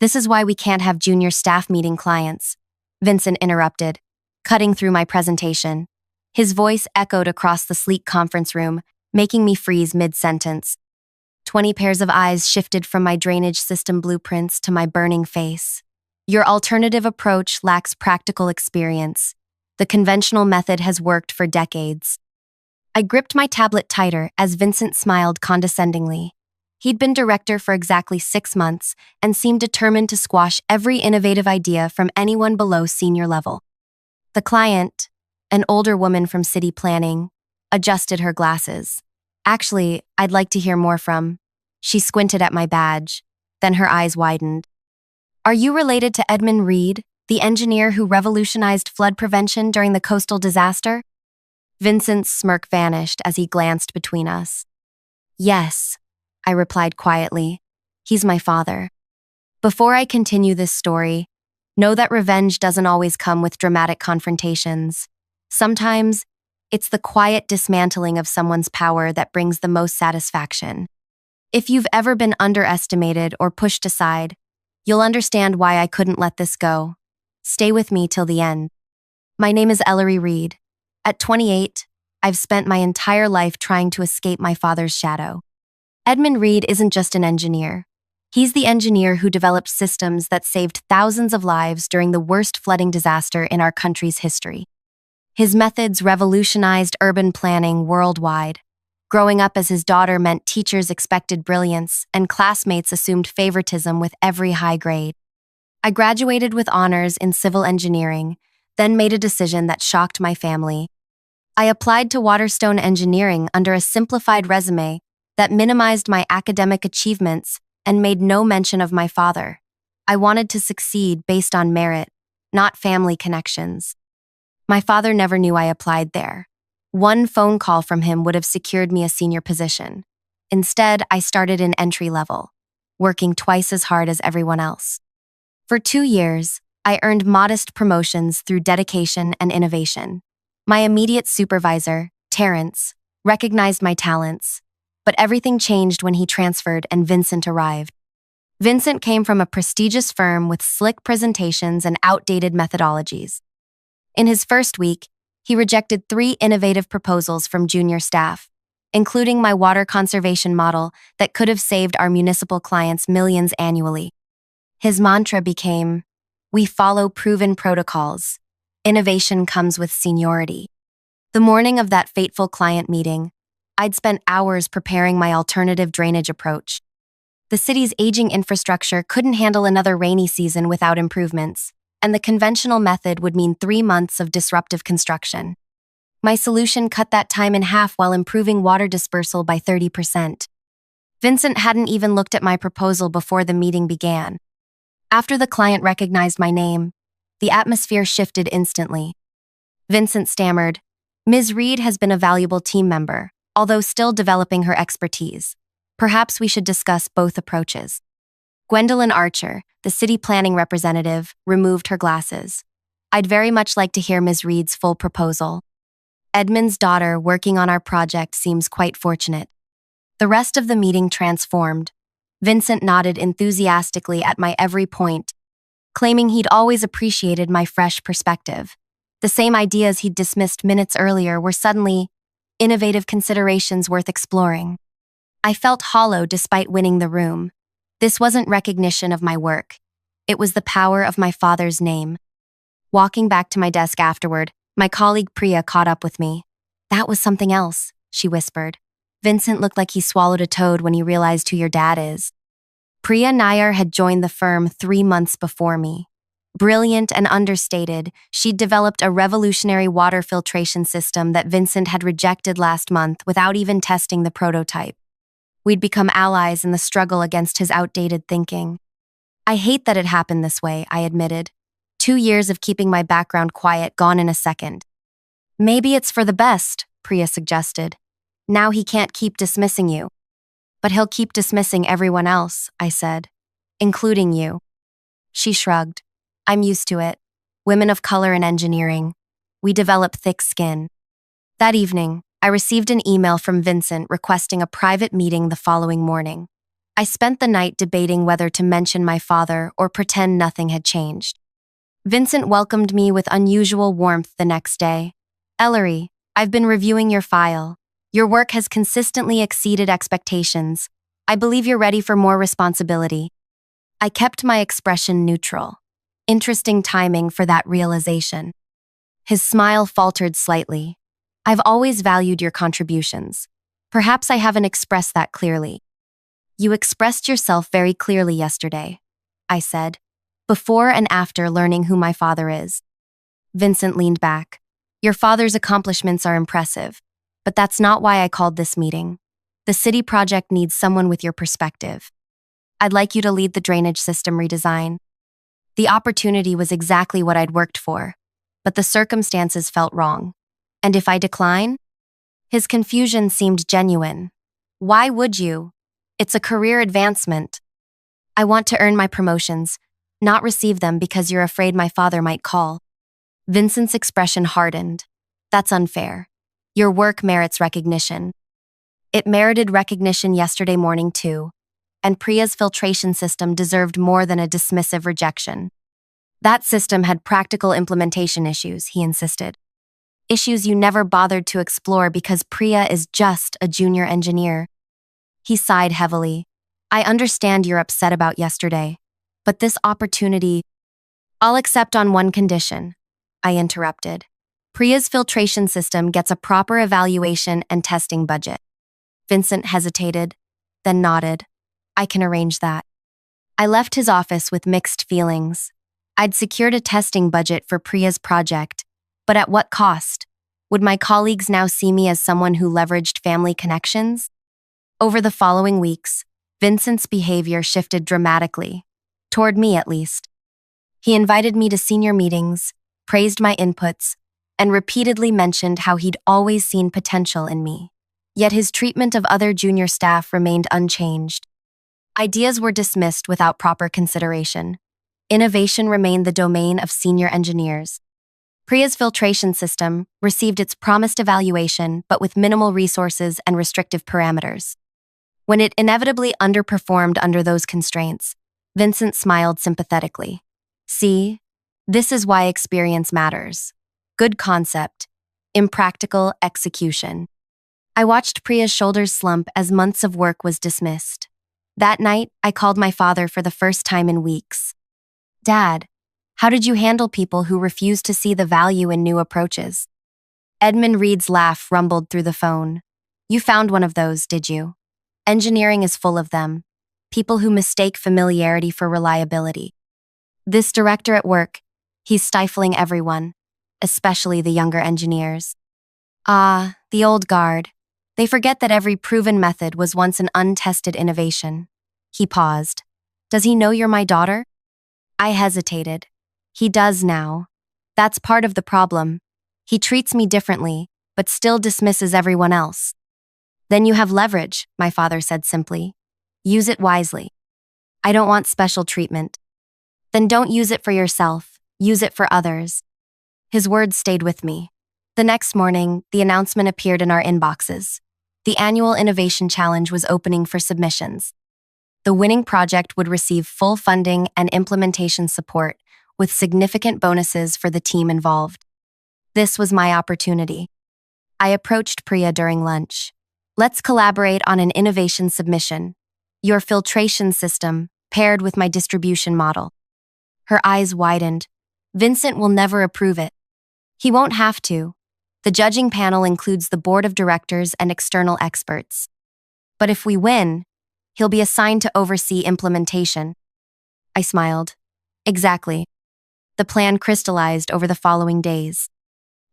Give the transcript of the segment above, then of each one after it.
This is why we can't have junior staff meeting clients, Vincent interrupted, cutting through my presentation. His voice echoed across the sleek conference room, making me freeze mid-sentence. 20 pairs of eyes shifted from my drainage system blueprints to my burning face. Your alternative approach lacks practical experience. The conventional method has worked for decades. I gripped my tablet tighter as Vincent smiled condescendingly. He'd been director for exactly 6 months and seemed determined to squash every innovative idea from anyone below senior level. The client, an older woman from city planning, adjusted her glasses. Actually, I'd like to hear more from. She squinted at my badge, then her eyes widened. Are you related to Edmund Reed, the engineer who revolutionized flood prevention during the coastal disaster? Vincent's smirk vanished as he glanced between us. Yes, I replied quietly. He's my father. Before I continue this story, know that revenge doesn't always come with dramatic confrontations. Sometimes, it's the quiet dismantling of someone's power that brings the most satisfaction. If you've ever been underestimated or pushed aside, you'll understand why I couldn't let this go. Stay with me till the end. My name is Ellery Reed. At 28, I've spent my entire life trying to escape my father's shadow. Edmund Reed isn't just an engineer. He's the engineer who developed systems that saved thousands of lives during the worst flooding disaster in our country's history. His methods revolutionized urban planning worldwide. Growing up as his daughter meant teachers expected brilliance and classmates assumed favoritism with every high grade. I graduated with honors in civil engineering, then made a decision that shocked my family. I applied to Waterstone Engineering under a simplified resume that minimized my academic achievements and made no mention of my father. I wanted to succeed based on merit, not family connections. My father never knew I applied there. One phone call from him would have secured me a senior position. Instead, I started in entry level, working twice as hard as everyone else. For 2 years, I earned modest promotions through dedication and innovation. My immediate supervisor, Terrence, recognized my talents, but everything changed when he transferred and Vincent arrived. Vincent came from a prestigious firm with slick presentations and outdated methodologies. In his first week, he rejected 3 innovative proposals from junior staff, including my water conservation model that could have saved our municipal clients millions annually. His mantra became, "We follow proven protocols. Innovation comes with seniority." The morning of that fateful client meeting, I'd spent hours preparing my alternative drainage approach. The city's aging infrastructure couldn't handle another rainy season without improvements, and the conventional method would mean 3 months of disruptive construction. My solution cut that time in half while improving water dispersal by 30%. Vincent hadn't even looked at my proposal before the meeting began. After the client recognized my name, the atmosphere shifted instantly. Vincent stammered, "Ms. Reed has been a valuable team member, although still developing her expertise. Perhaps we should discuss both approaches." Gwendolyn Archer, the city planning representative, removed her glasses. "I'd very much like to hear Ms. Reed's full proposal. Edmund's daughter working on our project seems quite fortunate." The rest of the meeting transformed. Vincent nodded enthusiastically at my every point, claiming he'd always appreciated my fresh perspective. The same ideas he'd dismissed minutes earlier were suddenly innovative considerations worth exploring. I felt hollow despite winning the room. This wasn't recognition of my work. It was the power of my father's name. Walking back to my desk afterward, my colleague Priya caught up with me. "That was something else," she whispered. "Vincent looked like he swallowed a toad when he realized who your dad is." Priya Nair had joined the firm 3 months before me. Brilliant and understated, she'd developed a revolutionary water filtration system that Vincent had rejected last month without even testing the prototype. We'd become allies in the struggle against his outdated thinking. "I hate that it happened this way," I admitted. 2 years of keeping my background quiet gone in a second. "Maybe it's for the best," Priya suggested. "Now he can't keep dismissing you." "But he'll keep dismissing everyone else," I said, "including you." She shrugged. "I'm used to it. Women of color in engineering. We develop thick skin." That evening, I received an email from Vincent requesting a private meeting the following morning. I spent the night debating whether to mention my father or pretend nothing had changed. Vincent welcomed me with unusual warmth the next day. Ellery, I've been reviewing your file. Your work has consistently exceeded expectations. I believe you're ready for more responsibility. I kept my expression neutral. Interesting timing for that realization. His smile faltered slightly. I've always valued your contributions. Perhaps I haven't expressed that clearly. You expressed yourself very clearly yesterday, I said, before and after learning who my father is. Vincent leaned back. Your father's accomplishments are impressive, but that's not why I called this meeting. The city project needs someone with your perspective. I'd like you to lead the drainage system redesign. The opportunity was exactly what I'd worked for, but the circumstances felt wrong. And if I decline? His confusion seemed genuine. Why would you? It's a career advancement. I want to earn my promotions, not receive them because you're afraid my father might call. Vincent's expression hardened. That's unfair. Your work merits recognition. It merited recognition yesterday morning too, and Priya's filtration system deserved more than a dismissive rejection. That system had practical implementation issues, he insisted. Issues you never bothered to explore because Priya is just a junior engineer. He sighed heavily. I understand you're upset about yesterday, but this opportunity— I'll accept on one condition, I interrupted. Priya's filtration system gets a proper evaluation and testing budget. Vincent hesitated, then nodded. I can arrange that. I left his office with mixed feelings. I'd secured a testing budget for Priya's project, but at what cost? Would my colleagues now see me as someone who leveraged family connections? Over the following weeks, Vincent's behavior shifted dramatically, toward me at least. He invited me to senior meetings, praised my inputs, and repeatedly mentioned how he'd always seen potential in me. Yet his treatment of other junior staff remained unchanged. Ideas were dismissed without proper consideration. Innovation remained the domain of senior engineers. Priya's filtration system received its promised evaluation, but with minimal resources and restrictive parameters. When it inevitably underperformed under those constraints, Vincent smiled sympathetically. See, this is why experience matters. Good concept, impractical execution. I watched Priya's shoulders slump as months of work was dismissed. That night, I called my father for the first time in weeks. Dad, how did you handle people who refused to see the value in new approaches? Edmund Reed's laugh rumbled through the phone. You found one of those, did you? Engineering is full of them. People who mistake familiarity for reliability. This director at work, he's stifling everyone, especially the younger engineers. Ah, the old guard. They forget that every proven method was once an untested innovation. He paused. Does he know you're my daughter? I hesitated. He does now. That's part of the problem. He treats me differently, but still dismisses everyone else. Then you have leverage, my father said simply. Use it wisely. I don't want special treatment. Then don't use it for yourself. Use it for others. His words stayed with me. The next morning, the announcement appeared in our inboxes. The annual Innovation Challenge was opening for submissions. The winning project would receive full funding and implementation support, with significant bonuses for the team involved. This was my opportunity. I approached Priya during lunch. Let's collaborate on an innovation submission. Your filtration system, paired with my distribution model. Her eyes widened. Vincent will never approve it. He won't have to. The judging panel includes the board of directors and external experts. But if we win, he'll be assigned to oversee implementation. I smiled. Exactly. The plan crystallized over the following days.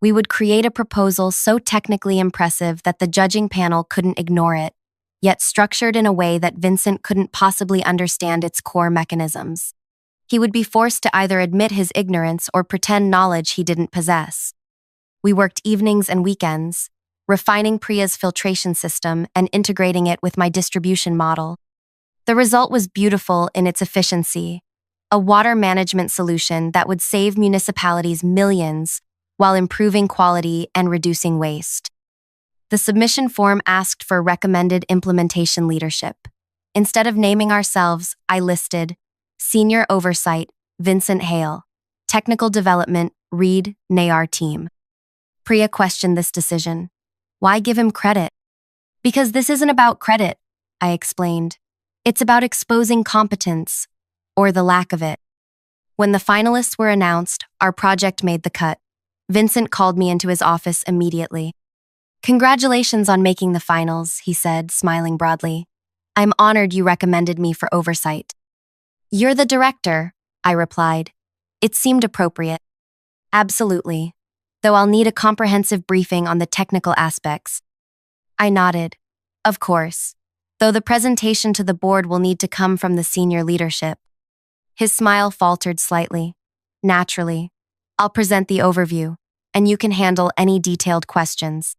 We would create a proposal so technically impressive that the judging panel couldn't ignore it, yet structured in a way that Vincent couldn't possibly understand its core mechanisms. He would be forced to either admit his ignorance or pretend knowledge he didn't possess. We worked evenings and weekends, refining Priya's filtration system and integrating it with my distribution model. The result was beautiful in its efficiency, a water management solution that would save municipalities millions while improving quality and reducing waste. The submission form asked for recommended implementation leadership. Instead of naming ourselves, I listed Senior Oversight, Vincent Hale, Technical Development, Reed, Nayar Team. Priya questioned this decision. Why give him credit? Because this isn't about credit, I explained. It's about exposing competence, or the lack of it. When the finalists were announced, our project made the cut. Vincent called me into his office immediately. Congratulations on making the finals, he said, smiling broadly. I'm honored you recommended me for oversight. You're the director, I replied. It seemed appropriate. Absolutely. Though I'll need a comprehensive briefing on the technical aspects. I nodded. Of course. Though the presentation to the board will need to come from the senior leadership. His smile faltered slightly. Naturally. I'll present the overview, and you can handle any detailed questions.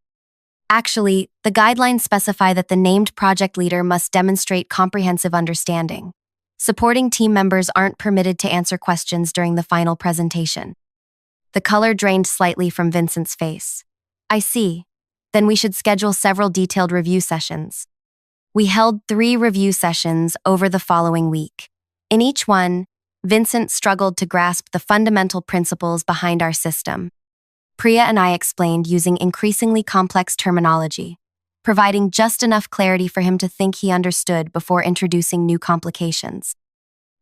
Actually, the guidelines specify that the named project leader must demonstrate comprehensive understanding. Supporting team members aren't permitted to answer questions during the final presentation. The color drained slightly from Vincent's face. I see. Then we should schedule several detailed review sessions. We held 3 review sessions over the following week. In each one, Vincent struggled to grasp the fundamental principles behind our system. Priya and I explained using increasingly complex terminology, providing just enough clarity for him to think he understood before introducing new complications.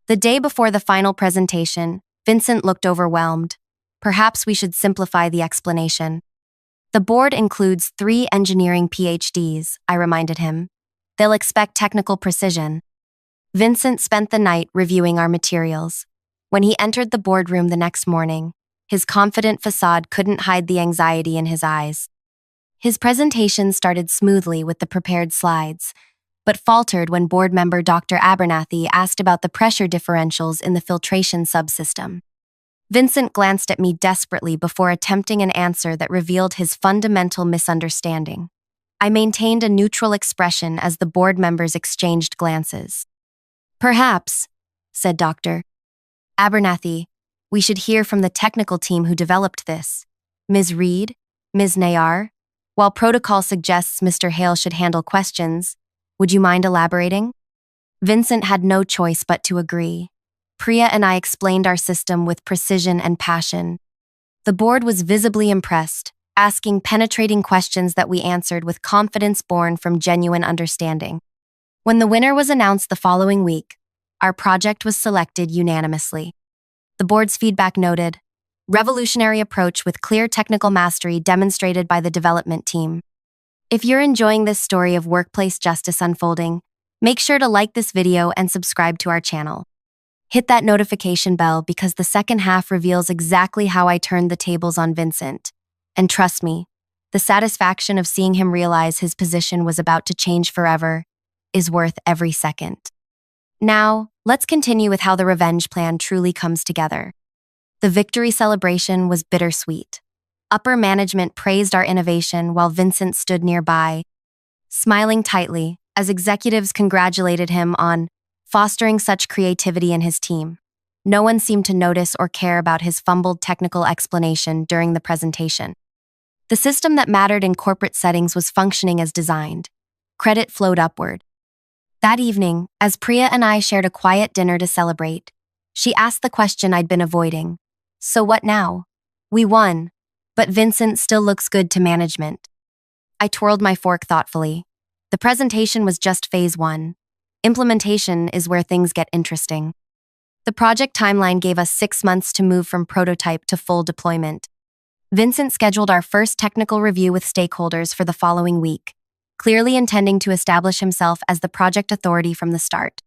The day before the final presentation, Vincent looked overwhelmed. Perhaps we should simplify the explanation. The board includes 3 engineering PhDs, I reminded him. They'll expect technical precision. Vincent spent the night reviewing our materials. When he entered the boardroom the next morning, his confident facade couldn't hide the anxiety in his eyes. His presentation started smoothly with the prepared slides, but faltered when board member Dr. Abernathy asked about the pressure differentials in the filtration subsystem. Vincent glanced at me desperately before attempting an answer that revealed his fundamental misunderstanding. I maintained a neutral expression as the board members exchanged glances. Perhaps, said Dr. Abernathy, we should hear from the technical team who developed this. Ms. Reed, Ms. Nayar, while protocol suggests Mr. Hale should handle questions, would you mind elaborating? Vincent had no choice but to agree. Priya and I explained our system with precision and passion. The board was visibly impressed, asking penetrating questions that we answered with confidence born from genuine understanding. When the winner was announced the following week, our project was selected unanimously. The board's feedback noted, revolutionary approach with clear technical mastery demonstrated by the development team. If you're enjoying this story of workplace justice unfolding, make sure to like this video and subscribe to our channel. Hit that notification bell because the second half reveals exactly how I turned the tables on Vincent. And trust me, the satisfaction of seeing him realize his position was about to change forever is worth every second. Now, let's continue with how the revenge plan truly comes together. The victory celebration was bittersweet. Upper management praised our innovation while Vincent stood nearby, smiling tightly as executives congratulated him on fostering such creativity in his team. No one seemed to notice or care about his fumbled technical explanation during the presentation. The system that mattered in corporate settings was functioning as designed. Credit flowed upward. That evening, as Priya and I shared a quiet dinner to celebrate, she asked the question I'd been avoiding. So what now? We won, but Vincent still looks good to management. I twirled my fork thoughtfully. The presentation was just phase 1. Implementation is where things get interesting. The project timeline gave us 6 months to move from prototype to full deployment. Vincent scheduled our first technical review with stakeholders for the following week, clearly intending to establish himself as the project authority from the start.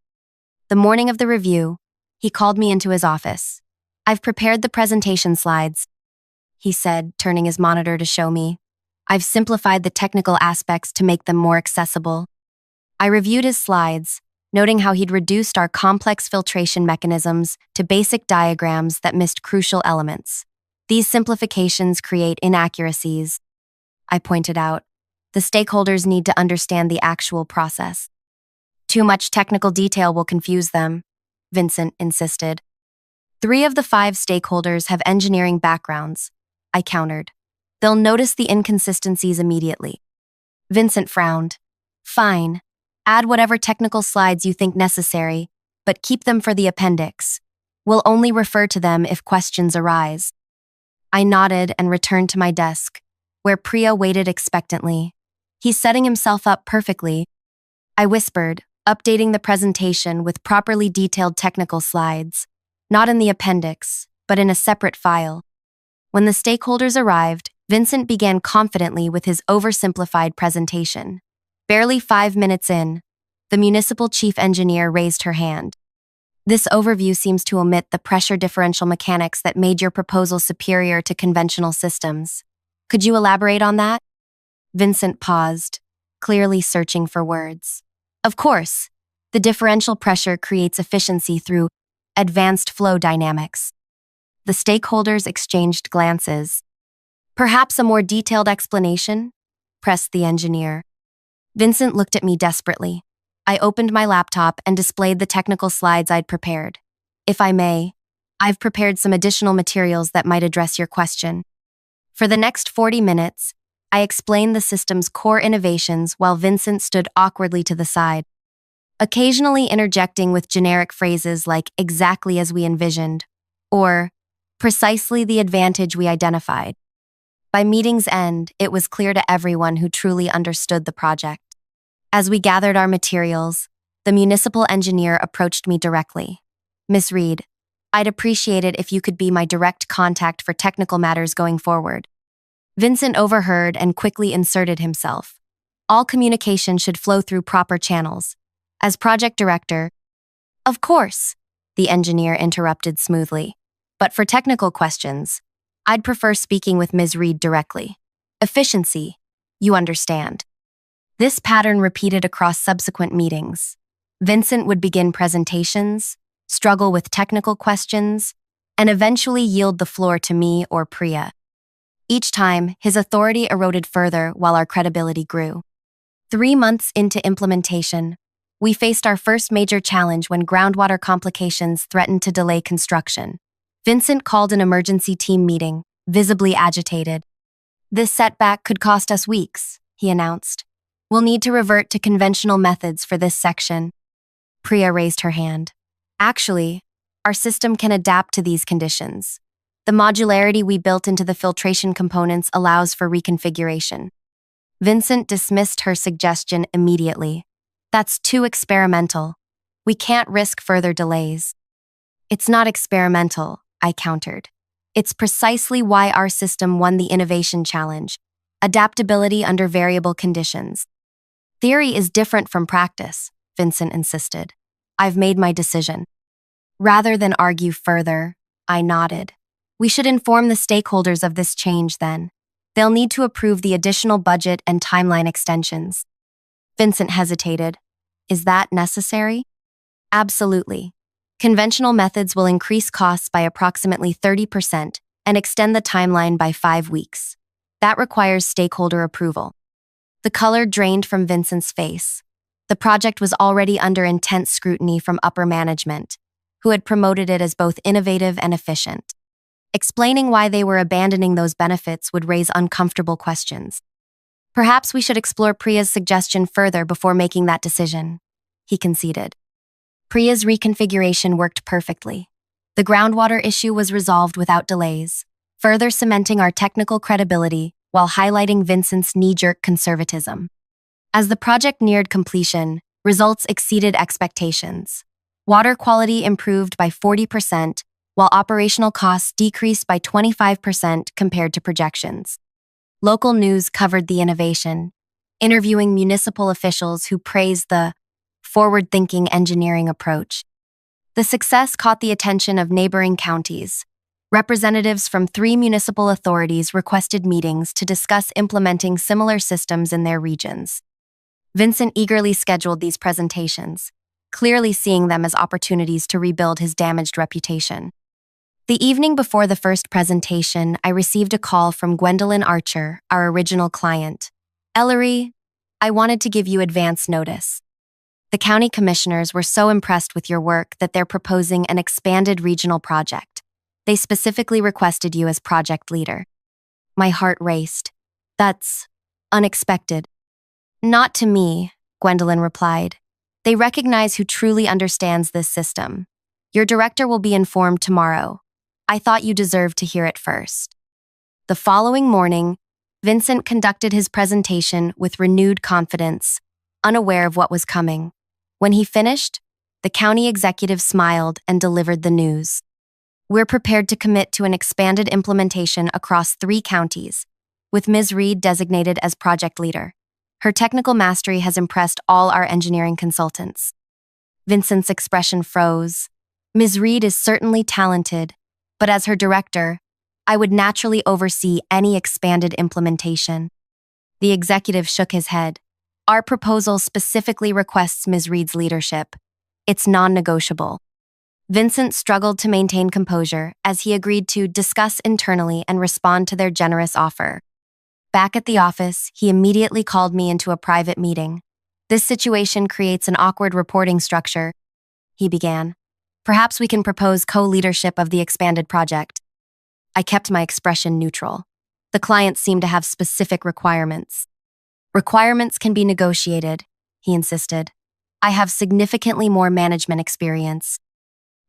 The morning of the review, he called me into his office. I've prepared the presentation slides, he said, turning his monitor to show me. I've simplified the technical aspects to make them more accessible. I reviewed his slides, noting how he'd reduced our complex filtration mechanisms to basic diagrams that missed crucial elements. These simplifications create inaccuracies, I pointed out. The stakeholders need to understand the actual process. Too much technical detail will confuse them, Vincent insisted. 3 of the 5 stakeholders have engineering backgrounds, I countered. They'll notice the inconsistencies immediately. Vincent frowned. Fine. Add whatever technical slides you think necessary, but keep them for the appendix. We'll only refer to them if questions arise. I nodded and returned to my desk, where Priya waited expectantly. He's setting himself up perfectly, I whispered, updating the presentation with properly detailed technical slides, not in the appendix, but in a separate file. When the stakeholders arrived, Vincent began confidently with his oversimplified presentation. Barely 5 minutes in, the municipal chief engineer raised her hand. This overview seems to omit the pressure differential mechanics that made your proposal superior to conventional systems. Could you elaborate on that? Vincent paused, clearly searching for words. Of course, the differential pressure creates efficiency through advanced flow dynamics. The stakeholders exchanged glances. Perhaps a more detailed explanation? Pressed the engineer. Vincent looked at me desperately. I opened my laptop and displayed the technical slides I'd prepared. If I may, I've prepared some additional materials that might address your question. For the next 40 minutes, I explained the system's core innovations while Vincent stood awkwardly to the side, occasionally interjecting with generic phrases like exactly as we envisioned, or precisely the advantage we identified. By meeting's end, it was clear to everyone who truly understood the project. As we gathered our materials, the municipal engineer approached me directly. Miss Reed, I'd appreciate it if you could be my direct contact for technical matters going forward. Vincent overheard and quickly inserted himself. All communication should flow through proper channels. As project director, of course, the engineer interrupted smoothly. But for technical questions, I'd prefer speaking with Ms. Reed directly. Efficiency, you understand. This pattern repeated across subsequent meetings. Vincent would begin presentations, struggle with technical questions, and eventually yield the floor to me or Priya. Each time, his authority eroded further while our credibility grew. 3 months into implementation, we faced our first major challenge when groundwater complications threatened to delay construction. Vincent called an emergency team meeting, visibly agitated. This setback could cost us weeks, he announced. We'll need to revert to conventional methods for this section. Priya raised her hand. Actually, our system can adapt to these conditions. The modularity we built into the filtration components allows for reconfiguration. Vincent dismissed her suggestion immediately. That's too experimental. We can't risk further delays. It's not experimental, I countered. It's precisely why our system won the innovation challenge. Adaptability under variable conditions. Theory is different from practice, Vincent insisted. I've made my decision. Rather than argue further, I nodded. We should inform the stakeholders of this change then. They'll need to approve the additional budget and timeline extensions. Vincent hesitated. Is that necessary? Absolutely. Conventional methods will increase costs by approximately 30% and extend the timeline by 5 weeks. That requires stakeholder approval. The color drained from Vincent's face. The project was already under intense scrutiny from upper management, who had promoted it as both innovative and efficient. Explaining why they were abandoning those benefits would raise uncomfortable questions. Perhaps we should explore Priya's suggestion further before making that decision, he conceded. Priya's reconfiguration worked perfectly. The groundwater issue was resolved without delays, further cementing our technical credibility while highlighting Vincent's knee-jerk conservatism. As the project neared completion, results exceeded expectations. Water quality improved by 40%, while operational costs decreased by 25% compared to projections. Local news covered the innovation, interviewing municipal officials who praised the forward-thinking engineering approach. The success caught the attention of neighboring counties. Representatives from 3 municipal authorities requested meetings to discuss implementing similar systems in their regions. Vincent eagerly scheduled these presentations, clearly seeing them as opportunities to rebuild his damaged reputation. The evening before the first presentation, I received a call from Gwendolyn Archer, our original client. Ellery, I wanted to give you advance notice. The county commissioners were so impressed with your work that they're proposing an expanded regional project. They specifically requested you as project leader. My heart raced. That's unexpected. Not to me, Gwendolyn replied. They recognize who truly understands this system. Your director will be informed tomorrow. I thought you deserved to hear it first. The following morning, Vincent conducted his presentation with renewed confidence, unaware of what was coming. When he finished, the county executive smiled and delivered the news. We're prepared to commit to an expanded implementation across 3 counties, with Ms. Reed designated as project leader. Her technical mastery has impressed all our engineering consultants. Vincent's expression froze. Ms. Reed is certainly talented, but as her director, I would naturally oversee any expanded implementation. The executive shook his head. Our proposal specifically requests Ms. Reed's leadership. It's non-negotiable. Vincent struggled to maintain composure as he agreed to discuss internally and respond to their generous offer. Back at the office, he immediately called me into a private meeting. This situation creates an awkward reporting structure, he began. Perhaps we can propose co-leadership of the expanded project. I kept my expression neutral. The client seemed to have specific requirements. Requirements can be negotiated, he insisted. I have significantly more management experience.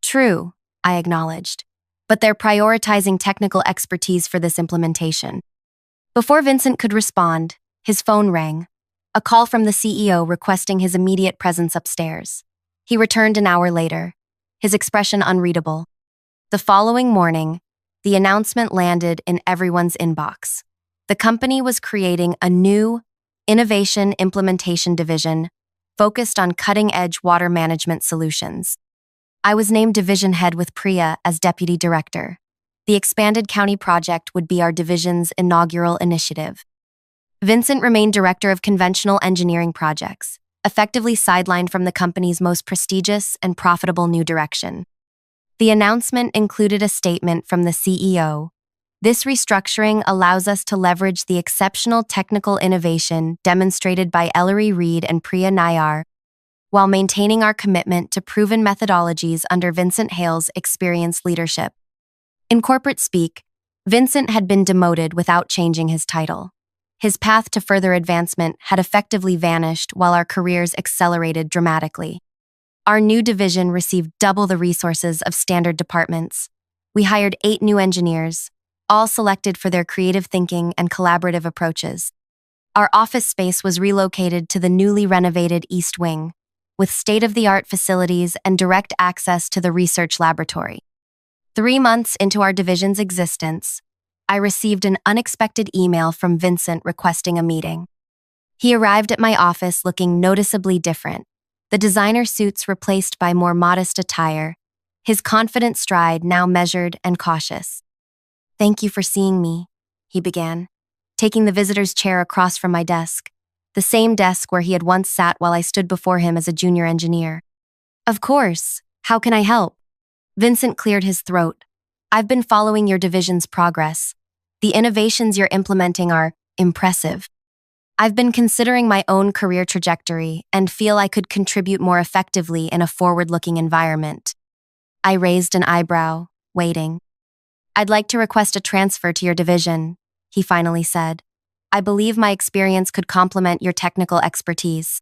True, I acknowledged, but they're prioritizing technical expertise for this implementation. Before Vincent could respond, his phone rang. A call from the CEO requesting his immediate presence upstairs. He returned an hour later, his expression unreadable. The following morning, the announcement landed in everyone's inbox. The company was creating a new innovation implementation division focused on cutting-edge water management solutions. I was named division head with Priya as deputy director. The expanded county project would be our division's inaugural initiative. Vincent remained director of conventional engineering projects, effectively sidelined from the company's most prestigious and profitable new direction. The announcement included a statement from the CEO. This restructuring allows us to leverage the exceptional technical innovation demonstrated by Ellery Reed and Priya Nayar, while maintaining our commitment to proven methodologies under Vincent Hale's experienced leadership. In corporate speak, Vincent had been demoted without changing his title. His path to further advancement had effectively vanished while our careers accelerated dramatically. Our new division received double the resources of standard departments. We hired 8 new engineers, all selected for their creative thinking and collaborative approaches. Our office space was relocated to the newly renovated East Wing, with state-of-the-art facilities and direct access to the research laboratory. 3 months into our division's existence, I received an unexpected email from Vincent requesting a meeting. He arrived at my office looking noticeably different, the designer suits replaced by more modest attire, his confident stride now measured and cautious. Thank you for seeing me, he began, taking the visitor's chair across from my desk, the same desk where he had once sat while I stood before him as a junior engineer. Of course, how can I help? Vincent cleared his throat. I've been following your division's progress. The innovations you're implementing are impressive. I've been considering my own career trajectory and feel I could contribute more effectively in a forward-looking environment. I raised an eyebrow, waiting. I'd like to request a transfer to your division, he finally said. I believe my experience could complement your technical expertise.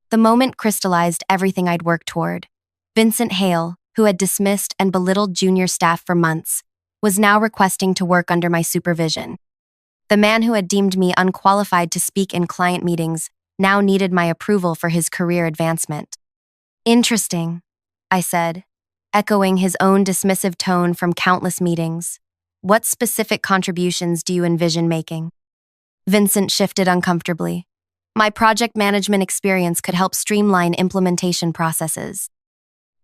The moment crystallized everything I'd worked toward. Vincent Hale, who had dismissed and belittled junior staff for months, was now requesting to work under my supervision. The man who had deemed me unqualified to speak in client meetings now needed my approval for his career advancement. Interesting, I said, echoing his own dismissive tone from countless meetings. What specific contributions do you envision making? Vincent shifted uncomfortably. My project management experience could help streamline implementation processes.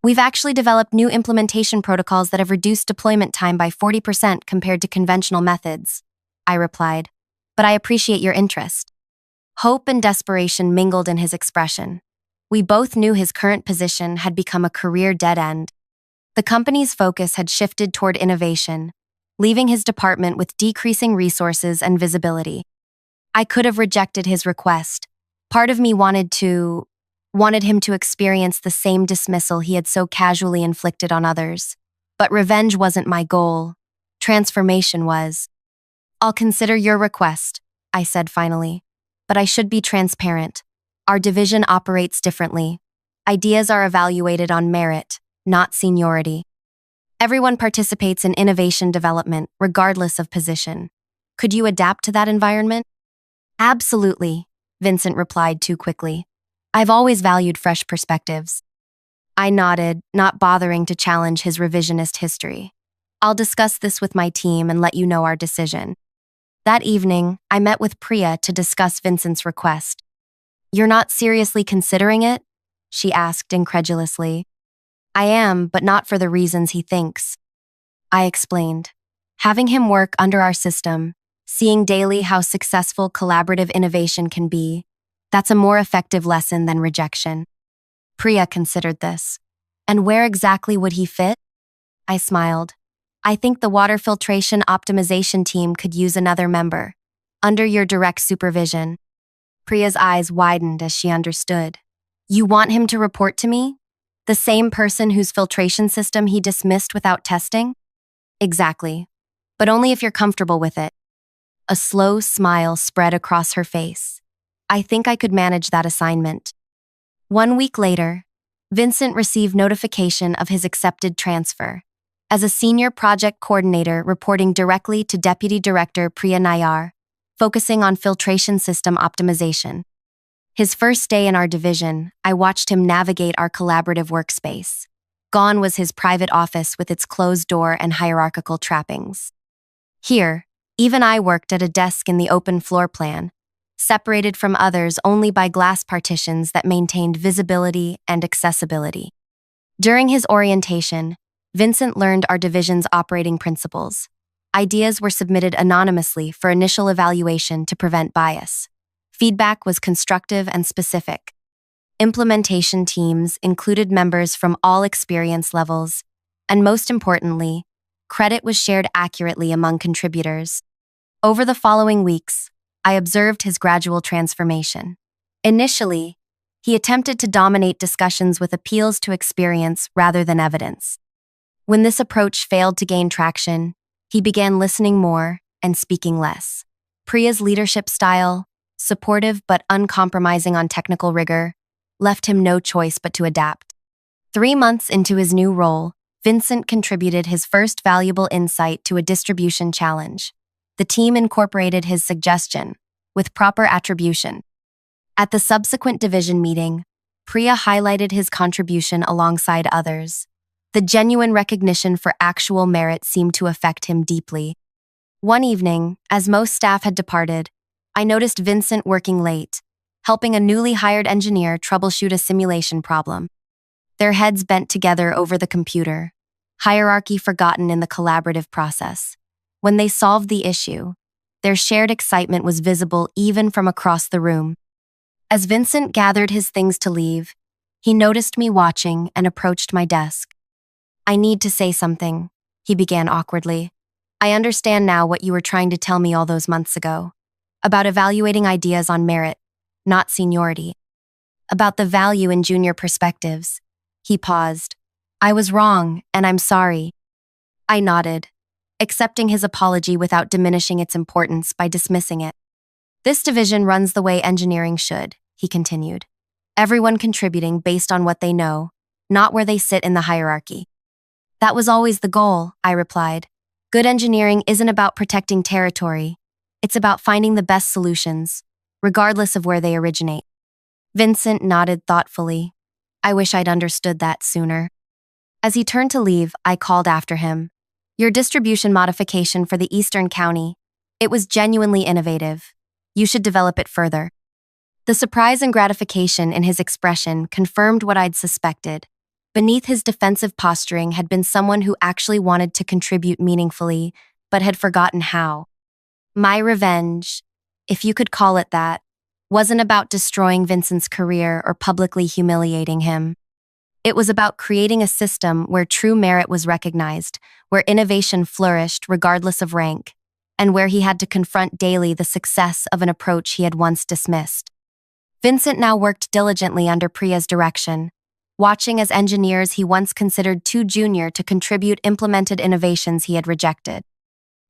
We've actually developed new implementation protocols that have reduced deployment time by 40% compared to conventional methods, I replied, but I appreciate your interest. Hope and desperation mingled in his expression. We both knew his current position had become a career dead end. The company's focus had shifted toward innovation, leaving his department with decreasing resources and visibility. I could have rejected his request. Part of me wanted him to experience the same dismissal he had so casually inflicted on others. But revenge wasn't my goal. Transformation was. I'll consider your request, I said finally. But I should be transparent. Our division operates differently. Ideas are evaluated on merit, not seniority. Everyone participates in innovation development, regardless of position. Could you adapt to that environment? Absolutely, Vincent replied too quickly. I've always valued fresh perspectives. I nodded, not bothering to challenge his revisionist history. I'll discuss this with my team and let you know our decision. That evening, I met with Priya to discuss Vincent's request. You're not seriously considering it? She asked incredulously. I am, but not for the reasons he thinks. I explained. Having him work under our system, seeing daily how successful collaborative innovation can be, that's a more effective lesson than rejection. Priya considered this. And where exactly would he fit? I smiled. I think the water filtration optimization team could use another member, under your direct supervision. Priya's eyes widened as she understood. You want him to report to me? The same person whose filtration system he dismissed without testing? Exactly. But only if you're comfortable with it. A slow smile spread across her face. I think I could manage that assignment. 1 week later, Vincent received notification of his accepted transfer. As a senior project coordinator reporting directly to Deputy Director Priya Nayar, focusing on filtration system optimization. His first day in our division, I watched him navigate our collaborative workspace. Gone was his private office with its closed door and hierarchical trappings. Here, even I worked at a desk in the open floor plan, separated from others only by glass partitions that maintained visibility and accessibility. During his orientation, Vincent learned our division's operating principles. Ideas were submitted anonymously for initial evaluation to prevent bias. Feedback was constructive and specific. Implementation teams included members from all experience levels, and most importantly, credit was shared accurately among contributors. Over the following weeks, I observed his gradual transformation. Initially, he attempted to dominate discussions with appeals to experience rather than evidence. When this approach failed to gain traction, he began listening more and speaking less. Priya's leadership style, supportive but uncompromising on technical rigor, left him no choice but to adapt. 3 months into his new role, Vincent contributed his first valuable insight to a distribution challenge. The team incorporated his suggestion, with proper attribution. At the subsequent division meeting, Priya highlighted his contribution alongside others. The genuine recognition for actual merit seemed to affect him deeply. One evening, as most staff had departed, I noticed Vincent working late, helping a newly hired engineer troubleshoot a simulation problem. Their heads bent together over the computer, hierarchy forgotten in the collaborative process. When they solved the issue, their shared excitement was visible even from across the room. As Vincent gathered his things to leave, he noticed me watching and approached my desk. I need to say something, he began awkwardly. I understand now what you were trying to tell me all those months ago. About evaluating ideas on merit, not seniority. About the value in junior perspectives. He paused. I was wrong, and I'm sorry. I nodded, accepting his apology without diminishing its importance by dismissing it. This division runs the way engineering should, he continued. Everyone contributing based on what they know, not where they sit in the hierarchy. That was always the goal, I replied. Good engineering isn't about protecting territory. It's about finding the best solutions, regardless of where they originate. Vincent nodded thoughtfully. I wish I'd understood that sooner. As he turned to leave, I called after him. Your distribution modification for the Eastern County. It was genuinely innovative. You should develop it further. The surprise and gratification in his expression confirmed what I'd suspected. Beneath his defensive posturing had been someone who actually wanted to contribute meaningfully, but had forgotten how. My revenge, if you could call it that, wasn't about destroying Vincent's career or publicly humiliating him. It was about creating a system where true merit was recognized, where innovation flourished regardless of rank, and where he had to confront daily the success of an approach he had once dismissed. Vincent now worked diligently under Priya's direction, watching as engineers he once considered too junior to contribute implemented innovations he had rejected.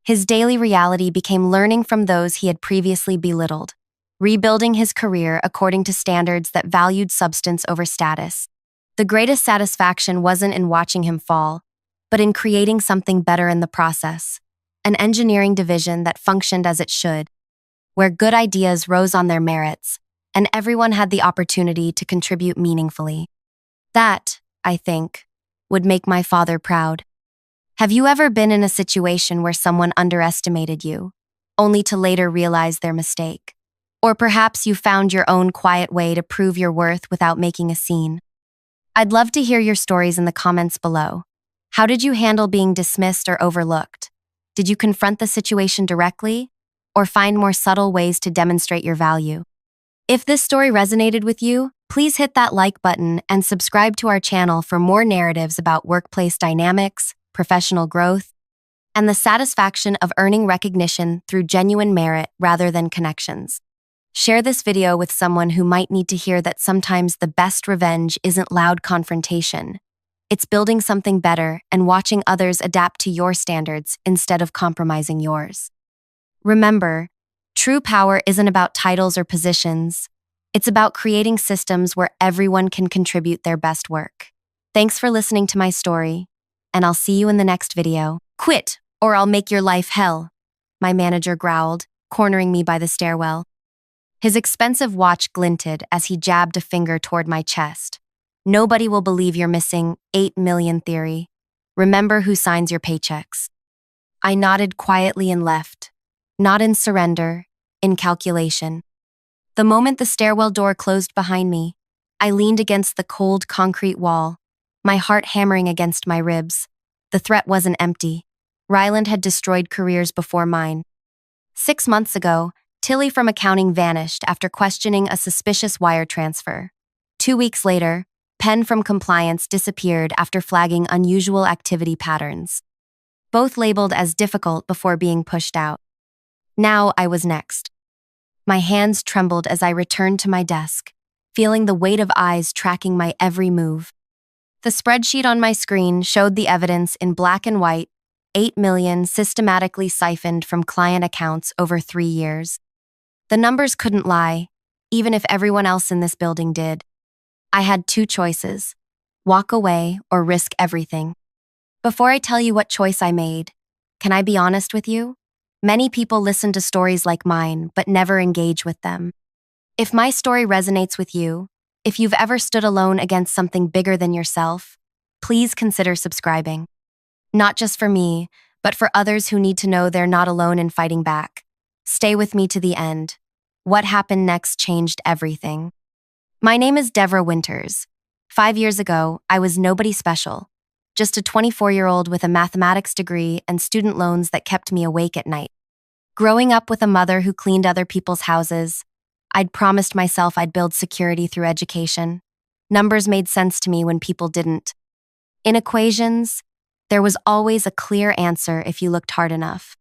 His daily reality became learning from those he had previously belittled, rebuilding his career according to standards that valued substance over status. The greatest satisfaction wasn't in watching him fall, but in creating something better in the process, an engineering division that functioned as it should, where good ideas rose on their merits, and everyone had the opportunity to contribute meaningfully. That, I think, would make my father proud. Have you ever been in a situation where someone underestimated you, only to later realize their mistake? Or perhaps you found your own quiet way to prove your worth without making a scene? I'd love to hear your stories in the comments below. How did you handle being dismissed or overlooked? Did you confront the situation directly, or find more subtle ways to demonstrate your value? If this story resonated with you, please hit that like button and subscribe to our channel for more narratives about workplace dynamics, professional growth, and the satisfaction of earning recognition through genuine merit rather than connections. Share this video with someone who might need to hear that sometimes the best revenge isn't loud confrontation. It's building something better and watching others adapt to your standards instead of compromising yours. Remember, true power isn't about titles or positions. It's about creating systems where everyone can contribute their best work. Thanks for listening to my story, and I'll see you in the next video. Quit, or I'll make your life hell, my manager growled, cornering me by the stairwell. His expensive watch glinted as he jabbed a finger toward my chest. Nobody will believe you're missing 8 million theory. Remember who signs your paychecks. I nodded quietly and left, not in surrender, in calculation. The moment the stairwell door closed behind me, I leaned against the cold concrete wall, my heart hammering against my ribs. The threat wasn't empty. Ryland had destroyed careers before mine. 6 months ago, Tilly from accounting vanished after questioning a suspicious wire transfer. 2 weeks later, Penn from compliance disappeared after flagging unusual activity patterns, both labeled as difficult before being pushed out. Now I was next. My hands trembled as I returned to my desk, feeling the weight of eyes tracking my every move. The spreadsheet on my screen showed the evidence in black and white, 8 million systematically siphoned from client accounts over 3 years. The numbers couldn't lie, even if everyone else in this building did. I had 2 choices: walk away or risk everything. Before I tell you what choice I made, can I be honest with you? Many people listen to stories like mine, but never engage with them. If my story resonates with you, if you've ever stood alone against something bigger than yourself, please consider subscribing. Not just for me, but for others who need to know they're not alone in fighting back. Stay with me to the end. What happened next changed everything. My name is Devra Winters. 5 years ago, I was nobody special, just a 24-year-old with a mathematics degree and student loans that kept me awake at night. Growing up with a mother who cleaned other people's houses, I'd promised myself I'd build security through education. Numbers made sense to me when people didn't. In equations, there was always a clear answer if you looked hard enough.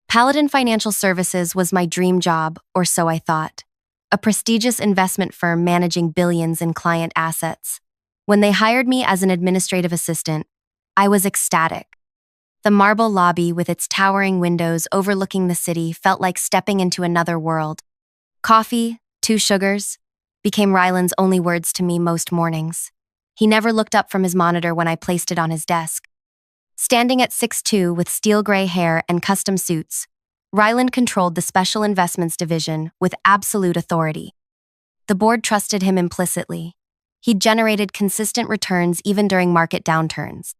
Paladin Financial Services was my dream job, or so I thought. A prestigious investment firm managing billions in client assets. When they hired me as an administrative assistant, I was ecstatic. The marble lobby with its towering windows overlooking the city felt like stepping into another world. Coffee, 2 sugars, became Ryland's only words to me most mornings. He never looked up from his monitor when I placed it on his desk. Standing at 6'2" with steel gray hair and custom suits, Ryland controlled the Special Investments Division with absolute authority. The board trusted him implicitly. He'd generated consistent returns even during market downturns.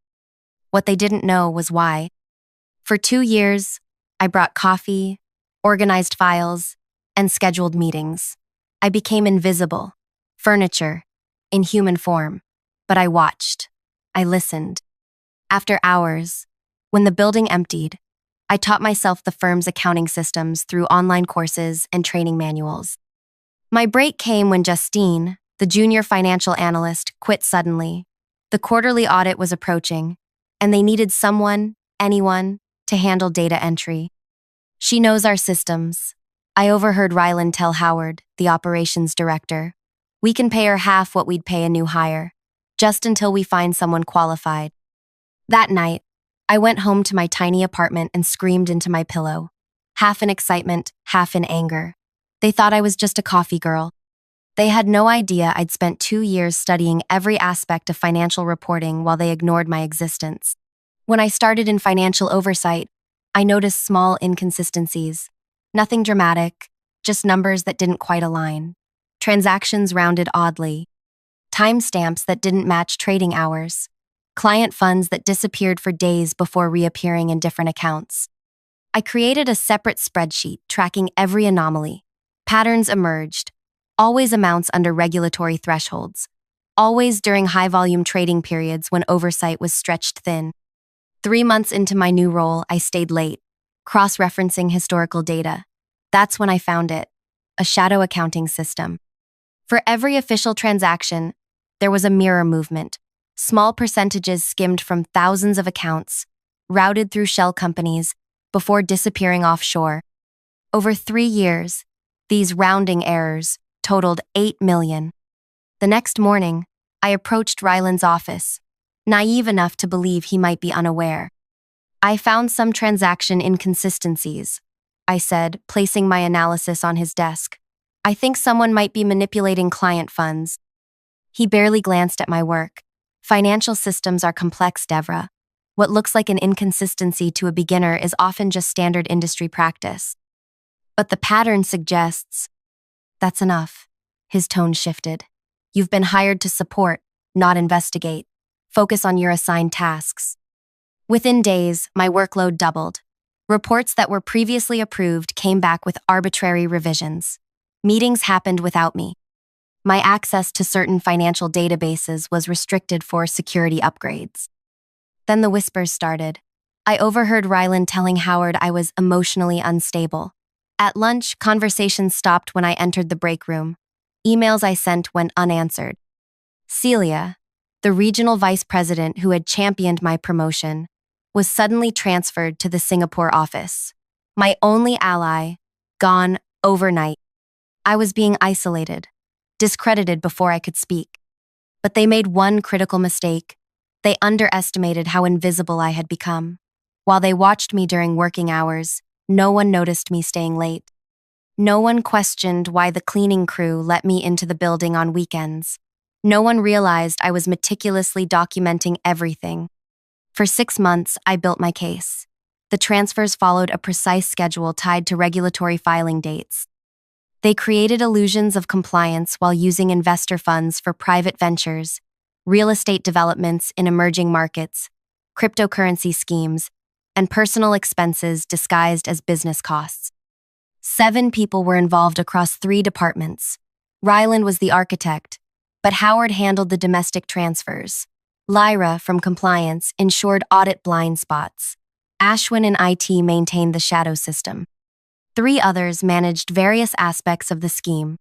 What they didn't know was why. For 2 years, I brought coffee, organized files, and scheduled meetings. I became invisible, furniture, in human form. But I watched. I listened. After hours, when the building emptied, I taught myself the firm's accounting systems through online courses and training manuals. My break came when Justine, the junior financial analyst, quit suddenly. The quarterly audit was approaching, and they needed someone, anyone, to handle data entry. She knows our systems. I overheard Ryland tell Howard, the operations director, "We can pay her half what we'd pay a new hire, just until we find someone qualified." That night, I went home to my tiny apartment and screamed into my pillow, half in excitement, half in anger. They thought I was just a coffee girl. They had no idea I'd spent 2 years studying every aspect of financial reporting while they ignored my existence. When I started in financial oversight, I noticed small inconsistencies. Nothing dramatic, just numbers that didn't quite align. Transactions rounded oddly. Timestamps that didn't match trading hours. Client funds that disappeared for days before reappearing in different accounts. I created a separate spreadsheet tracking every anomaly. Patterns emerged, always amounts under regulatory thresholds, always during high-volume trading periods when oversight was stretched thin. 3 months into my new role, I stayed late, cross-referencing historical data. That's when I found it, a shadow accounting system. For every official transaction, there was a mirror movement. Small percentages skimmed from thousands of accounts, routed through shell companies, before disappearing offshore. Over 3 years, these rounding errors totaled 8 million. The next morning, I approached Ryland's office, naive enough to believe he might be unaware. I found some transaction inconsistencies, I said, placing my analysis on his desk. I think someone might be manipulating client funds. He barely glanced at my work. Financial systems are complex, Devra. What looks like an inconsistency to a beginner is often just standard industry practice. But the pattern suggests... That's enough. His tone shifted. You've been hired to support, not investigate. Focus on your assigned tasks. Within days, my workload doubled. Reports that were previously approved came back with arbitrary revisions. Meetings happened without me. My access to certain financial databases was restricted for security upgrades. Then the whispers started. I overheard Ryland telling Howard I was emotionally unstable. At lunch, conversations stopped when I entered the break room. Emails I sent went unanswered. Celia, the regional vice president who had championed my promotion, was suddenly transferred to the Singapore office. My only ally, gone overnight. I was being isolated, discredited before I could speak. But they made one critical mistake. They underestimated how invisible I had become. While they watched me during working hours, no one noticed me staying late. No one questioned why the cleaning crew let me into the building on weekends. No one realized I was meticulously documenting everything. For 6 months, I built my case. The transfers followed a precise schedule tied to regulatory filing dates. They created illusions of compliance while using investor funds for private ventures, real estate developments in emerging markets, cryptocurrency schemes, and personal expenses disguised as business costs. 7 people were involved across 3 departments. Ryland was the architect, but Howard handled the domestic transfers. Lyra, from compliance, ensured audit blind spots. Ashwin in IT maintained the shadow system. 3 others managed various aspects of the scheme.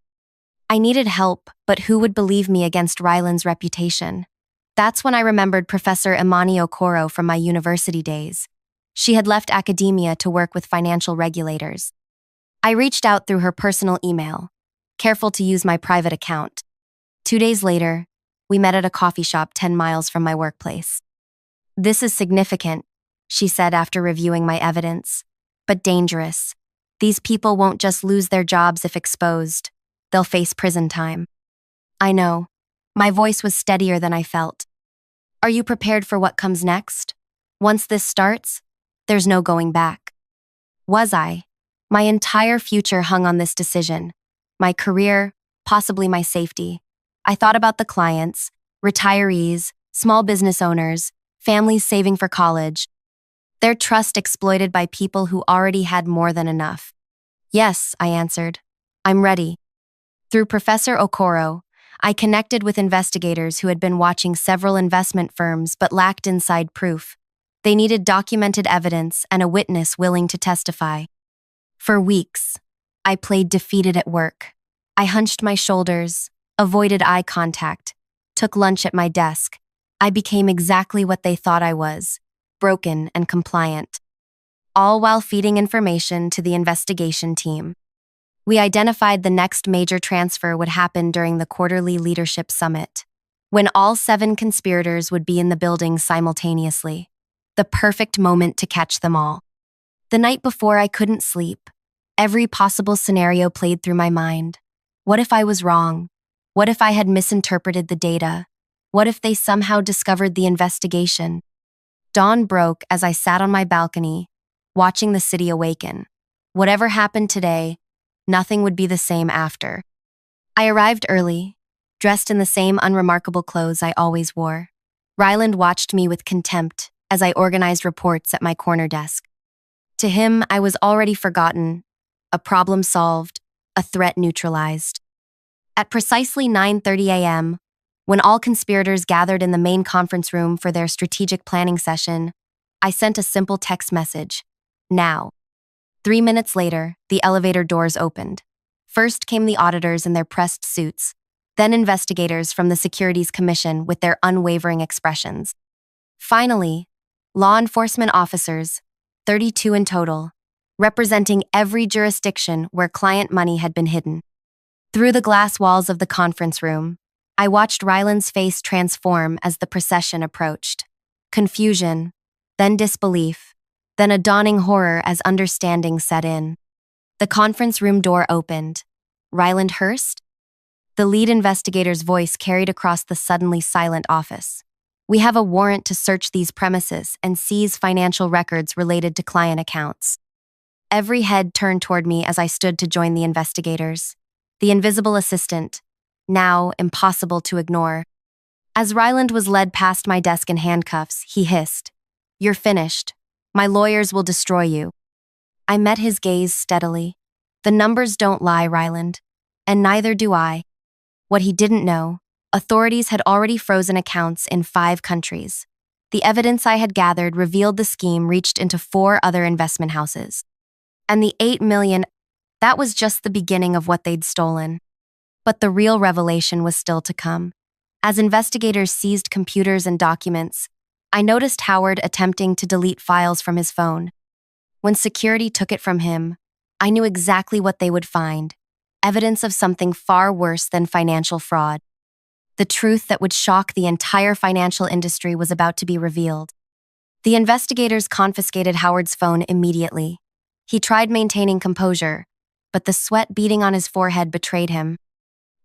I needed help, but who would believe me against Ryland's reputation? That's when I remembered Professor Imani Okoro from my university days. She had left academia to work with financial regulators. I reached out through her personal email, careful to use my private account. 2 days later, we met at a coffee shop 10 miles from my workplace. This is significant, she said after reviewing my evidence, but dangerous. These people won't just lose their jobs if exposed. They'll face prison time. I know. My voice was steadier than I felt. Are you prepared for what comes next? Once this starts, there's no going back. Was I? My entire future hung on this decision. My career, possibly my safety. I thought about the clients, retirees, small business owners, families saving for college. Their trust exploited by people who already had more than enough. Yes, I answered. I'm ready. Through Professor Okoro, I connected with investigators who had been watching several investment firms but lacked inside proof. They needed documented evidence and a witness willing to testify. For weeks, I played defeated at work. I hunched my shoulders, avoided eye contact, took lunch at my desk. I became exactly what they thought I was, broken and compliant. All while feeding information to the investigation team. We identified the next major transfer would happen during the quarterly leadership summit, when all 7 conspirators would be in the building simultaneously. The perfect moment to catch them all. The night before, I couldn't sleep. Every possible scenario played through my mind. What if I was wrong? What if I had misinterpreted the data? What if they somehow discovered the investigation? Dawn broke as I sat on my balcony, watching the city awaken. Whatever happened today, nothing would be the same after. I arrived early, dressed in the same unremarkable clothes I always wore. Ryland watched me with contempt as I organized reports at my corner desk. To him, I was already forgotten, a problem solved, a threat neutralized. At precisely 9:30 a.m., when all conspirators gathered in the main conference room for their strategic planning session, I sent a simple text message, now. 3 minutes later, the elevator doors opened. First came the auditors in their pressed suits, then investigators from the Securities Commission with their unwavering expressions. Finally, law enforcement officers, 32 in total, representing every jurisdiction where client money had been hidden. Through the glass walls of the conference room, I watched Ryland's face transform as the procession approached. Confusion, then disbelief, then a dawning horror as understanding set in. The conference room door opened. Ryland Hurst? The lead investigator's voice carried across the suddenly silent office. We have a warrant to search these premises and seize financial records related to client accounts. Every head turned toward me as I stood to join the investigators. The invisible assistant, now impossible to ignore. As Ryland was led past my desk in handcuffs, he hissed, "You're finished. My lawyers will destroy you." I met his gaze steadily. The numbers don't lie, Ryland, and neither do I. What he didn't know, authorities had already frozen accounts in 5 countries. The evidence I had gathered revealed the scheme reached into 4 other investment houses. And the $8 million, that was just the beginning of what they'd stolen. But the real revelation was still to come. As investigators seized computers and documents, I noticed Howard attempting to delete files from his phone. When security took it from him, I knew exactly what they would find, evidence of something far worse than financial fraud. The truth that would shock the entire financial industry was about to be revealed. The investigators confiscated Howard's phone immediately. He tried maintaining composure, but the sweat beading on his forehead betrayed him.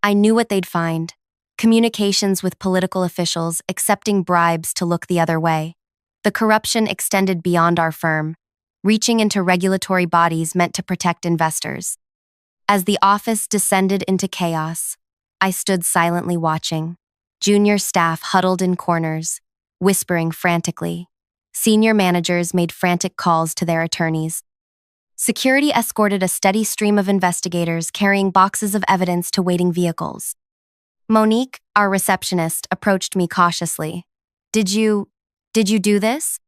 I knew what they'd find. Communications with political officials accepting bribes to look the other way. The corruption extended beyond our firm, reaching into regulatory bodies meant to protect investors. As the office descended into chaos, I stood silently watching. Junior staff huddled in corners, whispering frantically. Senior managers made frantic calls to their attorneys. Security escorted a steady stream of investigators carrying boxes of evidence to waiting vehicles. Monique, our receptionist, approached me cautiously. Did you do this?"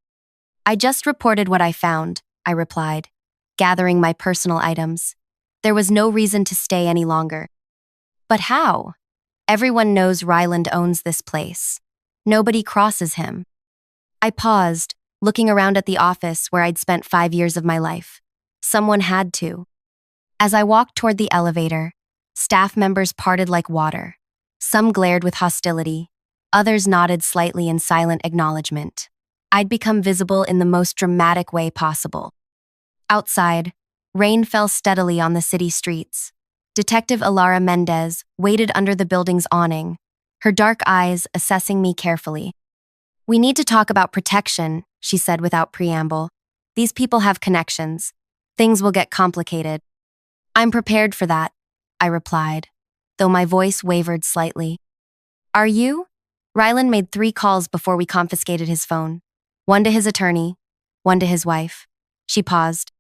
"I just reported what I found," I replied, gathering my personal items. There was no reason to stay any longer. "But how? Everyone knows Ryland owns this place. Nobody crosses him." I paused, looking around at the office where I'd spent 5 years of my life. Someone had to. As I walked toward the elevator, staff members parted like water. Some glared with hostility. Others nodded slightly in silent acknowledgement. I'd become visible in the most dramatic way possible. Outside, rain fell steadily on the city streets. Detective Alara Mendez waited under the building's awning, her dark eyes assessing me carefully. "We need to talk about protection," she said without preamble. "These people have connections. Things will get complicated." "I'm prepared for that," I replied, though my voice wavered slightly. "Are you?" Ryland made 3 calls before we confiscated his phone. 1 to his attorney, 1 to his wife. She paused.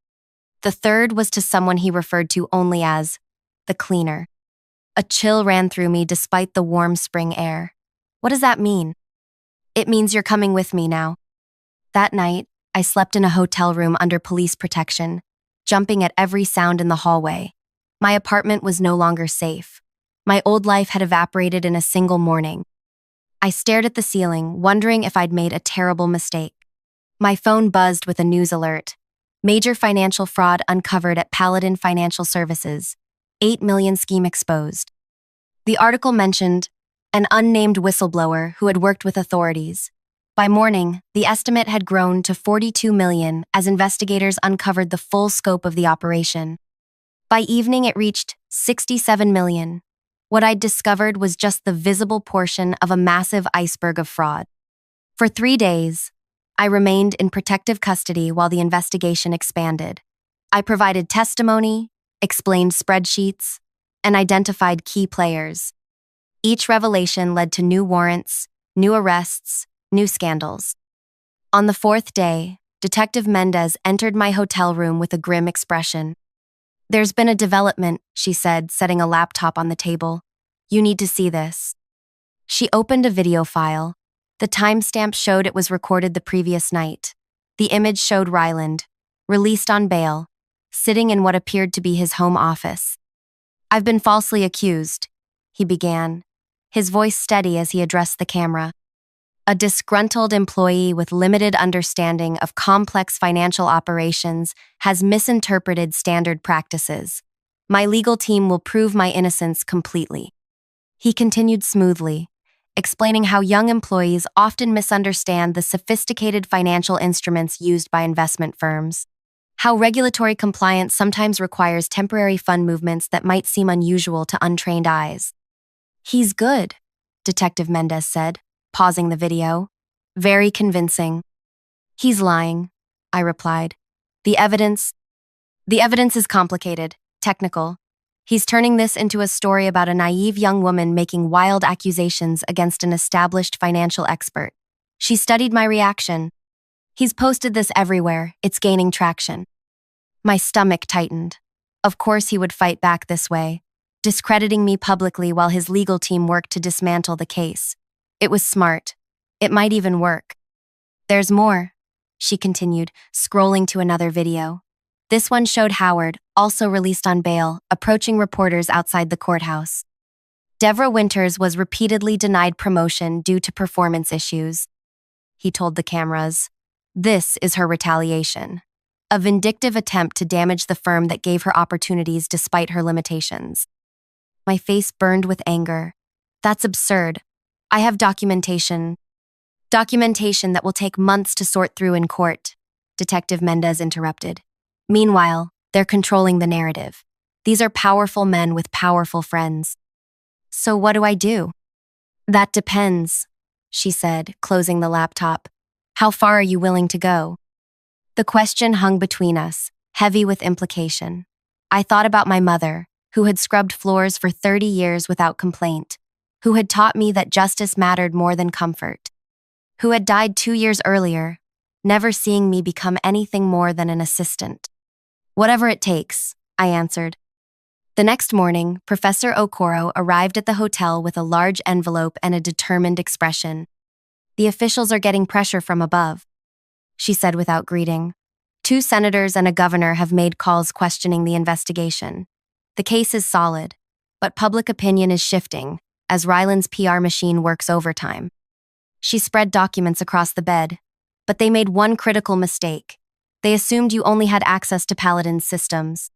The 3rd was to someone he referred to only as the cleaner. A chill ran through me despite the warm spring air. What does that mean? "It means you're coming with me now." That night, I slept in a hotel room under police protection, jumping at every sound in the hallway. My apartment was no longer safe. My old life had evaporated in a single morning. I stared at the ceiling, wondering if I'd made a terrible mistake. My phone buzzed with a news alert. Major financial fraud uncovered at Paladin Financial Services. 8 million scheme exposed. The article mentioned an unnamed whistleblower who had worked with authorities. By morning, the estimate had grown to 42 million as investigators uncovered the full scope of the operation. By evening, it reached 67 million. What I'd discovered was just the visible portion of a massive iceberg of fraud. For 3 days, I remained in protective custody while the investigation expanded. I provided testimony, explained spreadsheets, and identified key players. Each revelation led to new warrants, new arrests, new scandals. On the fourth day, Detective Mendez entered my hotel room with a grim expression. "There's been a development," she said, setting a laptop on the table. "You need to see this." She opened a video file. The timestamp showed it was recorded the previous night. The image showed Ryland, released on bail, sitting in what appeared to be his home office. "I've been falsely accused," he began, his voice steady as he addressed the camera. "A disgruntled employee with limited understanding of complex financial operations has misinterpreted standard practices. My legal team will prove my innocence completely." He continued smoothly, explaining how young employees often misunderstand the sophisticated financial instruments used by investment firms, how regulatory compliance sometimes requires temporary fund movements that might seem unusual to untrained eyes. "He's good," Detective Mendez said, pausing the video. "Very convincing." "He's lying," I replied. The evidence is complicated, technical. He's turning this into a story about a naive young woman making wild accusations against an established financial expert. She studied my reaction. He's posted this everywhere. It's gaining traction." My stomach tightened. Of course he would fight back this way, discrediting me publicly while his legal team worked to dismantle the case. It was smart. It might even work. "There's more," she continued, scrolling to another video. This one showed Howard, also released on bail, approaching reporters outside the courthouse. "Devra Winters was repeatedly denied promotion due to performance issues," he told the cameras. "This is her retaliation. A vindictive attempt to damage the firm that gave her opportunities despite her limitations." My face burned with anger. "That's absurd. I have documentation that will take months to sort through in court," Detective Mendez interrupted. "Meanwhile, they're controlling the narrative. These are powerful men with powerful friends. So what do I do?" "That depends," she said, closing the laptop. "How far are you willing to go?" The question hung between us, heavy with implication. I thought about my mother, who had scrubbed floors for 30 years without complaint, who had taught me that justice mattered more than comfort, who had died 2 years earlier, never seeing me become anything more than an assistant. "Whatever it takes," I answered. The next morning, Professor Okoro arrived at the hotel with a large envelope and a determined expression. "The officials are getting pressure from above," she said without greeting. "2 senators and a governor have made calls questioning the investigation. The case is solid, but public opinion is shifting as Ryland's PR machine works overtime." She spread documents across the bed, but they made one critical mistake. They assumed you only had access to Paladin's systems.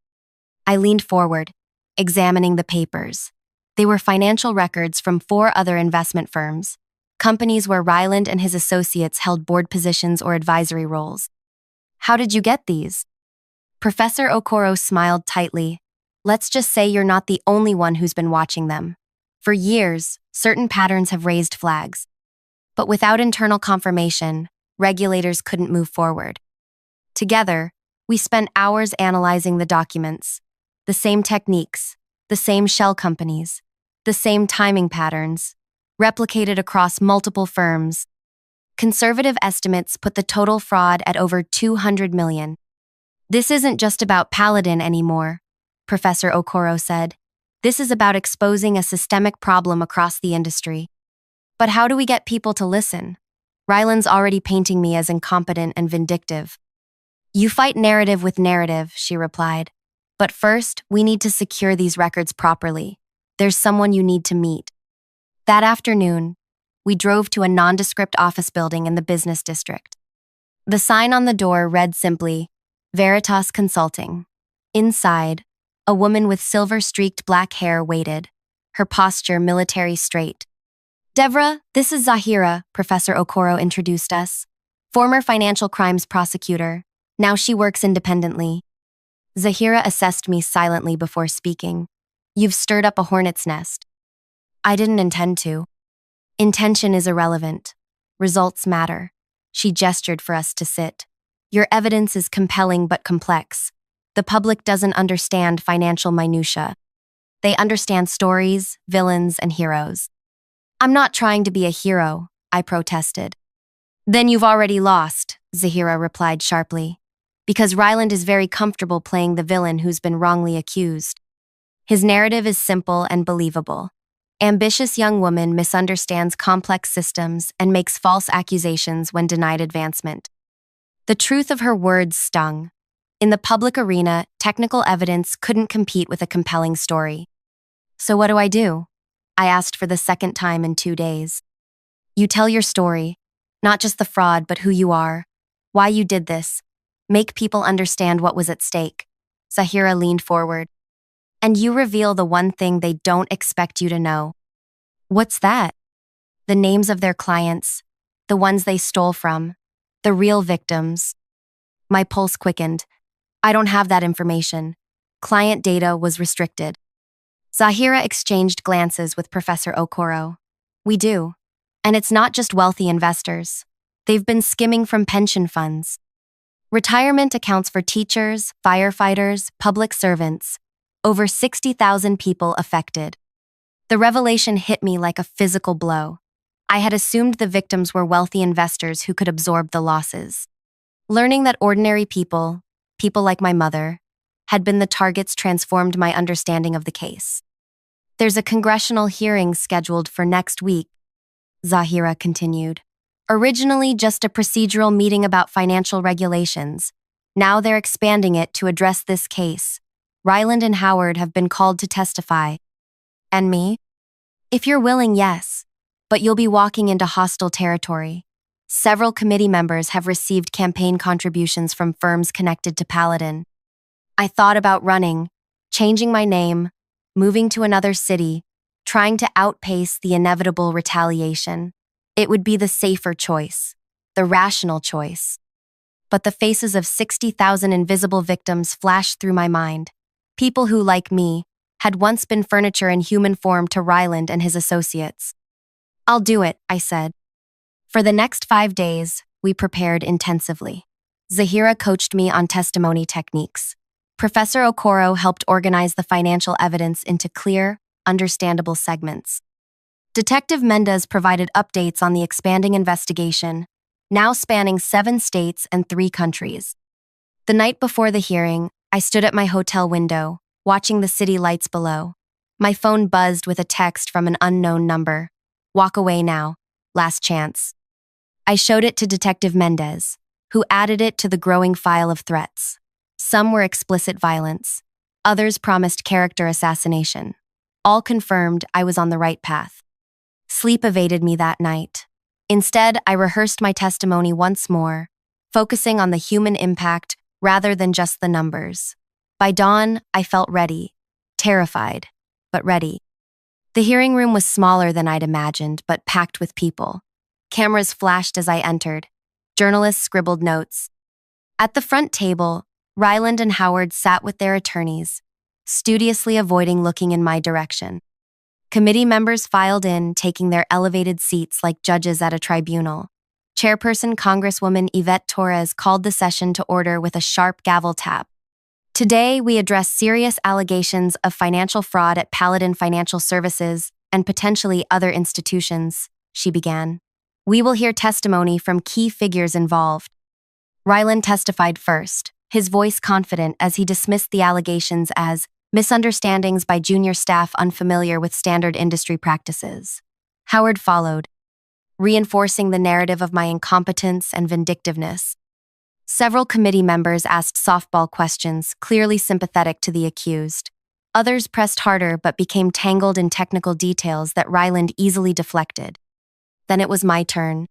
I leaned forward, examining the papers. They were financial records from 4 other investment firms, companies where Ryland and his associates held board positions or advisory roles. "How did you get these?" Professor Okoro smiled tightly. "Let's just say you're not the only one who's been watching them. For years, certain patterns have raised flags. But without internal confirmation, regulators couldn't move forward. Together, we spent hours analyzing the documents, the same techniques, the same shell companies, the same timing patterns, replicated across multiple firms. Conservative estimates put the total fraud at over 200 million. "This isn't just about Paladin anymore," Professor Okoro said. "This is about exposing a systemic problem across the industry." "But how do we get people to listen? Ryland's already painting me as incompetent and vindictive." "You fight narrative with narrative," she replied. "But first, we need to secure these records properly. There's someone you need to meet." That afternoon, we drove to a nondescript office building in the business district. The sign on the door read simply, "Veritas Consulting." Inside, a woman with silver-streaked black hair waited, her posture military straight. "Devra, this is Zahira," Professor Okoro introduced us. "Former financial crimes prosecutor. Now she works independently." Zahira assessed me silently before speaking. You've stirred up a hornet's nest. I didn't intend to. Intention is irrelevant. Results matter. She gestured for us to sit. Your evidence is compelling but complex. The public doesn't understand financial minutia. They understand stories, villains, and heroes. I'm not trying to be a hero, I protested. Then you've already lost, Zahira replied sharply, because Ryland is very comfortable playing the villain who's been wrongly accused. His narrative is simple and believable. Ambitious young woman misunderstands complex systems and makes false accusations when denied advancement. The truth of her words stung. In the public arena, technical evidence couldn't compete with a compelling story. So what do? I asked for the second time in 2 days. You tell your story, not just the fraud, but who you are, why you did this. Make people understand what was at stake. Zahira leaned forward. And you reveal the one thing they don't expect you to know. What's that? The names of their clients, the ones they stole from, the real victims. My pulse quickened. I don't have that information. Client data was restricted. Zahira exchanged glances with Professor Okoro. We do. And it's not just wealthy investors. They've been skimming from pension funds. Retirement accounts for teachers, firefighters, public servants. Over 60,000 people affected. The revelation hit me like a physical blow. I had assumed the victims were wealthy investors who could absorb the losses. Learning that ordinary people like my mother, had been the targets transformed my understanding of the case. There's a congressional hearing scheduled for next week, Zahira continued. Originally just a procedural meeting about financial regulations. Now they're expanding it to address this case. Ryland and Howard have been called to testify. And me? If you're willing, yes. But you'll be walking into hostile territory. Several committee members have received campaign contributions from firms connected to Paladin. I thought about running, changing my name, moving to another city, trying to outpace the inevitable retaliation. It would be the safer choice, the rational choice. But the faces of 60,000 invisible victims flashed through my mind. People who, like me, had once been furniture in human form to Ryland and his associates. I'll do it, I said. For the next 5 days, we prepared intensively. Zahira coached me on testimony techniques. Professor Okoro helped organize the financial evidence into clear, understandable segments. Detective Mendez provided updates on the expanding investigation, now spanning 7 states and 3 countries. The night before the hearing, I stood at my hotel window, watching the city lights below. My phone buzzed with a text from an unknown number. Walk away now. Last chance. I showed it to Detective Mendez, who added it to the growing file of threats. Some were explicit violence. Others promised character assassination. All confirmed I was on the right path. Sleep evaded me that night. Instead, I rehearsed my testimony once more, focusing on the human impact rather than just the numbers. By dawn, I felt ready. Terrified, but ready. The hearing room was smaller than I'd imagined, but packed with people. Cameras flashed as I entered. Journalists scribbled notes. At the front table, Ryland and Howard sat with their attorneys, studiously avoiding looking in my direction. Committee members filed in, taking their elevated seats like judges at a tribunal. Chairperson Congresswoman Yvette Torres called the session to order with a sharp gavel tap. Today, we address serious allegations of financial fraud at Paladin Financial Services and potentially other institutions, she began. We will hear testimony from key figures involved. Ryland testified first, his voice confident as he dismissed the allegations as misunderstandings by junior staff unfamiliar with standard industry practices. Howard followed, reinforcing the narrative of my incompetence and vindictiveness. Several committee members asked softball questions, clearly sympathetic to the accused. Others pressed harder but became tangled in technical details that Ryland easily deflected. Then it was my turn.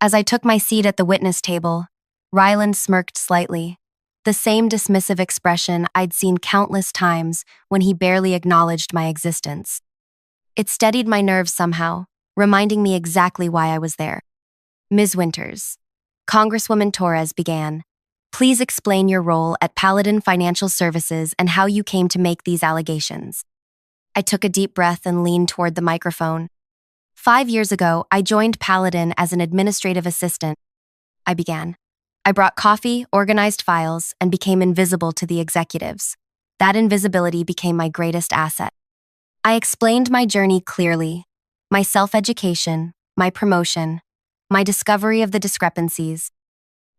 As I took my seat at the witness table, Ryland smirked slightly, the same dismissive expression I'd seen countless times when he barely acknowledged my existence. It steadied my nerves somehow, reminding me exactly why I was there. Ms. Winters, Congresswoman Torres began, Please explain your role at Paladin Financial Services and how you came to make these allegations. I took a deep breath and leaned toward the microphone. 5 years ago, I joined Paladin as an administrative assistant. I began. I brought coffee, organized files, and became invisible to the executives. That invisibility became my greatest asset. I explained my journey clearly, my self-education, my promotion, my discovery of the discrepancies.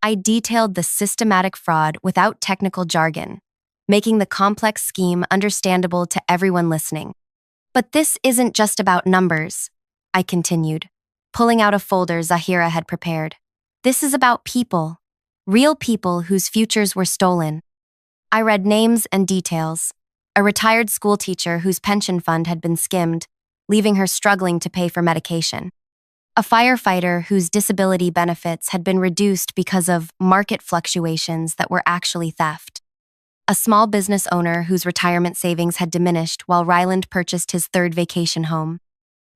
I detailed the systematic fraud without technical jargon, making the complex scheme understandable to everyone listening. But this isn't just about numbers, I continued, pulling out a folder Zahira had prepared. This is about people, real people whose futures were stolen. I read names and details. A retired schoolteacher whose pension fund had been skimmed, leaving her struggling to pay for medication. A firefighter whose disability benefits had been reduced because of market fluctuations that were actually theft. A small business owner whose retirement savings had diminished while Ryland purchased his third vacation home.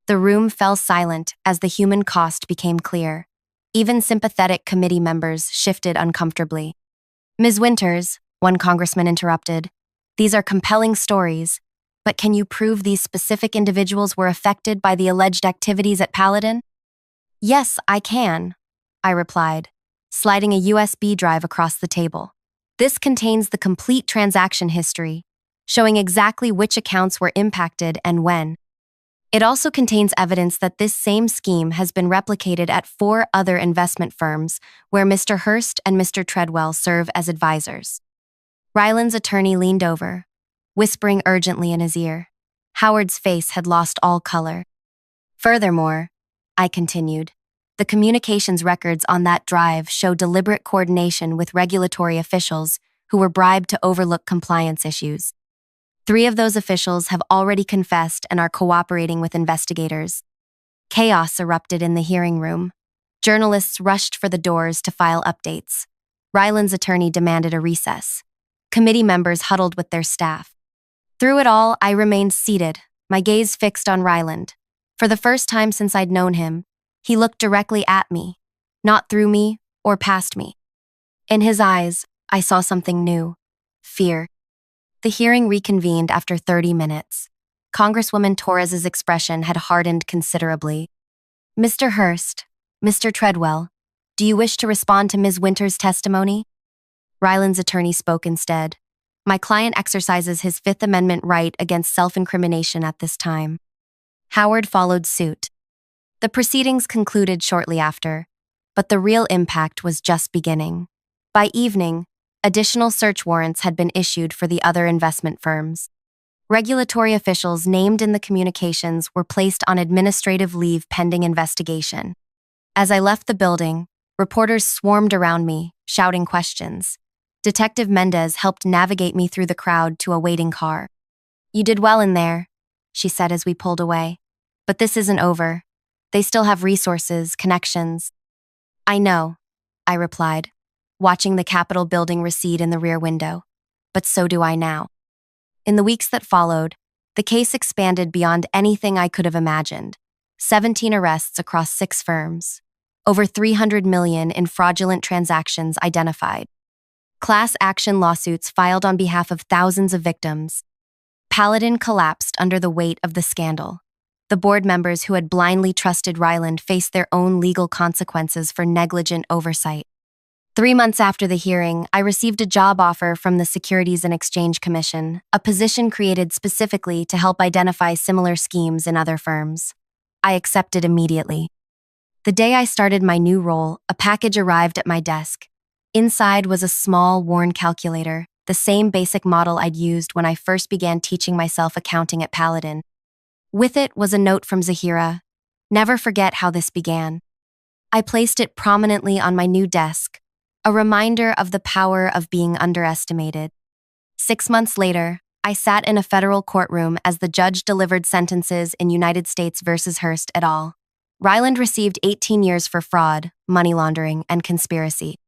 The room fell silent as the human cost became clear. Even sympathetic committee members shifted uncomfortably. Ms. Winters, one congressman interrupted, these are compelling stories, but can you prove these specific individuals were affected by the alleged activities at Paladin? Yes, I can, I replied, sliding a USB drive across the table. This contains the complete transaction history, showing exactly which accounts were impacted and when. It also contains evidence that this same scheme has been replicated at 4 other investment firms where Mr. Hurst and Mr. Treadwell serve as advisors. Ryland's attorney leaned over, whispering urgently in his ear. Howard's face had lost all color. Furthermore, I continued, the communications records on that drive show deliberate coordination with regulatory officials who were bribed to overlook compliance issues. 3 of those officials have already confessed and are cooperating with investigators. Chaos erupted in the hearing room. Journalists rushed for the doors to file updates. Ryland's attorney demanded a recess. Committee members huddled with their staff. Through it all, I remained seated, my gaze fixed on Ryland. For the first time since I'd known him, he looked directly at me, not through me or past me. In his eyes, I saw something new: fear. The hearing reconvened after 30 minutes. Congresswoman Torres's expression had hardened considerably. Mr. Hurst, Mr. Treadwell, do you wish to respond to Ms. Winters' testimony? Ryland's attorney spoke instead. My client exercises his Fifth Amendment right against self-incrimination at this time. Howard followed suit. The proceedings concluded shortly after, but the real impact was just beginning. By evening, additional search warrants had been issued for the other investment firms. Regulatory officials named in the communications were placed on administrative leave pending investigation. As I left the building, reporters swarmed around me, shouting questions. Detective Mendez helped navigate me through the crowd to a waiting car. You did well in there, she said as we pulled away. But this isn't over. They still have resources, connections. I know, I replied, watching the Capitol building recede in the rear window. But so do I now. In the weeks that followed, the case expanded beyond anything I could have imagined. 17 arrests across 6 firms. Over $300 million in fraudulent transactions identified. Class action lawsuits filed on behalf of thousands of victims. Paladin collapsed under the weight of the scandal. The board members who had blindly trusted Ryland faced their own legal consequences for negligent oversight. 3 months after the hearing, I received a job offer from the Securities and Exchange Commission, a position created specifically to help identify similar schemes in other firms. I accepted immediately. The day I started my new role, a package arrived at my desk. Inside was a small, worn calculator, the same basic model I'd used when I first began teaching myself accounting at Paladin. With it was a note from Zahira. Never forget how this began. I placed it prominently on my new desk, a reminder of the power of being underestimated. 6 months later, I sat in a federal courtroom as the judge delivered sentences in United States v. Hurst et al. Ryland received 18 years for fraud, money laundering, and conspiracy.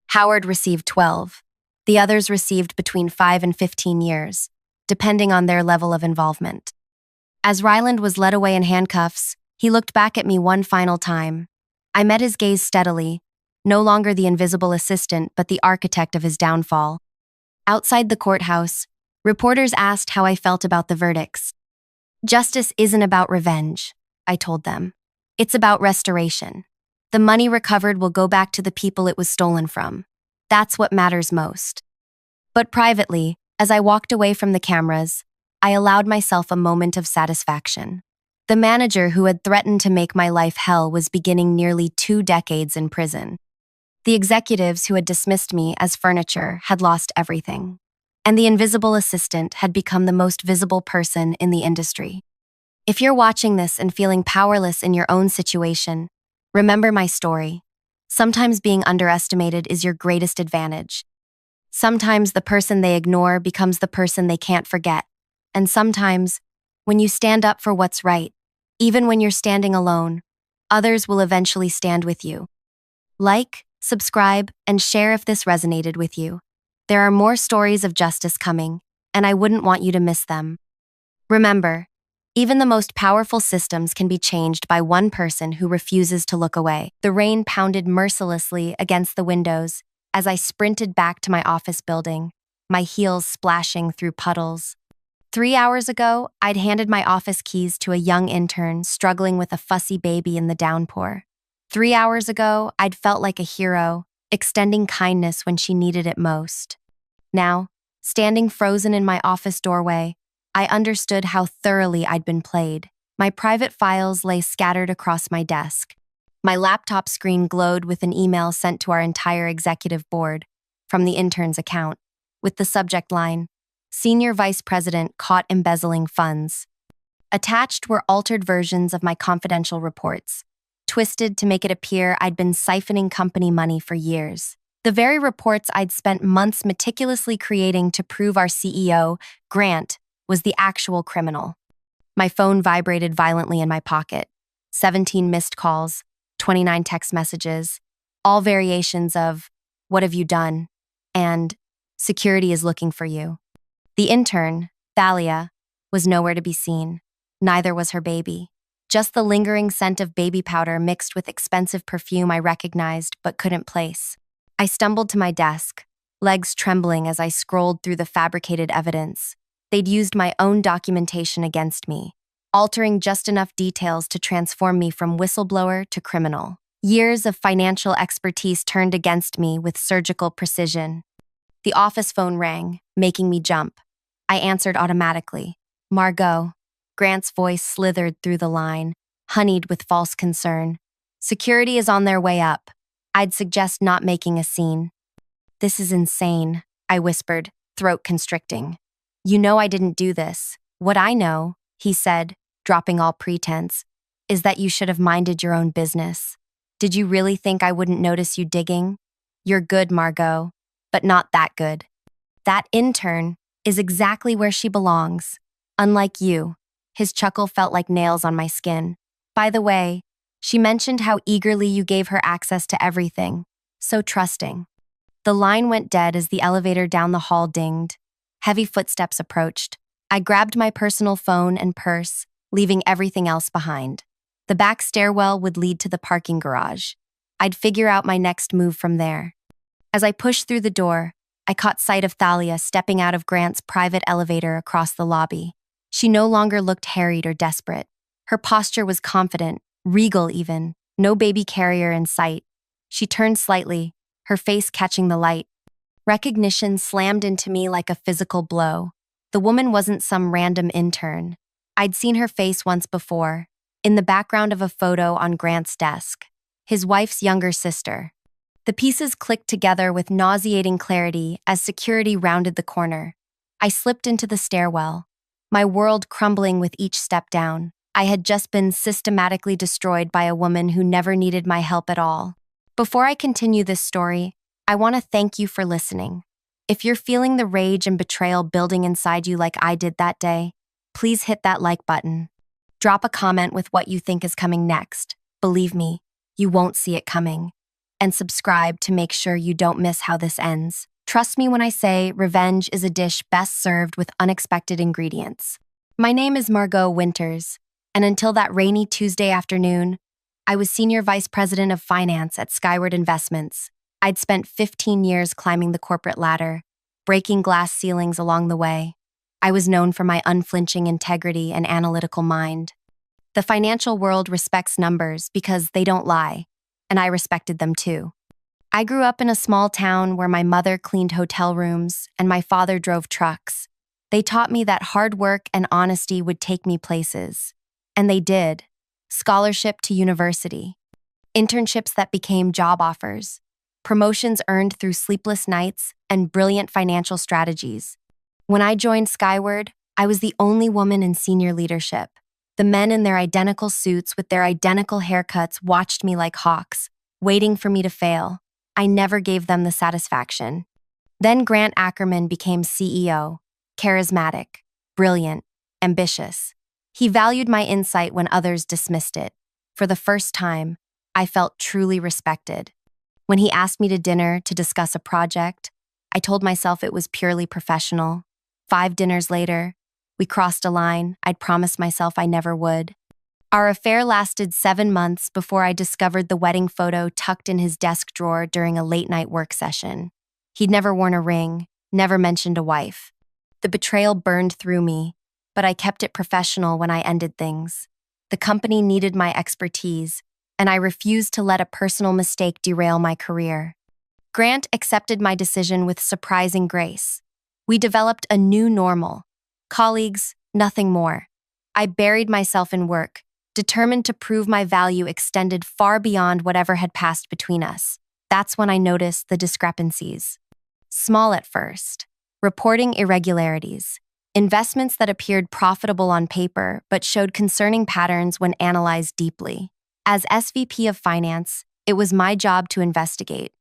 Howard received 12. The others received between 5 and 15 years, depending on their level of involvement. As Ryland was led away in handcuffs, he looked back at me one final time. I met his gaze steadily, no longer the invisible assistant but the architect of his downfall. Outside the courthouse, reporters asked how I felt about the verdicts. Justice isn't about revenge, I told them. It's about restoration. The money recovered will go back to the people it was stolen from. That's what matters most. But privately, as I walked away from the cameras, I allowed myself a moment of satisfaction. The manager who had threatened to make my life hell was beginning nearly 2 decades in prison. The executives who had dismissed me as furniture had lost everything. And the invisible assistant had become the most visible person in the industry. If you're watching this and feeling powerless in your own situation, remember my story. Sometimes being underestimated is your greatest advantage. Sometimes the person they ignore becomes the person they can't forget. And sometimes, when you stand up for what's right, even when you're standing alone, others will eventually stand with you. Like, subscribe, and share if this resonated with you. There are more stories of justice coming, and I wouldn't want you to miss them. Remember, even the most powerful systems can be changed by one person who refuses to look away. The rain pounded mercilessly against the windows as I sprinted back to my office building, my heels splashing through puddles. 3 hours ago, I'd handed my office keys to a young intern struggling with a fussy baby in the downpour. 3 hours ago, I'd felt like a hero, extending kindness when she needed it most. Now, standing frozen in my office doorway, I understood how thoroughly I'd been played. My private files lay scattered across my desk. My laptop screen glowed with an email sent to our entire executive board from the intern's account, with the subject line, Senior Vice President caught embezzling funds. Attached were altered versions of my confidential reports, twisted to make it appear I'd been siphoning company money for years. The very reports I'd spent months meticulously creating to prove our CEO, Grant, was the actual criminal. My phone vibrated violently in my pocket. 17 missed calls, 29 text messages, all variations of, "What have you done?" and "Security is looking for you." The intern, Thalia, was nowhere to be seen. Neither was her baby. Just the lingering scent of baby powder mixed with expensive perfume I recognized but couldn't place. I stumbled to my desk, legs trembling as I scrolled through the fabricated evidence. They'd used my own documentation against me, altering just enough details to transform me from whistleblower to criminal. Years of financial expertise turned against me with surgical precision. The office phone rang, making me jump. I answered automatically. "Margot." Grant's voice slithered through the line, honeyed with false concern. "Security is on their way up. I'd suggest not making a scene." "This is insane," I whispered, throat constricting. "You know I didn't do this." "What I know," he said, dropping all pretense, "is that you should have minded your own business. Did you really think I wouldn't notice you digging? You're good, Margot, but not that good. That intern is exactly where she belongs. Unlike you." His chuckle felt like nails on my skin. "By the way, she mentioned how eagerly you gave her access to everything. So trusting." The line went dead as the elevator down the hall dinged. Heavy footsteps approached. I grabbed my personal phone and purse, leaving everything else behind. The back stairwell would lead to the parking garage. I'd figure out my next move from there. As I pushed through the door, I caught sight of Thalia stepping out of Grant's private elevator across the lobby. She no longer looked harried or desperate. Her posture was confident, regal even, no baby carrier in sight. She turned slightly, her face catching the light. Recognition slammed into me like a physical blow. The woman wasn't some random intern. I'd seen her face once before, in the background of a photo on Grant's desk. His wife's younger sister. The pieces clicked together with nauseating clarity as security rounded the corner. I slipped into the stairwell, my world crumbling with each step down. I had just been systematically destroyed by a woman who never needed my help at all. Before I continue this story, I want to thank you for listening. If you're feeling the rage and betrayal building inside you like I did that day, please hit that like button. Drop a comment with what you think is coming next. Believe me, you won't see it coming. And subscribe to make sure you don't miss how this ends. Trust me when I say revenge is a dish best served with unexpected ingredients. My name is Margot Winters, and until that rainy Tuesday afternoon, I was Senior Vice President of Finance at Skyward Investments. I'd spent 15 years climbing the corporate ladder, breaking glass ceilings along the way. I was known for my unflinching integrity and analytical mind. The financial world respects numbers because they don't lie, and I respected them too. I grew up in a small town where my mother cleaned hotel rooms and my father drove trucks. They taught me that hard work and honesty would take me places. And they did. Scholarship to university, internships that became job offers, promotions earned through sleepless nights, and brilliant financial strategies. When I joined Skyward, I was the only woman in senior leadership. The men in their identical suits with their identical haircuts watched me like hawks, waiting for me to fail. I never gave them the satisfaction. Then Grant Ackerman became CEO, charismatic, brilliant, ambitious. He valued my insight when others dismissed it. For the first time, I felt truly respected. When he asked me to dinner to discuss a project, I told myself it was purely professional. 5 dinners later, we crossed a line I'd promised myself I never would. Our affair lasted 7 months before I discovered the wedding photo tucked in his desk drawer during a late-night work session. He'd never worn a ring, never mentioned a wife. The betrayal burned through me, but I kept it professional when I ended things. The company needed my expertise, and I refused to let a personal mistake derail my career. Grant accepted my decision with surprising grace. We developed a new normal. Colleagues, nothing more. I buried myself in work, determined to prove my value extended far beyond whatever had passed between us. That's when I noticed the discrepancies. Small at first. Reporting irregularities. Investments that appeared profitable on paper but showed concerning patterns when analyzed deeply. As SVP of Finance, it was my job to investigate.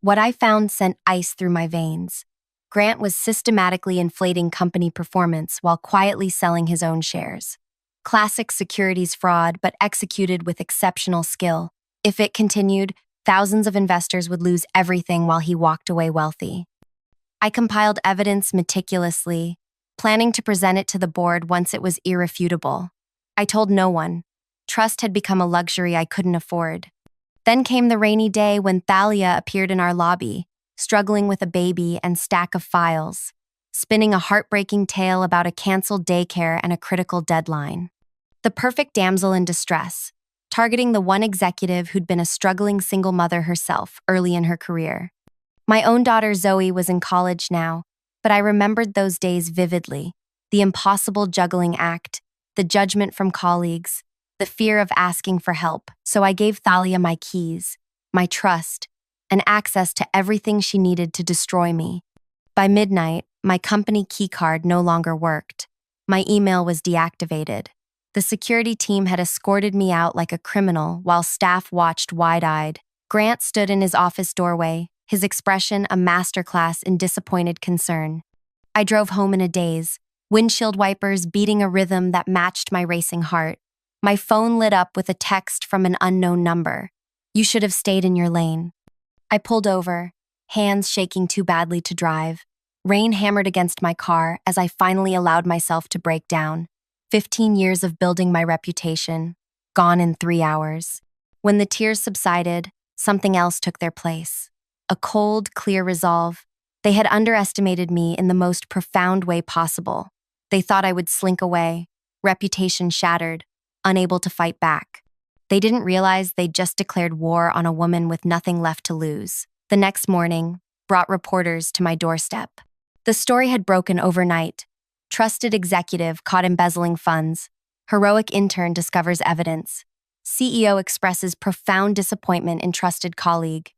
What I found sent ice through my veins. Grant was systematically inflating company performance while quietly selling his own shares. Classic securities fraud, but executed with exceptional skill. If it continued, thousands of investors would lose everything while he walked away wealthy. I compiled evidence meticulously, planning to present it to the board once it was irrefutable. I told no one. Trust had become a luxury I couldn't afford. Then came the rainy day when Thalia appeared in our lobby, struggling with a baby and stack of files, spinning a heartbreaking tale about a canceled daycare and a critical deadline. The perfect damsel in distress, targeting the one executive who'd been a struggling single mother herself early in her career. My own daughter Zoe was in college now, but I remembered those days vividly. The impossible juggling act, the judgment from colleagues, the fear of asking for help. So I gave Thalia my keys, my trust, and access to everything she needed to destroy me. By midnight, my company keycard no longer worked. My email was deactivated. The security team had escorted me out like a criminal while staff watched wide-eyed. Grant stood in his office doorway, his expression a masterclass in disappointed concern. I drove home in a daze, windshield wipers beating a rhythm that matched my racing heart. My phone lit up with a text from an unknown number. "You should have stayed in your lane." I pulled over, hands shaking too badly to drive. Rain hammered against my car as I finally allowed myself to break down. 15 years of building my reputation, gone in 3 hours. When the tears subsided, something else took their place. A cold, clear resolve. They had underestimated me in the most profound way possible. They thought I would slink away, reputation shattered, unable to fight back. They didn't realize they'd just declared war on a woman with nothing left to lose. The next morning brought reporters to my doorstep. The story had broken overnight. Trusted executive caught embezzling funds. Heroic intern discovers evidence. CEO expresses profound disappointment in trusted colleague.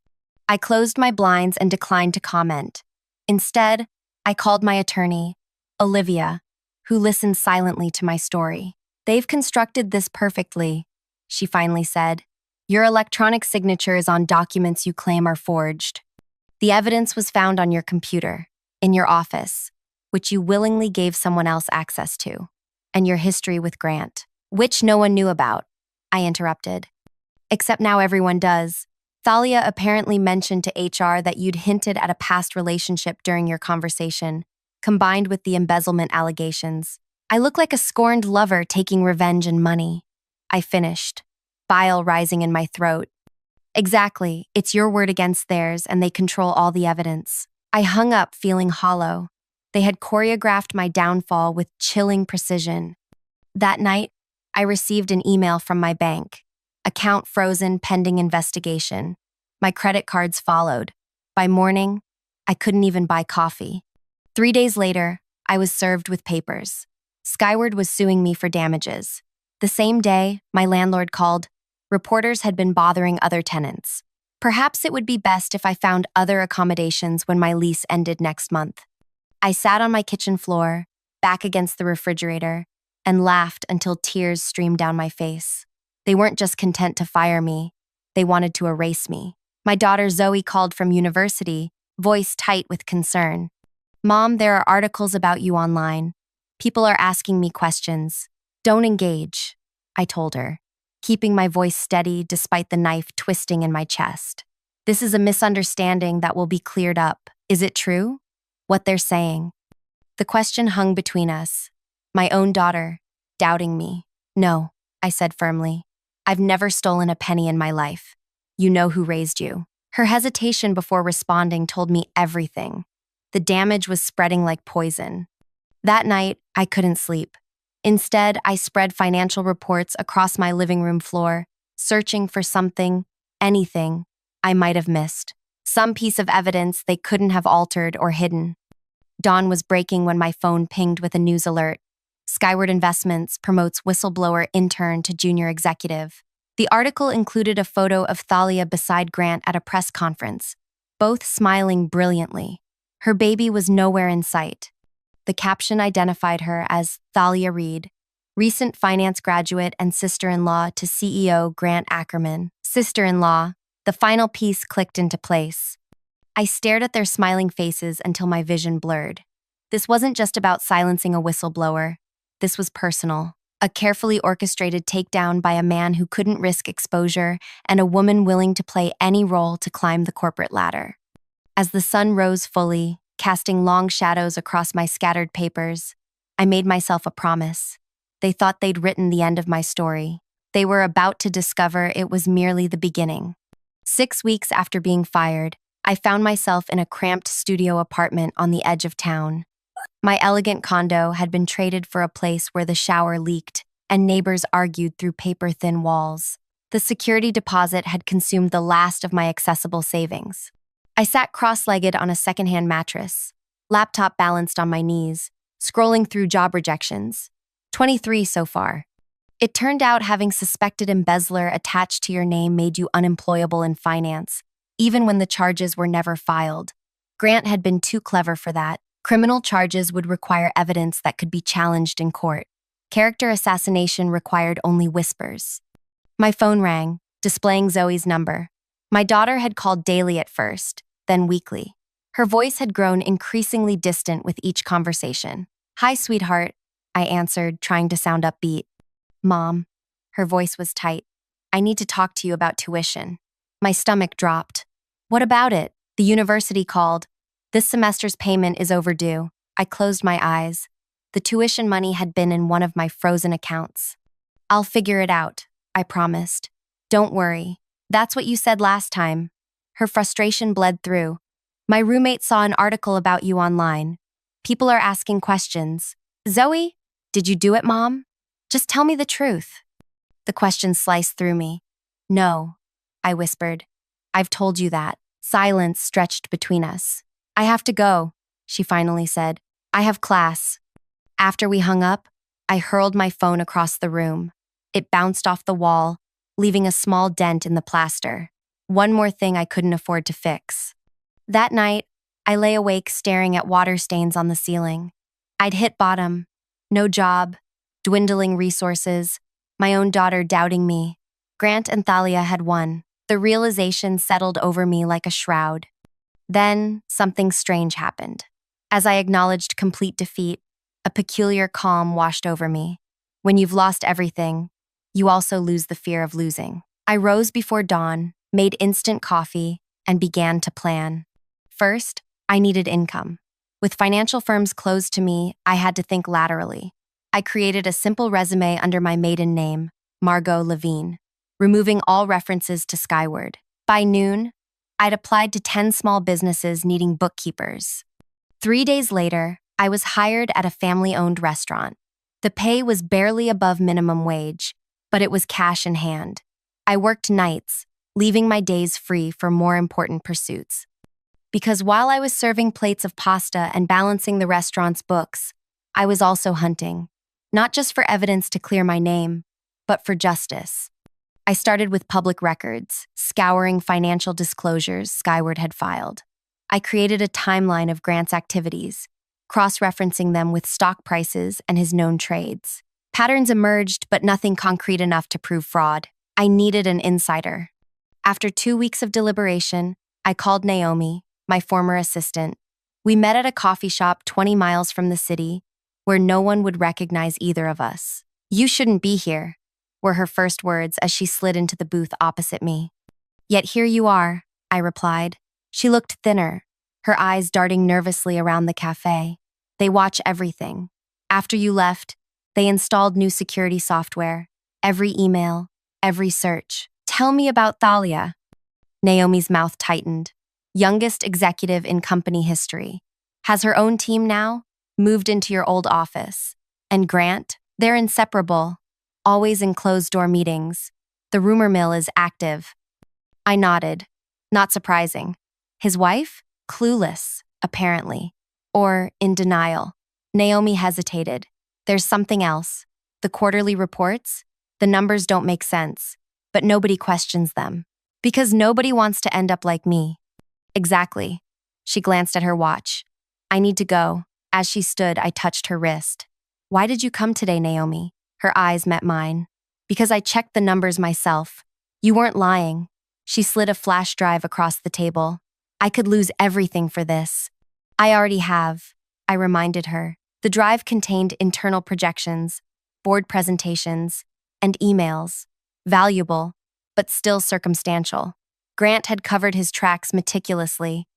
I closed my blinds and declined to comment. Instead, I called my attorney, Olivia, who listened silently to my story. "They've constructed this perfectly," she finally said. "Your electronic signature is on documents you claim are forged. The evidence was found on your computer, in your office, which you willingly gave someone else access to, and your history with Grant, which no one knew about," I interrupted. "Except now everyone does. Thalia apparently mentioned to HR that you'd hinted at a past relationship during your conversation, combined with the embezzlement allegations. I look like a scorned lover taking revenge and money." I finished. bile rising in my throat. Exactly, it's your word against theirs, and they control all the evidence. I hung up feeling hollow. They had choreographed my downfall with chilling precision. That night, I received an email from my bank. Account frozen pending investigation. My credit cards followed. By morning, I couldn't even buy coffee. 3 days later, I was served with papers. Skyward was suing me for damages. The same day, my landlord called. Reporters had been bothering other tenants. Perhaps it would be best if I found other accommodations when my lease ended next month. I sat on my kitchen floor, back against the refrigerator, and laughed until tears streamed down my face. They weren't just content to fire me, they wanted to erase me. My daughter Zoe called from university, voice tight with concern. Mom, there are articles about you online. People are asking me questions. Don't engage, I told her, keeping my voice steady despite the knife twisting in my chest. This is a misunderstanding that will be cleared up. Is it true? What they're saying. The question hung between us. My own daughter, doubting me. No, I said firmly. I've never stolen a penny in my life. You know who raised you. Her hesitation before responding told me everything. The damage was spreading like poison. That night, I couldn't sleep. Instead, I spread financial reports across my living room floor, searching for something, anything, I might have missed. Some piece of evidence they couldn't have altered or hidden. Dawn was breaking when my phone pinged with a news alert. Skyward Investments promotes whistleblower intern to junior executive. The article included a photo of Thalia beside Grant at a press conference, both smiling brilliantly. Her baby was nowhere in sight. The caption identified her as Thalia Reed, recent finance graduate and sister-in-law to CEO Grant Ackerman. Sister-in-law, the final piece clicked into place. I stared at their smiling faces until my vision blurred. This wasn't just about silencing a whistleblower. This was personal. A carefully orchestrated takedown by a man who couldn't risk exposure and a woman willing to play any role to climb the corporate ladder. As the sun rose fully, casting long shadows across my scattered papers, I made myself a promise. They thought they'd written the end of my story. They were about to discover it was merely the beginning. 6 weeks after being fired, I found myself in a cramped studio apartment on the edge of town. My elegant condo had been traded for a place where the shower leaked and neighbors argued through paper-thin walls. The security deposit had consumed the last of my accessible savings. I sat cross-legged on a secondhand mattress, laptop balanced on my knees, scrolling through job rejections. 23 so far. It turned out having suspected embezzler attached to your name made you unemployable in finance, even when the charges were never filed. Grant had been too clever for that. Criminal charges would require evidence that could be challenged in court. Character assassination required only whispers. My phone rang, displaying Zoe's number. My daughter had called daily at first, then weekly. Her voice had grown increasingly distant with each conversation. Hi, sweetheart, I answered, trying to sound upbeat. Mom. Her voice was tight. I need to talk to you about tuition. My stomach dropped. What about it? The university called. This semester's payment is overdue. I closed my eyes. The tuition money had been in one of my frozen accounts. I'll figure it out, I promised. Don't worry. That's what you said last time. Her frustration bled through. My roommate saw an article about you online. People are asking questions. Zoe, did you do it, Mom? Just tell me the truth. The question sliced through me. No, I whispered. I've told you that. Silence stretched between us. I have to go, she finally said. I have class. After we hung up, I hurled my phone across the room. It bounced off the wall, leaving a small dent in the plaster. One more thing I couldn't afford to fix. That night, I lay awake staring at water stains on the ceiling. I'd hit bottom. No job, dwindling resources, my own daughter doubting me. Grant and Thalia had won. The realization settled over me like a shroud. Then, something strange happened. As I acknowledged complete defeat, a peculiar calm washed over me. When you've lost everything, you also lose the fear of losing. I rose before dawn, made instant coffee, and began to plan. First, I needed income. With financial firms closed to me, I had to think laterally. I created a simple resume under my maiden name, Margot Levine. removing all references to Skyward. By noon, I'd applied to 10 small businesses needing bookkeepers. 3 days later, I was hired at a family-owned restaurant. The pay was barely above minimum wage, but it was cash in hand. I worked nights, leaving my days free for more important pursuits. Because while I was serving plates of pasta and balancing the restaurant's books, I was also hunting, not just for evidence to clear my name, but for justice. I started with public records, scouring financial disclosures Skyward had filed. I created a timeline of Grant's activities, cross-referencing them with stock prices and his known trades. Patterns emerged, but nothing concrete enough to prove fraud. I needed an insider. After 2 weeks of deliberation, I called Naomi, my former assistant. We met at a coffee shop 20 miles from the city, where no one would recognize either of us. "You shouldn't be here," were her first words as she slid into the booth opposite me. "Yet here you are," I replied. She looked thinner, her eyes darting nervously around the cafe. "They watch everything. After you left, they installed new security software, every email, every search. Tell me about Thalia." Naomi's mouth tightened. Youngest executive in company history. Has her own team now, moved into your old office. And Grant, they're inseparable, always in closed-door meetings. The rumor mill is active. I nodded. Not surprising. His wife? Clueless, apparently. Or in denial. Naomi hesitated. There's something else. The quarterly reports? The numbers don't make sense, but nobody questions them. Because nobody wants to end up like me. Exactly. She glanced at her watch. I need to go. As she stood, I touched her wrist. Why did you come today, Naomi? Her eyes met mine. Because I checked the numbers myself. You weren't lying. She slid a flash drive across the table. I could lose everything for this. I already have, I reminded her. The drive contained internal projections, board presentations, and emails. Valuable, but still circumstantial. Grant had covered his tracks meticulously.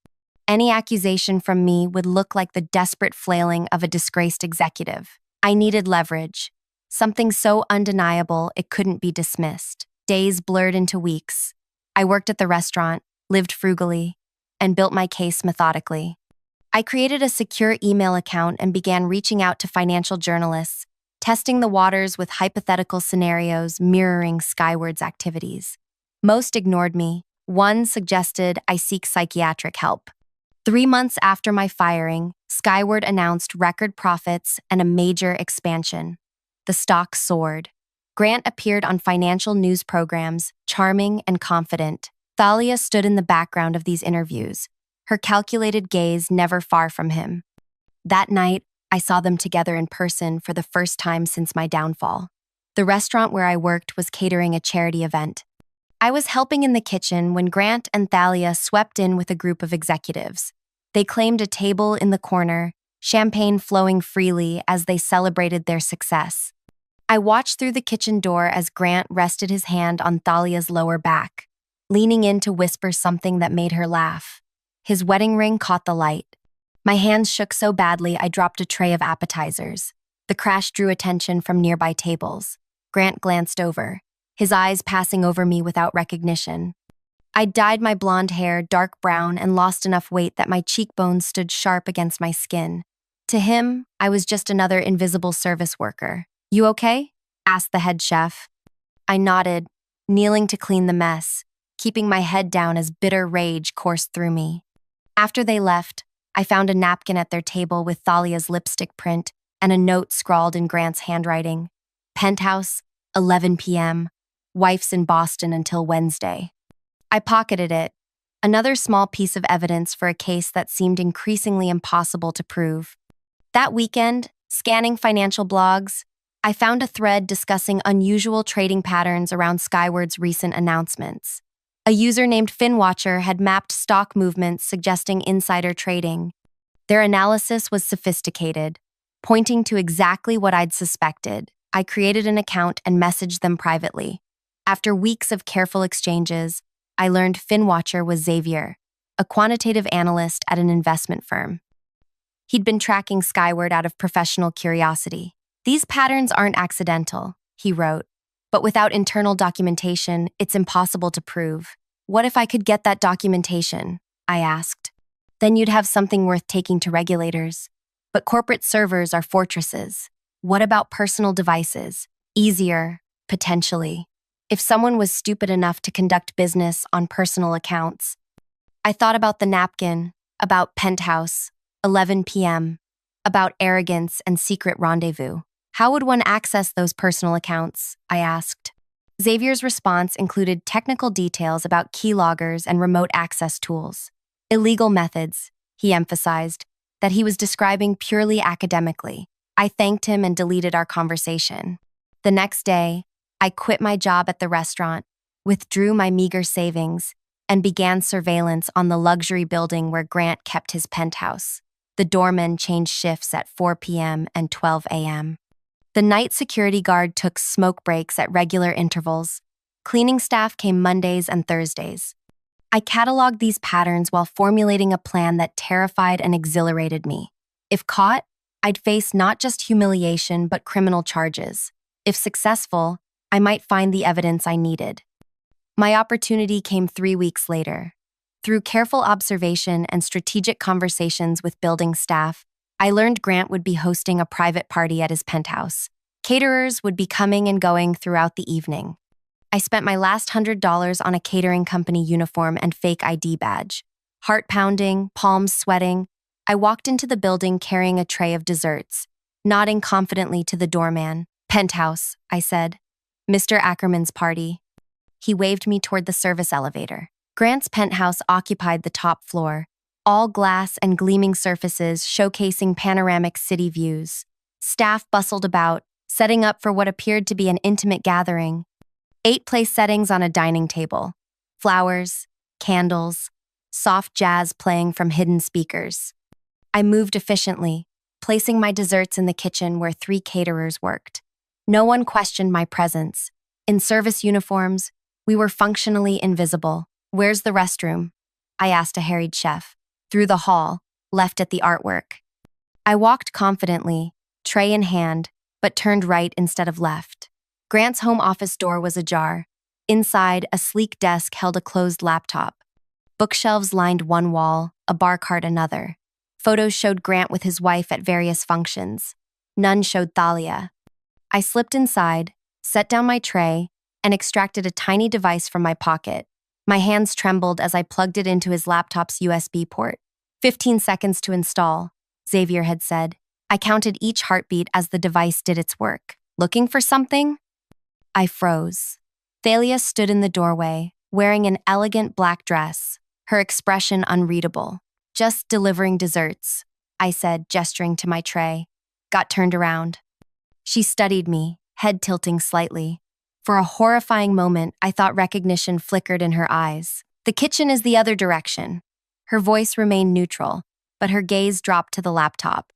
Any accusation from me would look like the desperate flailing of a disgraced executive. I needed leverage, something so undeniable it couldn't be dismissed. Days blurred into weeks. I worked at the restaurant, lived frugally, and built my case methodically. I created a secure email account and began reaching out to financial journalists, testing the waters with hypothetical scenarios mirroring Skyward's activities. Most ignored me. One suggested I seek psychiatric help. 3 months after my firing, Skyward announced record profits and a major expansion. The stock soared. Grant appeared on financial news programs, charming and confident. Thalia stood in the background of these interviews, her calculated gaze never far from him. That night, I saw them together in person for the first time since my downfall. The restaurant where I worked was catering a charity event. I was helping in the kitchen when Grant and Thalia swept in with a group of executives. They claimed a table in the corner, champagne flowing freely as they celebrated their success. I watched through the kitchen door as Grant rested his hand on Thalia's lower back, leaning in to whisper something that made her laugh. His wedding ring caught the light. My hands shook so badly I dropped a tray of appetizers. The crash drew attention from nearby tables. Grant glanced over, his eyes passing over me without recognition. I'd dyed my blonde hair dark brown and lost enough weight that my cheekbones stood sharp against my skin. To him, I was just another invisible service worker. "You okay?" asked the head chef. I nodded, kneeling to clean the mess, keeping my head down as bitter rage coursed through me. After they left, I found a napkin at their table with Thalia's lipstick print and a note scrawled in Grant's handwriting. Penthouse, 11 p.m. Wife's in Boston until Wednesday. I pocketed it, another small piece of evidence for a case that seemed increasingly impossible to prove. That weekend, scanning financial blogs, I found a thread discussing unusual trading patterns around Skyward's recent announcements. A user named FinWatcher had mapped stock movements suggesting insider trading. Their analysis was sophisticated, pointing to exactly what I'd suspected. I created an account and messaged them privately. After weeks of careful exchanges, I learned FinWatcher was Xavier, a quantitative analyst at an investment firm. He'd been tracking Skyward out of professional curiosity. "These patterns aren't accidental," he wrote. But without internal documentation, it's impossible to prove. What if I could get that documentation? I asked. Then you'd have something worth taking to regulators. But corporate servers are fortresses. What about personal devices? Easier, potentially. If someone was stupid enough to conduct business on personal accounts. I thought about the napkin, about penthouse, 11 p.m., about arrogance and secret rendezvous. How would one access those personal accounts? I asked. Xavier's response included technical details about keyloggers and remote access tools. Illegal methods, he emphasized, that he was describing purely academically. I thanked him and deleted our conversation. The next day, I quit my job at the restaurant, withdrew my meager savings, and began surveillance on the luxury building where Grant kept his penthouse. The doormen changed shifts at 4 p.m. and 12 a.m. The night security guard took smoke breaks at regular intervals. Cleaning staff came Mondays and Thursdays. I cataloged these patterns while formulating a plan that terrified and exhilarated me. If caught, I'd face not just humiliation but criminal charges. If successful, I might find the evidence I needed. My opportunity came 3 weeks later. Through careful observation and strategic conversations with building staff, I learned Grant would be hosting a private party at his penthouse. Caterers would be coming and going throughout the evening. I spent my last $100 on a catering company uniform and fake ID badge. Heart pounding, palms sweating, I walked into the building carrying a tray of desserts, nodding confidently to the doorman. Penthouse, I said. Mr. Ackerman's party. He waved me toward the service elevator. Grant's penthouse occupied the top floor, all glass and gleaming surfaces showcasing panoramic city views. Staff bustled about, setting up for what appeared to be an intimate gathering. 8 place settings on a dining table. Flowers, candles, soft jazz playing from hidden speakers. I moved efficiently, placing my desserts in the kitchen where 3 caterers worked. No one questioned my presence. In service uniforms, we were functionally invisible. Where's the restroom? I asked a harried chef. Through the hall, left at the artwork. I walked confidently, tray in hand, but turned right instead of left. Grant's home office door was ajar. Inside, a sleek desk held a closed laptop. Bookshelves lined one wall, a bar cart another. Photos showed Grant with his wife at various functions. None showed Thalia. I slipped inside, set down my tray, and extracted a tiny device from my pocket. My hands trembled as I plugged it into his laptop's USB port. 15 seconds to install, Xavier had said. I counted each heartbeat as the device did its work. Looking for something? I froze. Thalia stood in the doorway, wearing an elegant black dress, her expression unreadable. Just delivering desserts, I said, gesturing to my tray. Got turned around. She studied me, head tilting slightly. For a horrifying moment, I thought recognition flickered in her eyes. The kitchen is the other direction. Her voice remained neutral, but her gaze dropped to the laptop.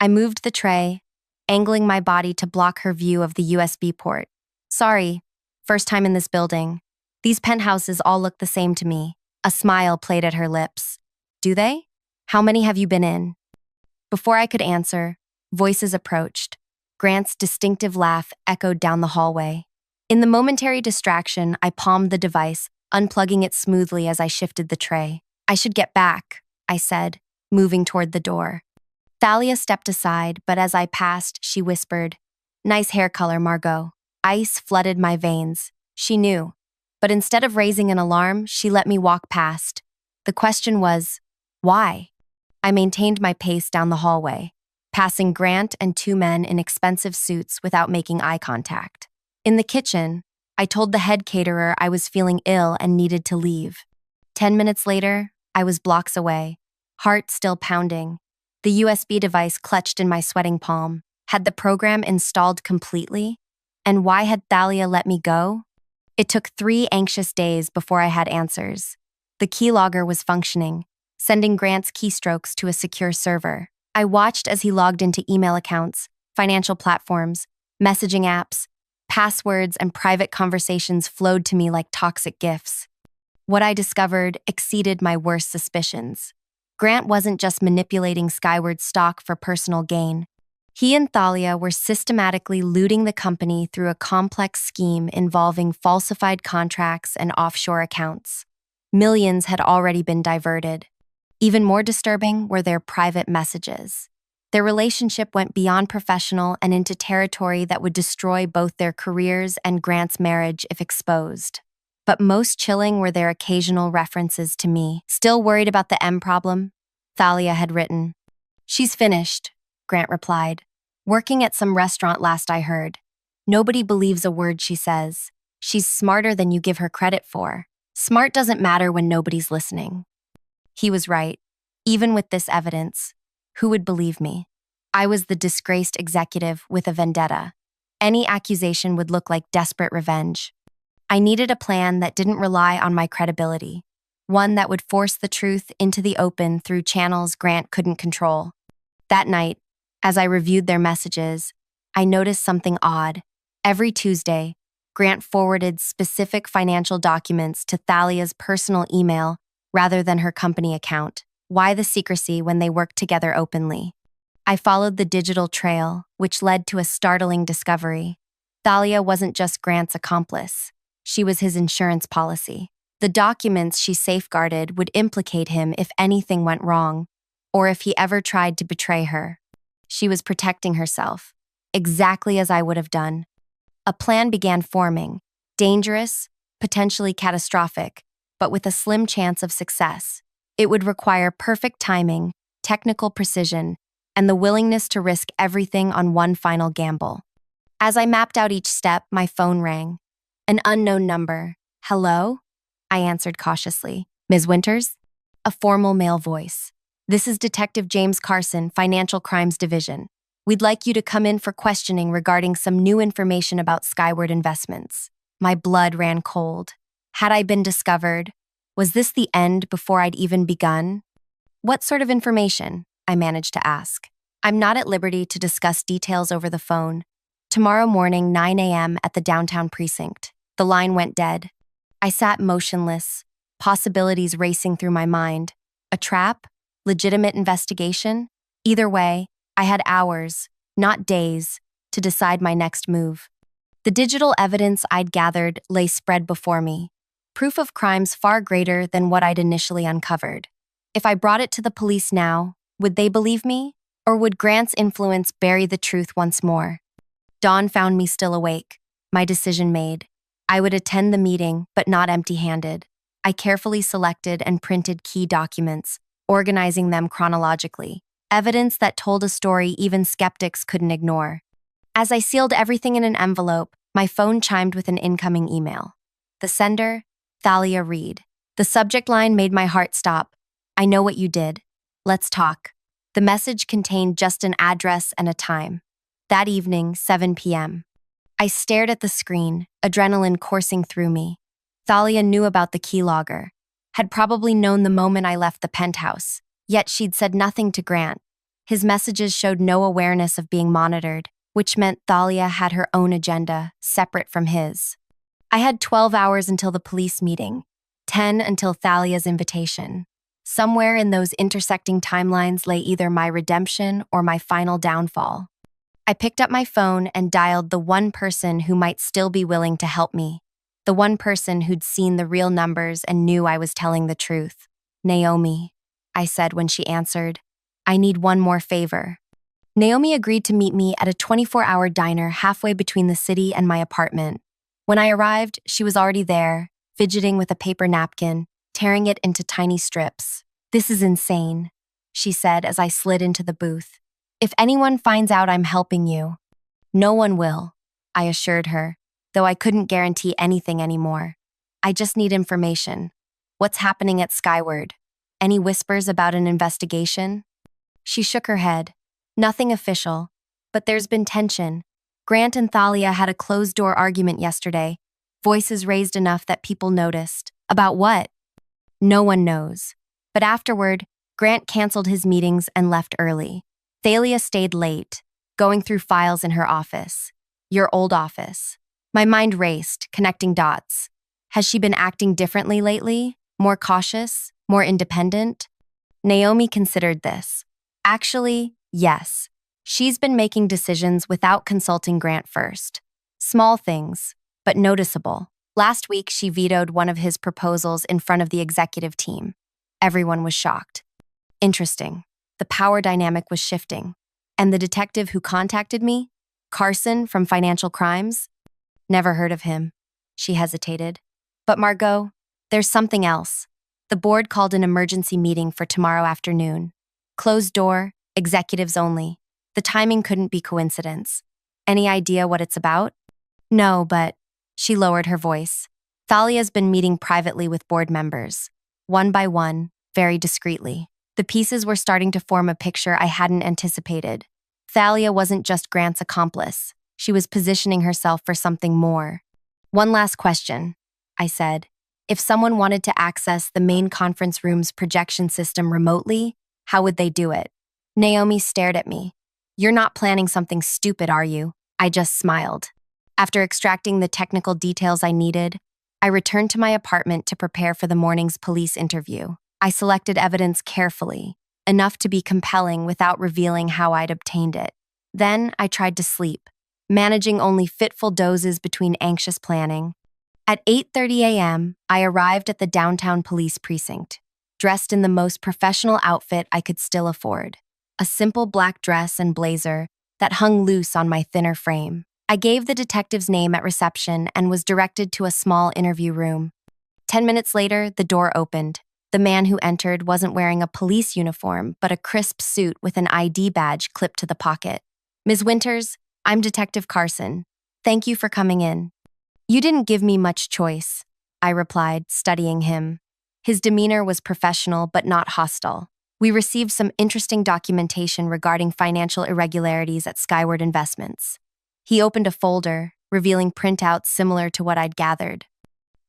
I moved the tray, angling my body to block her view of the USB port. Sorry, first time in this building. These penthouses all look the same to me. A smile played at her lips. Do they? How many have you been in? Before I could answer, voices approached. Grant's distinctive laugh echoed down the hallway. In the momentary distraction, I palmed the device, unplugging it smoothly as I shifted the tray. I should get back, I said, moving toward the door. Thalia stepped aside, but as I passed, she whispered, Nice hair color, Margot. Ice flooded my veins. She knew. But instead of raising an alarm, she let me walk past. The question was, why? I maintained my pace down the hallway, passing Grant and 2 men in expensive suits without making eye contact. In the kitchen, I told the head caterer I was feeling ill and needed to leave. 10 minutes later, I was blocks away, heart still pounding. The USB device clutched in my sweating palm. Had the program installed completely? And why had Thalia let me go? It took 3 anxious days before I had answers. The keylogger was functioning, sending Grant's keystrokes to a secure server. I watched as he logged into email accounts, financial platforms, messaging apps. Passwords and private conversations flowed to me like toxic gifts. What I discovered exceeded my worst suspicions. Grant wasn't just manipulating Skyward's stock for personal gain. He and Thalia were systematically looting the company through a complex scheme involving falsified contracts and offshore accounts. Millions had already been diverted. Even more disturbing were their private messages. Their relationship went beyond professional and into territory that would destroy both their careers and Grant's marriage if exposed. But most chilling were their occasional references to me. Still worried about the M problem? Thalia had written. She's finished, Grant replied. Working at some restaurant last I heard. Nobody believes a word she says. She's smarter than you give her credit for. Smart doesn't matter when nobody's listening. He was right. Even with this evidence, who would believe me? I was the disgraced executive with a vendetta. Any accusation would look like desperate revenge. I needed a plan that didn't rely on my credibility, one that would force the truth into the open through channels Grant couldn't control. That night, as I reviewed their messages, I noticed something odd. Every Tuesday, Grant forwarded specific financial documents to Thalia's personal email rather than her company account. Why the secrecy when they worked together openly? I followed the digital trail, which led to a startling discovery. Thalia wasn't just Grant's accomplice. She was his insurance policy. The documents she safeguarded would implicate him if anything went wrong, or if he ever tried to betray her. She was protecting herself, exactly as I would have done. A plan began forming, dangerous, potentially catastrophic, but with a slim chance of success. It would require perfect timing, technical precision, and the willingness to risk everything on one final gamble. As I mapped out each step, my phone rang. An unknown number. Hello? I answered cautiously. Ms. Winters? A formal male voice. This is Detective James Carson, Financial Crimes Division. We'd like you to come in for questioning regarding some new information about Skyward Investments. My blood ran cold. Had I been discovered? Was this the end before I'd even begun? What sort of information? I managed to ask. I'm not at liberty to discuss details over the phone. Tomorrow morning, 9 a.m. at the downtown precinct. The line went dead. I sat motionless, possibilities racing through my mind. A trap? Legitimate investigation? Either way, I had hours, not days, to decide my next move. The digital evidence I'd gathered lay spread before me, proof of crimes far greater than what I'd initially uncovered. If I brought it to the police now, would they believe me? Or would Grant's influence bury the truth once more? Dawn found me still awake, my decision made. I would attend the meeting, but not empty-handed. I carefully selected and printed key documents, organizing them chronologically, evidence that told a story even skeptics couldn't ignore. As I sealed everything in an envelope, my phone chimed with an incoming email. The sender, Thalia Reed. The subject line made my heart stop. I know what you did. Let's talk. The message contained just an address and a time. That evening, 7 p.m. I stared at the screen, adrenaline coursing through me. Thalia knew about the keylogger, had probably known the moment I left the penthouse, yet she'd said nothing to Grant. His messages showed no awareness of being monitored, which meant Thalia had her own agenda, separate from his. I had 12 hours until the police meeting, 10 until Thalia's invitation. Somewhere in those intersecting timelines lay either my redemption or my final downfall. I picked up my phone and dialed the one person who might still be willing to help me, the one person who'd seen the real numbers and knew I was telling the truth. Naomi, I said when she answered. I need one more favor. Naomi agreed to meet me at a 24-hour diner halfway between the city and my apartment. When I arrived, she was already there, fidgeting with a paper napkin, tearing it into tiny strips. This is insane, she said as I slid into the booth. If anyone finds out I'm helping you, no one will, I assured her, though I couldn't guarantee anything anymore. I just need information. What's happening at Skyward? Any whispers about an investigation? She shook her head. Nothing official, but there's been tension. Grant and Thalia had a closed-door argument yesterday, voices raised enough that people noticed. About what? No one knows. But afterward, Grant canceled his meetings and left early. Thalia stayed late, going through files in her office. Your old office. My mind raced, connecting dots. Has she been acting differently lately? More cautious? More independent? Naomi considered this. Actually, yes. She's been making decisions without consulting Grant first. Small things, but noticeable. Last week, she vetoed one of his proposals in front of the executive team. Everyone was shocked. Interesting. The power dynamic was shifting. And the detective who contacted me? Carson from Financial Crimes? Never heard of him. She hesitated. But Margot, there's something else. The board called an emergency meeting for tomorrow afternoon. Closed door, executives only. The timing couldn't be coincidence. Any idea what it's about? No, but she lowered her voice. Thalia's been meeting privately with board members. One by one, very discreetly. The pieces were starting to form a picture I hadn't anticipated. Thalia wasn't just Grant's accomplice. She was positioning herself for something more. One last question, I said. If someone wanted to access the main conference room's projection system remotely, how would they do it? Naomi stared at me. You're not planning something stupid, are you? I just smiled. After extracting the technical details I needed, I returned to my apartment to prepare for the morning's police interview. I selected evidence carefully, enough to be compelling without revealing how I'd obtained it. Then I tried to sleep, managing only fitful dozes between anxious planning. At 8:30 a.m., I arrived at the downtown police precinct, dressed in the most professional outfit I could still afford, a simple black dress and blazer that hung loose on my thinner frame. I gave the detective's name at reception and was directed to a small interview room. 10 minutes later, the door opened. The man who entered wasn't wearing a police uniform, but a crisp suit with an ID badge clipped to the pocket. Ms. Winters, I'm Detective Carson. Thank you for coming in. You didn't give me much choice, I replied, studying him. His demeanor was professional but not hostile. We received some interesting documentation regarding financial irregularities at Skyward Investments. He opened a folder, revealing printouts similar to what I'd gathered.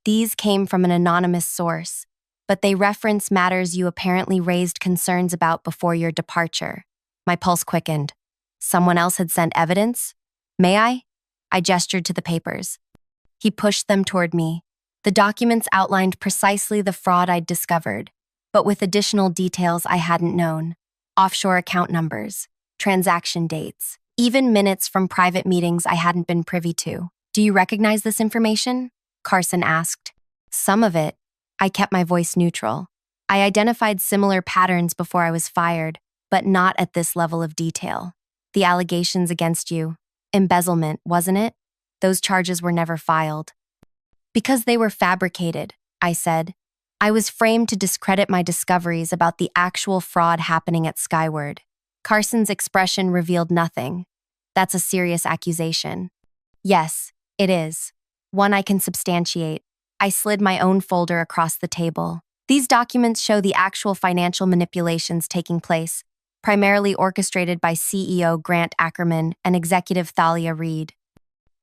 These came from an anonymous source, but they reference matters you apparently raised concerns about before your departure. My pulse quickened. Someone else had sent evidence? May I? I gestured to the papers. He pushed them toward me. The documents outlined precisely the fraud I'd discovered, but with additional details I hadn't known. Offshore account numbers, transaction dates, even minutes from private meetings I hadn't been privy to. Do you recognize this information? Carson asked. Some of it. I kept my voice neutral. I identified similar patterns before I was fired, but not at this level of detail. The allegations against you. Embezzlement, wasn't it? Those charges were never filed. Because they were fabricated, I said. I was framed to discredit my discoveries about the actual fraud happening at Skyward. Carson's expression revealed nothing. That's a serious accusation. Yes, it is. One I can substantiate. I slid my own folder across the table. These documents show the actual financial manipulations taking place, primarily orchestrated by CEO Grant Ackerman and executive Thalia Reid.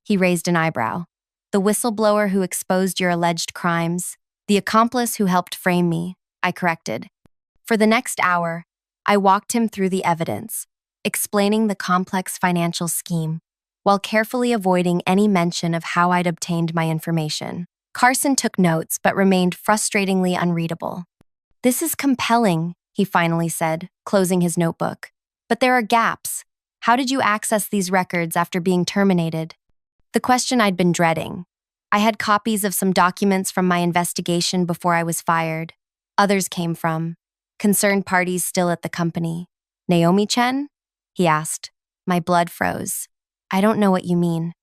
He raised an eyebrow. The whistleblower who exposed your alleged crimes, the accomplice who helped frame me, I corrected. For the next hour, I walked him through the evidence, explaining the complex financial scheme, while carefully avoiding any mention of how I'd obtained my information. Carson took notes but remained frustratingly unreadable. This is compelling, he finally said, closing his notebook. But there are gaps. How did you access these records after being terminated? The question I'd been dreading. I had copies of some documents from my investigation before I was fired. Others came from concerned parties still at the company. Naomi Chen? He asked. My blood froze. I don't know what you mean.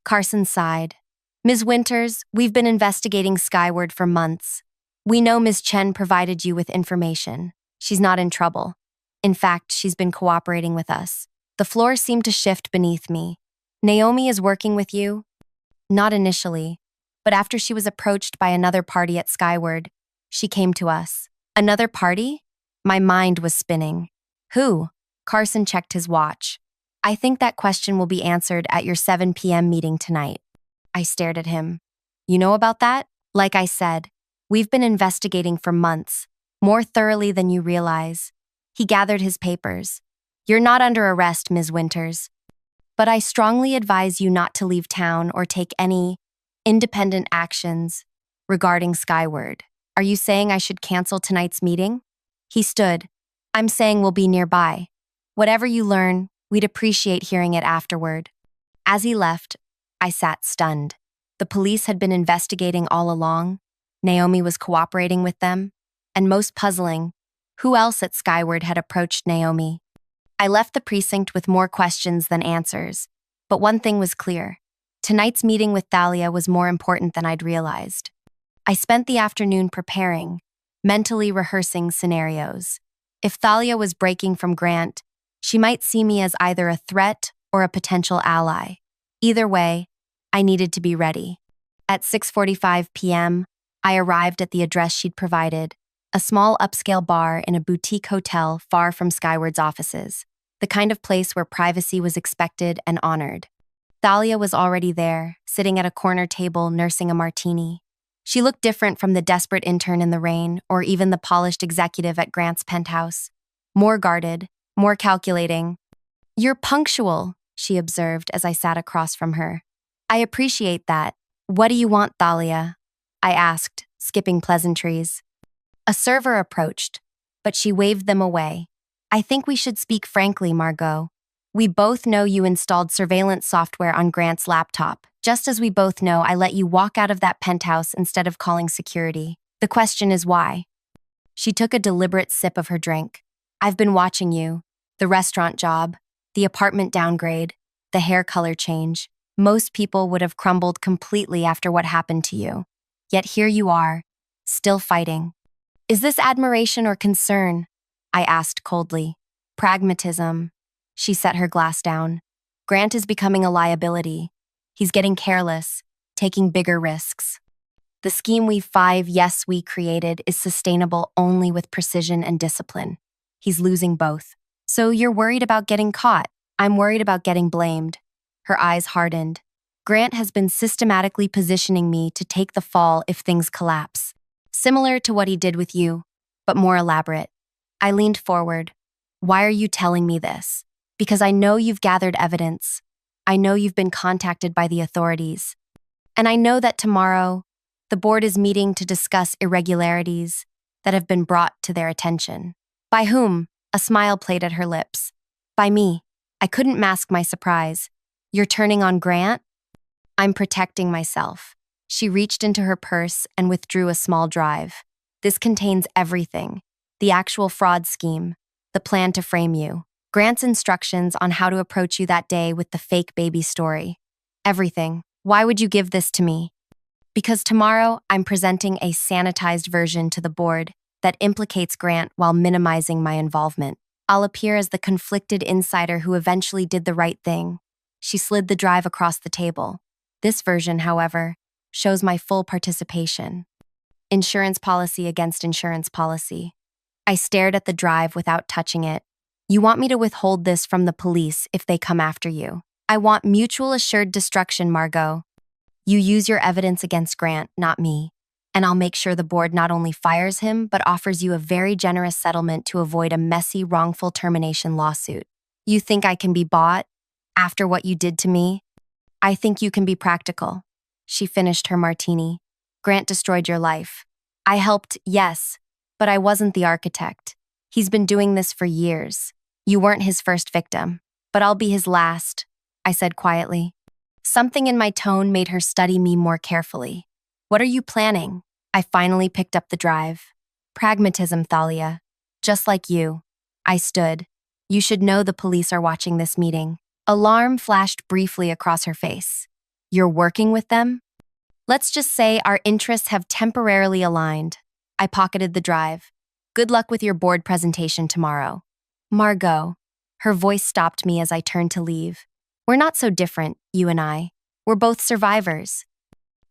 Carson sighed. Ms. Winters, we've been investigating Skyward for months. We know Ms. Chen provided you with information. She's not in trouble. In fact, she's been cooperating with us. The floor seemed to shift beneath me. Naomi is working with you? Not initially, but after she was approached by another party at Skyward, she came to us. Another party? My mind was spinning. Who? Carson checked his watch. I think that question will be answered at your 7 p.m. meeting tonight. I stared at him. You know about that? Like I said, we've been investigating for months, more thoroughly than you realize. He gathered his papers. You're not under arrest, Ms. Winters. But I strongly advise you not to leave town or take any independent actions regarding Skyward. Are you saying I should cancel tonight's meeting? He stood. I'm saying we'll be nearby. Whatever you learn, We'd appreciate hearing it afterward. As he left, I sat stunned. The police had been investigating all along. Naomi was cooperating with them. And most puzzling, who else at Skyward had approached Naomi? I left the precinct with more questions than answers. But one thing was clear. Tonight's meeting with Thalia was more important than I'd realized. I spent the afternoon preparing, mentally rehearsing scenarios. If Thalia was breaking from Grant, she might see me as either a threat or a potential ally. Either way, I needed to be ready. At 6:45 p.m., I arrived at the address she'd provided, a small upscale bar in a boutique hotel far from Skyward's offices, the kind of place where privacy was expected and honored. Thalia was already there, sitting at a corner table nursing a martini. She looked different from the desperate intern in the rain or even the polished executive at Grant's penthouse. More guarded, more calculating. "You're punctual," she observed as I sat across from her. "I appreciate that. What do you want, Thalia?" I asked, skipping pleasantries. A server approached, but she waved them away. "I think we should speak frankly, Margot. We both know you installed surveillance software on Grant's laptop, just as we both know I let you walk out of that penthouse instead of calling security. The question is why?" She took a deliberate sip of her drink. "I've been watching you. The restaurant job, the apartment downgrade, the hair color change. Most people would have crumbled completely after what happened to you. Yet here you are, still fighting. Is this admiration or concern?" I asked coldly. "Pragmatism." She set her glass down. "Grant is becoming a liability. He's getting careless, taking bigger risks. The scheme we created is sustainable only with precision and discipline. He's losing both. So you're worried about getting caught. I'm worried about getting blamed." Her eyes hardened. "Grant has been systematically positioning me to take the fall if things collapse. Similar to what he did with you, but more elaborate." I leaned forward. "Why are you telling me this?" "Because I know you've gathered evidence. I know you've been contacted by the authorities. And I know that tomorrow, the board is meeting to discuss irregularities that have been brought to their attention." "By whom?" A smile played at her lips. "By me." I couldn't mask my surprise. "You're turning on Grant?" "I'm protecting myself." She reached into her purse and withdrew a small drive. "This contains everything. The actual fraud scheme, the plan to frame you, Grant's instructions on how to approach you that day with the fake baby story. Everything. Why would you give this to me?" "Because tomorrow I'm presenting a sanitized version to the board that implicates Grant while minimizing my involvement. I'll appear as the conflicted insider who eventually did the right thing." She slid the drive across the table. "This version, however, shows my full participation. Insurance policy against insurance policy." I stared at the drive without touching it. "You want me to withhold this from the police if they come after you? I want mutual assured destruction, Margot. You use your evidence against Grant, not me. And I'll make sure the board not only fires him, but offers you a very generous settlement to avoid a messy, wrongful termination lawsuit. You think I can be bought? After what you did to me? I think you can be practical." She finished her martini. "Grant destroyed your life. I helped, yes, but I wasn't the architect. He's been doing this for years. You weren't his first victim, but I'll be his last," I said quietly. Something in my tone made her study me more carefully. "What are you planning?" I finally picked up the drive. "Pragmatism, Thalia. Just like you." I stood. "You should know the police are watching this meeting." Alarm flashed briefly across her face. "You're working with them?" "Let's just say our interests have temporarily aligned." I pocketed the drive. "Good luck with your board presentation tomorrow." "Margot." Her voice stopped me as I turned to leave. "We're not so different, you and I. We're both survivors."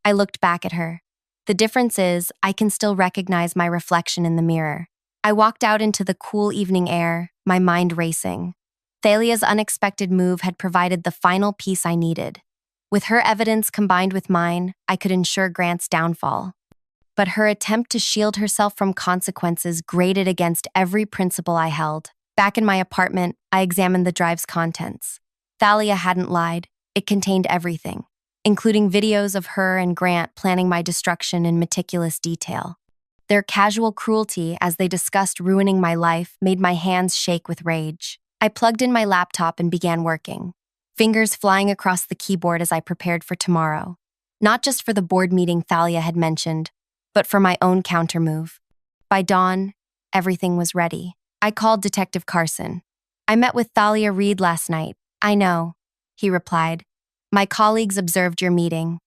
I looked back at her. The difference is, I can still recognize my reflection in the mirror. I walked out into the cool evening air, my mind racing. Thalia's unexpected move had provided the final piece I needed. With her evidence combined with mine, I could ensure Grant's downfall. But her attempt to shield herself from consequences grated against every principle I held. Back in my apartment, I examined the drive's contents. Thalia hadn't lied. It contained everything, including videos of her and Grant planning my destruction in meticulous detail. Their casual cruelty as they discussed ruining my life made my hands shake with rage. I plugged in my laptop and began working, fingers flying across the keyboard as I prepared for tomorrow. Not just for the board meeting Thalia had mentioned, but for my own countermove. By dawn, everything was ready. I called Detective Carson. "I met with Thalia Reed last night." "I know," he replied. "My colleagues observed your meeting."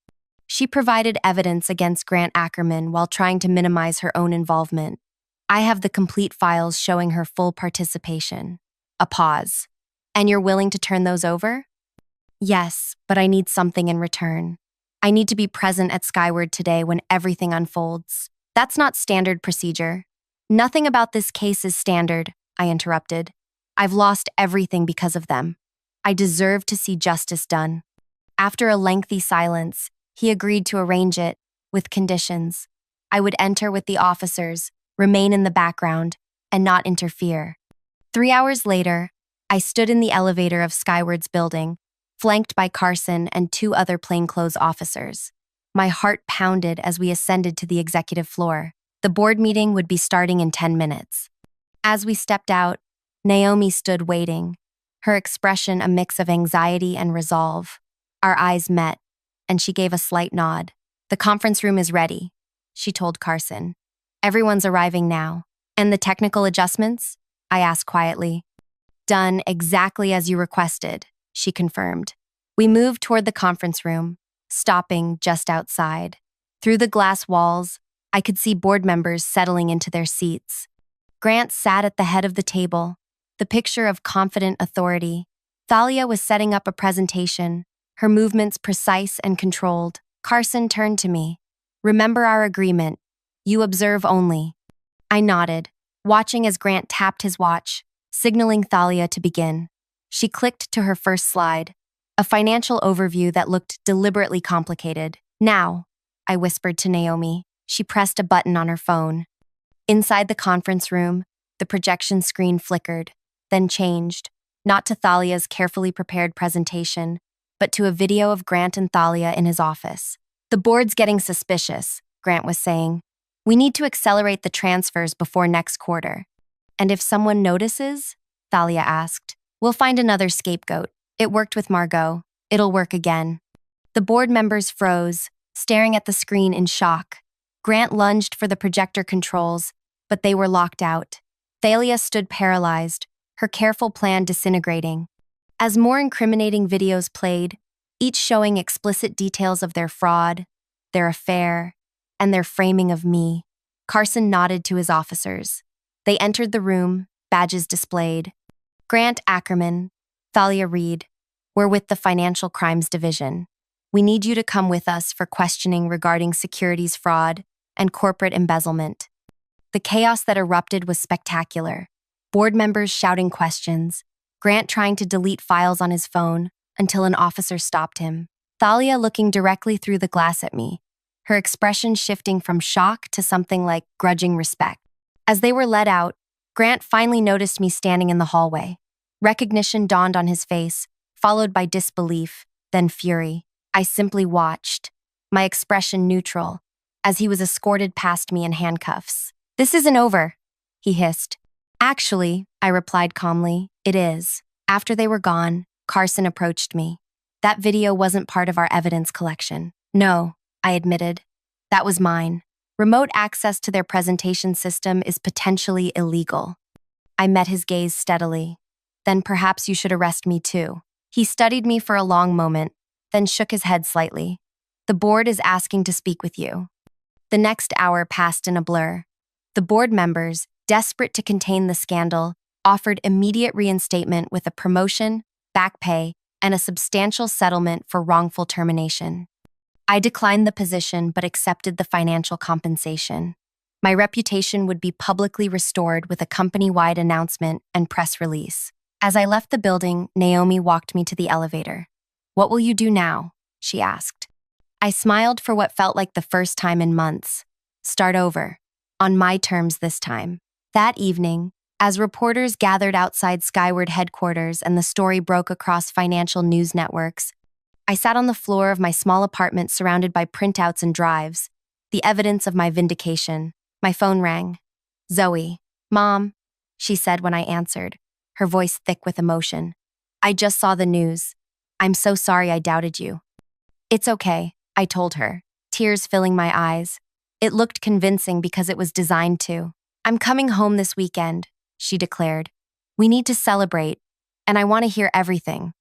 She provided evidence against Grant Ackerman while trying to minimize her own involvement. "I have the complete files showing her full participation." A pause. "And you're willing to turn those over?" "Yes, but I need something in return. I need to be present at Skyward today when everything unfolds." "That's not standard procedure." "Nothing about this case is standard," I interrupted. "I've lost everything because of them. I deserve to see justice done." After a lengthy silence, he agreed to arrange it, with conditions. I would enter with the officers, remain in the background, and not interfere. 3 hours later, I stood in the elevator of Skyward's building, flanked by Carson and 2 other plainclothes officers. My heart pounded as we ascended to the executive floor. The board meeting would be starting in 10 minutes. As we stepped out, Naomi stood waiting, her expression a mix of anxiety and resolve. Our eyes met, and she gave a slight nod. "The conference room is ready," she told Carson. "Everyone's arriving now." "And the technical adjustments?" I asked quietly. "Done exactly as you requested," she confirmed. We moved toward the conference room, stopping just outside. Through the glass walls, I could see board members settling into their seats. Grant sat at the head of the table, the picture of confident authority. Thalia was setting up a presentation, her movements precise and controlled. Carson turned to me. "Remember our agreement. You observe only." I nodded, watching as Grant tapped his watch, signaling Thalia to begin. She clicked to her first slide, a financial overview that looked deliberately complicated. "Now," I whispered to Naomi. She pressed a button on her phone. Inside the conference room, the projection screen flickered, then changed, not to Thalia's carefully prepared presentation, but to a video of Grant and Thalia in his office. "The board's getting suspicious," Grant was saying. "We need to accelerate the transfers before next quarter." "And if someone notices?" Thalia asked. "We'll find another scapegoat. It worked with Margot. It'll work again." The board members froze, staring at the screen in shock. Grant lunged for the projector controls, but they were locked out. Thalia stood paralyzed, her careful plan disintegrating. As more incriminating videos played, each showing explicit details of their fraud, their affair, and their framing of me, Carson nodded to his officers. They entered the room, badges displayed. Grant Ackerman, Thalia Reed, we're with the Financial Crimes Division. We need you to come with us for questioning regarding securities fraud and corporate embezzlement. The chaos that erupted was spectacular. Board members shouting questions, Grant trying to delete files on his phone until an officer stopped him. Thalia looking directly through the glass at me, her expression shifting from shock to something like grudging respect. As they were led out, Grant finally noticed me standing in the hallway. Recognition dawned on his face, followed by disbelief, then fury. I simply watched, my expression neutral, as he was escorted past me in handcuffs. "This isn't over," he hissed. "Actually," I replied calmly, "it is." After they were gone, Carson approached me. "That video wasn't part of our evidence collection." "No," I admitted. "That was mine. Remote access to their presentation system is potentially illegal." I met his gaze steadily. "Then perhaps you should arrest me too." He studied me for a long moment, then shook his head slightly. "The board is asking to speak with you." The next hour passed in a blur. The board members, desperate to contain the scandal, offered immediate reinstatement with a promotion, back pay, and a substantial settlement for wrongful termination. I declined the position but accepted the financial compensation. My reputation would be publicly restored with a company-wide announcement and press release. As I left the building, Naomi walked me to the elevator. "What will you do now?" she asked. I smiled for what felt like the first time in months. Start over. On my terms this time. That evening, as reporters gathered outside Skyward headquarters and the story broke across financial news networks, I sat on the floor of my small apartment surrounded by printouts and drives, the evidence of my vindication. My phone rang. "Zoe." "Mom," she said when I answered. her voice thick with emotion. "I just saw the news. I'm so sorry I doubted you." "It's okay," I told her, tears filling my eyes. It looked convincing because it was designed to. "I'm coming home this weekend," she declared. "We need to celebrate, and I want to hear everything."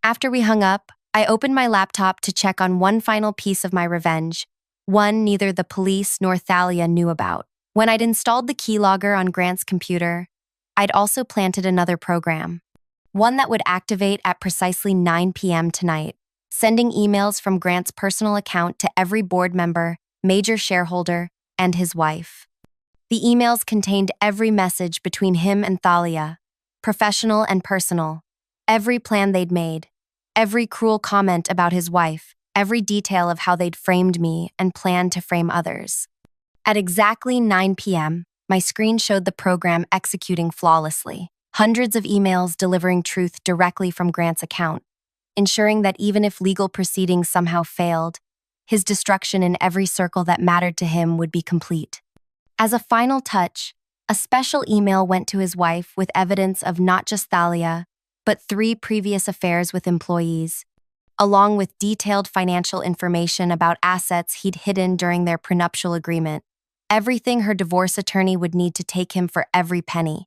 After we hung up, I opened my laptop to check on one final piece of my revenge, one neither the police nor Thalia knew about. When I'd installed the keylogger on Grant's computer, I'd also planted another program, one that would activate at precisely 9 p.m. tonight, sending emails from Grant's personal account to every board member, major shareholder, and his wife. The emails contained every message between him and Thalia, professional and personal, every plan they'd made, every cruel comment about his wife, every detail of how they'd framed me and planned to frame others. At exactly 9 p.m., my screen showed the program executing flawlessly, hundreds of emails delivering truth directly from Grant's account, ensuring that even if legal proceedings somehow failed, his destruction in every circle that mattered to him would be complete. As a final touch, a special email went to his wife with evidence of not just Thalia, but 3 previous affairs with employees, along with detailed financial information about assets he'd hidden during their prenuptial agreement, everything her divorce attorney would need to take him for every penny.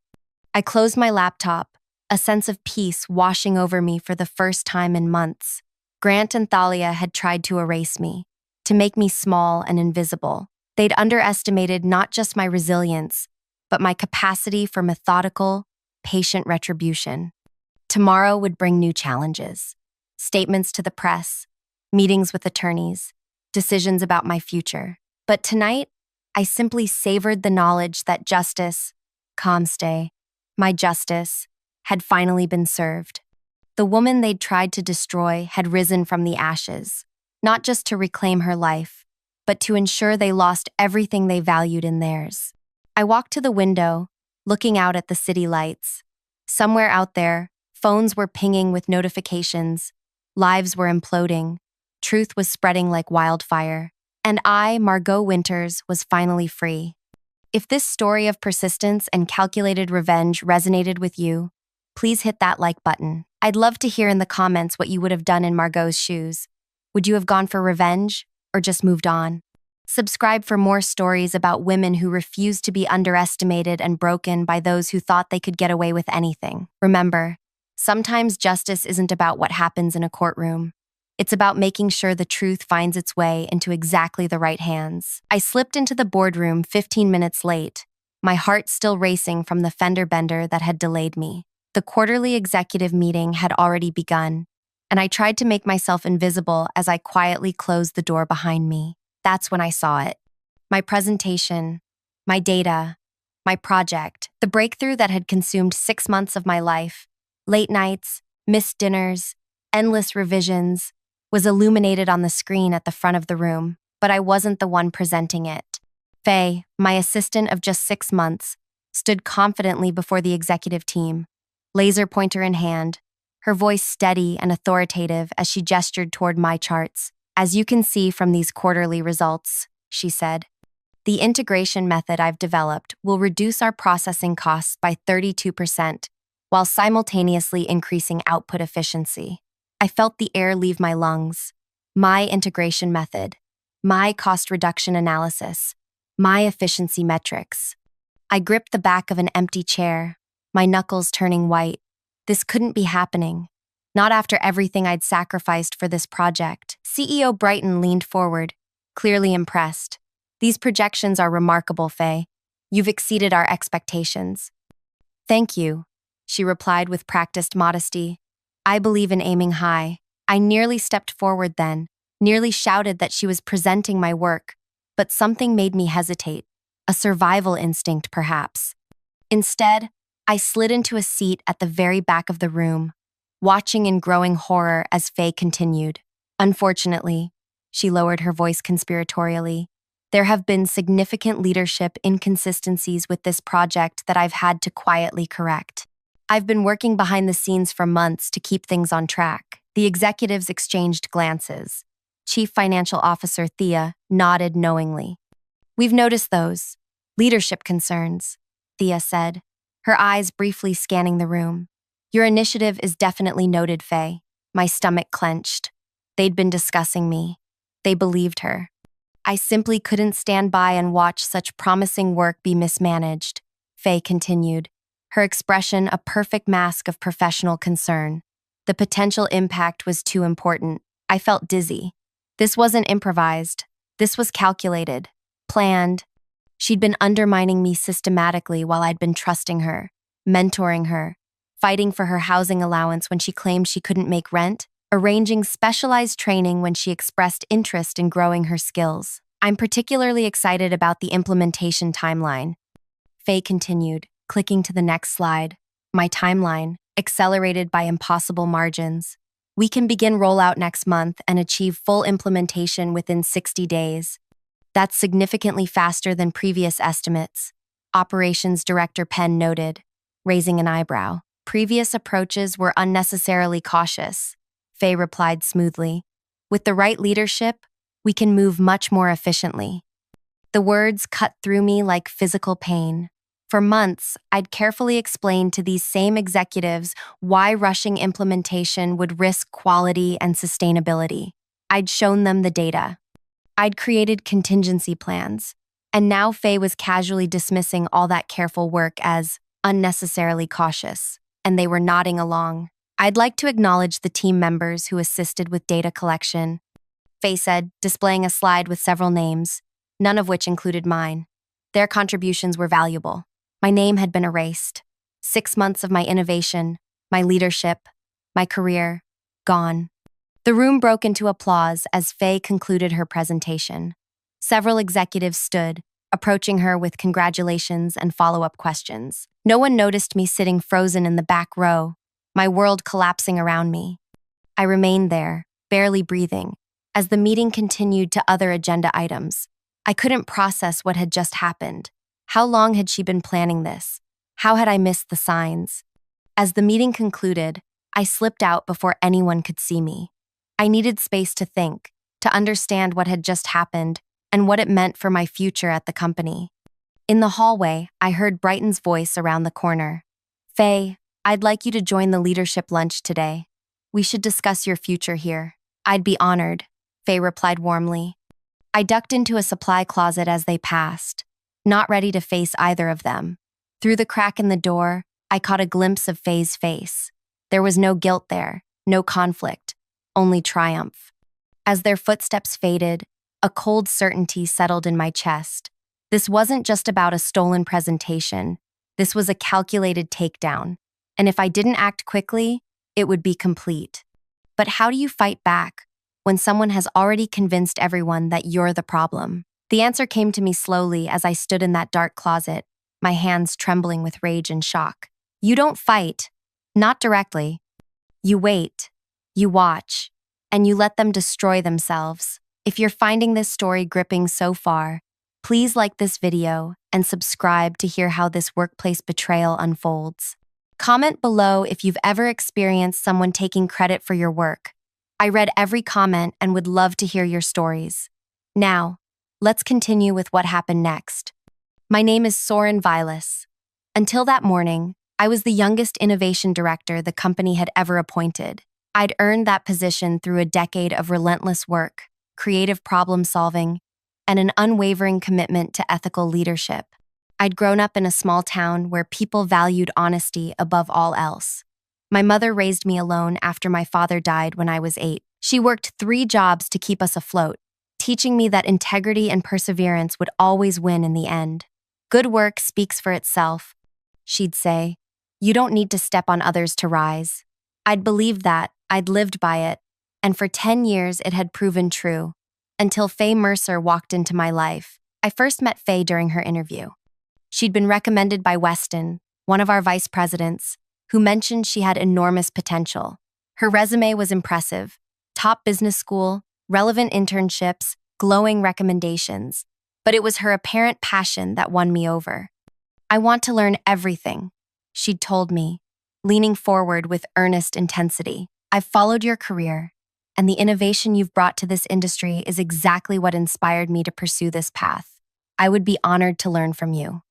I closed my laptop, a sense of peace washing over me for the first time in months. Grant and Thalia had tried to erase me, to make me small and invisible. They'd underestimated not just my resilience, but my capacity for methodical, patient retribution. Tomorrow would bring new challenges. Statements to the press, meetings with attorneys, decisions about my future. But tonight, I simply savored the knowledge that justice, Comstay, my justice, had finally been served. The woman they'd tried to destroy had risen from the ashes, not just to reclaim her life, but to ensure they lost everything they valued in theirs. I walked to the window, looking out at the city lights. Somewhere out there, phones were pinging with notifications, lives were imploding, truth was spreading like wildfire, and I, Margot Winters, was finally free. If this story of persistence and calculated revenge resonated with you, please hit that like button. I'd love to hear in the comments what you would have done in Margot's shoes. Would you have gone for revenge or just moved on? Subscribe for more stories about women who refused to be underestimated and broken by those who thought they could get away with anything. Remember, sometimes justice isn't about what happens in a courtroom. It's about making sure the truth finds its way into exactly the right hands. I slipped into the boardroom 15 minutes late, my heart still racing from the fender bender that had delayed me. The quarterly executive meeting had already begun, and I tried to make myself invisible as I quietly closed the door behind me. That's when I saw it. My presentation, my data, my project, the breakthrough that had consumed 6 months of my life, late nights, missed dinners, endless revisions, was illuminated on the screen at the front of the room, but I wasn't the one presenting it. Faye, my assistant of just 6 months, stood confidently before the executive team, laser pointer in hand, her voice steady and authoritative as she gestured toward my charts. "As you can see from these quarterly results," she said, "the integration method I've developed will reduce our processing costs by 32%, while simultaneously increasing output efficiency." I felt the air leave my lungs. My integration method, my cost reduction analysis, my efficiency metrics. I gripped the back of an empty chair, my knuckles turning white. This couldn't be happening. Not after everything I'd sacrificed for this project. CEO Brighton leaned forward, clearly impressed. "These projections are remarkable, Faye. You've exceeded our expectations." "Thank you," she replied with practiced modesty. "I believe in aiming high." I nearly stepped forward then, nearly shouted that she was presenting my work, but something made me hesitate. A survival instinct, perhaps. Instead, I slid into a seat at the very back of the room, watching in growing horror as Faye continued. "Unfortunately," she lowered her voice conspiratorially, "there have been significant leadership inconsistencies with this project that I've had to quietly correct. I've been working behind the scenes for months to keep things on track." The executives exchanged glances. Chief Financial Officer Thea nodded knowingly. "We've noticed those leadership concerns," Thea said. her eyes briefly scanning the room. Your initiative is definitely noted, Faye. My stomach clenched. They'd been discussing me. They believed her. I simply couldn't stand by and watch such promising work be mismanaged, Faye continued, her expression a perfect mask of professional concern. The potential impact was too important. I felt dizzy. This wasn't improvised. This was calculated, planned. She'd been undermining me systematically while I'd been trusting her, mentoring her, fighting for her housing allowance when she claimed she couldn't make rent, arranging specialized training when she expressed interest in growing her skills. I'm particularly excited about the implementation timeline, Faye continued, clicking to the next slide. My timeline, accelerated by impossible margins. We can begin rollout next month and achieve full implementation within 60 days. That's significantly faster than previous estimates, Operations Director Penn noted, raising an eyebrow. Previous approaches were unnecessarily cautious, Faye replied smoothly. With the right leadership, we can move much more efficiently. The words cut through me like physical pain. For months, I'd carefully explained to these same executives why rushing implementation would risk quality and sustainability. I'd shown them the data. I'd created contingency plans. And now Faye was casually dismissing all that careful work as unnecessarily cautious, and they were nodding along. I'd like to acknowledge the team members who assisted with data collection, Faye said, displaying a slide with several names, none of which included mine. Their contributions were valuable. My name had been erased. 6 months of my innovation, my leadership, my career, gone. The room broke into applause as Faye concluded her presentation. Several executives stood, approaching her with congratulations and follow-up questions. No one noticed me sitting frozen in the back row, my world collapsing around me. I remained there, barely breathing, as the meeting continued to other agenda items. I couldn't process what had just happened. How long had she been planning this? How had I missed the signs? As the meeting concluded, I slipped out before anyone could see me. I needed space to think, to understand what had just happened and what it meant for my future at the company. In the hallway, I heard Brighton's voice around the corner. Faye, I'd like you to join the leadership lunch today. We should discuss your future here. I'd be honored, Faye replied warmly. I ducked into a supply closet as they passed, not ready to face either of them. Through the crack in the door, I caught a glimpse of Faye's face. There was no guilt there, no conflict, only triumph. As their footsteps faded, a cold certainty settled in my chest. This wasn't just about a stolen presentation. This was a calculated takedown. And if I didn't act quickly, it would be complete. But how do you fight back when someone has already convinced everyone that you're the problem? The answer came to me slowly as I stood in that dark closet, my hands trembling with rage and shock. You don't fight, not directly. You wait, you watch, and you let them destroy themselves. If you're finding this story gripping so far, please like this video and subscribe to hear how this workplace betrayal unfolds. Comment below if you've ever experienced someone taking credit for your work. I read every comment and would love to hear your stories. Now, let's continue with what happened next. My name is Soren Vilas. Until that morning, I was the youngest innovation director the company had ever appointed. I'd earned that position through a decade of relentless work, creative problem solving, and an unwavering commitment to ethical leadership. I'd grown up in a small town where people valued honesty above all else. My mother raised me alone after my father died when I was 8. She worked 3 jobs to keep us afloat, teaching me that integrity and perseverance would always win in the end. Good work speaks for itself, she'd say. You don't need to step on others to rise. I'd believed that, I'd lived by it, and for 10 years it had proven true, until Faye Mercer walked into my life. I first met Faye during her interview. She'd been recommended by Weston, one of our vice presidents, who mentioned she had enormous potential. Her resume was impressive: top business school, relevant internships, glowing recommendations. But it was her apparent passion that won me over. I want to learn everything, she'd told me, leaning forward with earnest intensity. I've followed your career, and the innovation you've brought to this industry is exactly what inspired me to pursue this path. I would be honored to learn from you.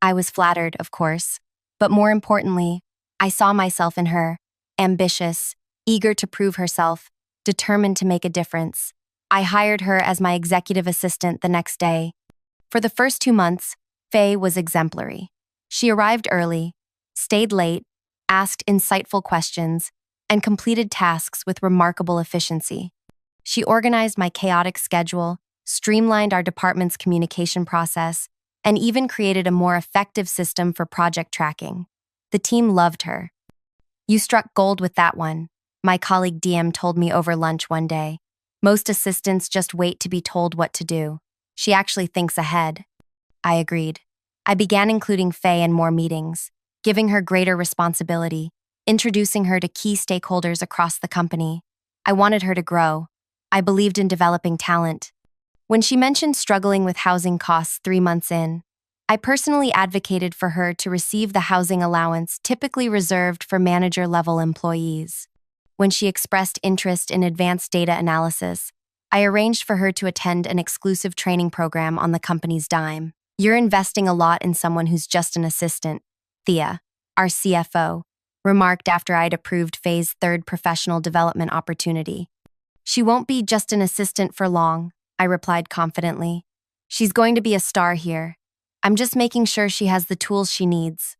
I was flattered, of course, But more importantly, I saw myself in her, ambitious, eager to prove herself, determined to make a difference. I hired her as my executive assistant the next day. For the first 2 months, Faye was exemplary. She arrived early, stayed late, asked insightful questions, and completed tasks with remarkable efficiency. She organized my chaotic schedule, streamlined our department's communication process, and even created a more effective system for project tracking. The team loved her. "You struck gold with that one," my colleague DM told me over lunch one day. "Most assistants just wait to be told what to do. She actually thinks ahead." I agreed. I began including Faye in more meetings, giving her greater responsibility, introducing her to key stakeholders across the company. I wanted her to grow. I believed in developing talent. When she mentioned struggling with housing costs 3 months in, I personally advocated for her to receive the housing allowance typically reserved for manager-level employees. When she expressed interest in advanced data analysis, I arranged for her to attend an exclusive training program on the company's dime. "You're investing a lot in someone who's just an assistant," Thea, our CFO, remarked after I'd approved Faye's third professional development opportunity. "She won't be just an assistant for long," I replied confidently. "She's going to be a star here. I'm just making sure she has the tools she needs."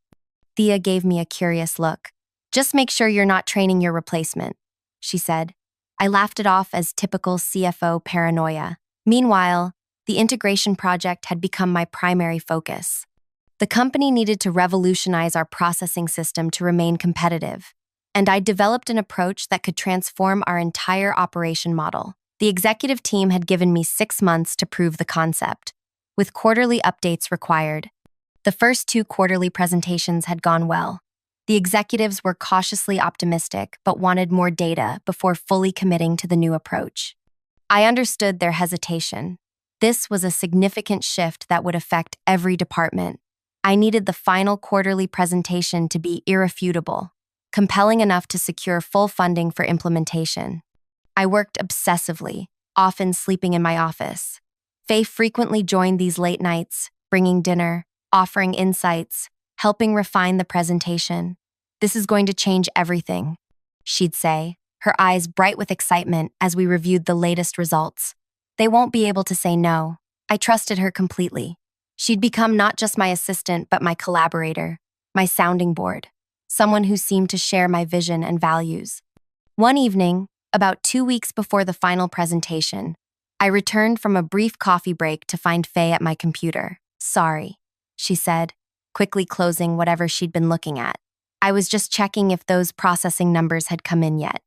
Thea gave me a curious look. "Just make sure you're not training your replacement," she said. I laughed it off as typical CFO paranoia. Meanwhile, the integration project had become my primary focus. The company needed to revolutionize our processing system to remain competitive, and I developed an approach that could transform our entire operation model. The executive team had given me 6 months to prove the concept, with quarterly updates required. The first 2 quarterly presentations had gone well. The executives were cautiously optimistic but wanted more data before fully committing to the new approach. I understood their hesitation. This was a significant shift that would affect every department. I needed the final quarterly presentation to be irrefutable, compelling enough to secure full funding for implementation. I worked obsessively, often sleeping in my office. Faye frequently joined these late nights, bringing dinner, offering insights, helping refine the presentation. "This is going to change everything," she'd say, her eyes bright with excitement as we reviewed the latest results. "They won't be able to say no." I trusted her completely. She'd become not just my assistant, but my collaborator, my sounding board, someone who seemed to share my vision and values. One evening, about 2 weeks before the final presentation, I returned from a brief coffee break to find Faye at my computer. "Sorry," she said, quickly closing whatever she'd been looking at. "I was just checking if those processing numbers had come in yet."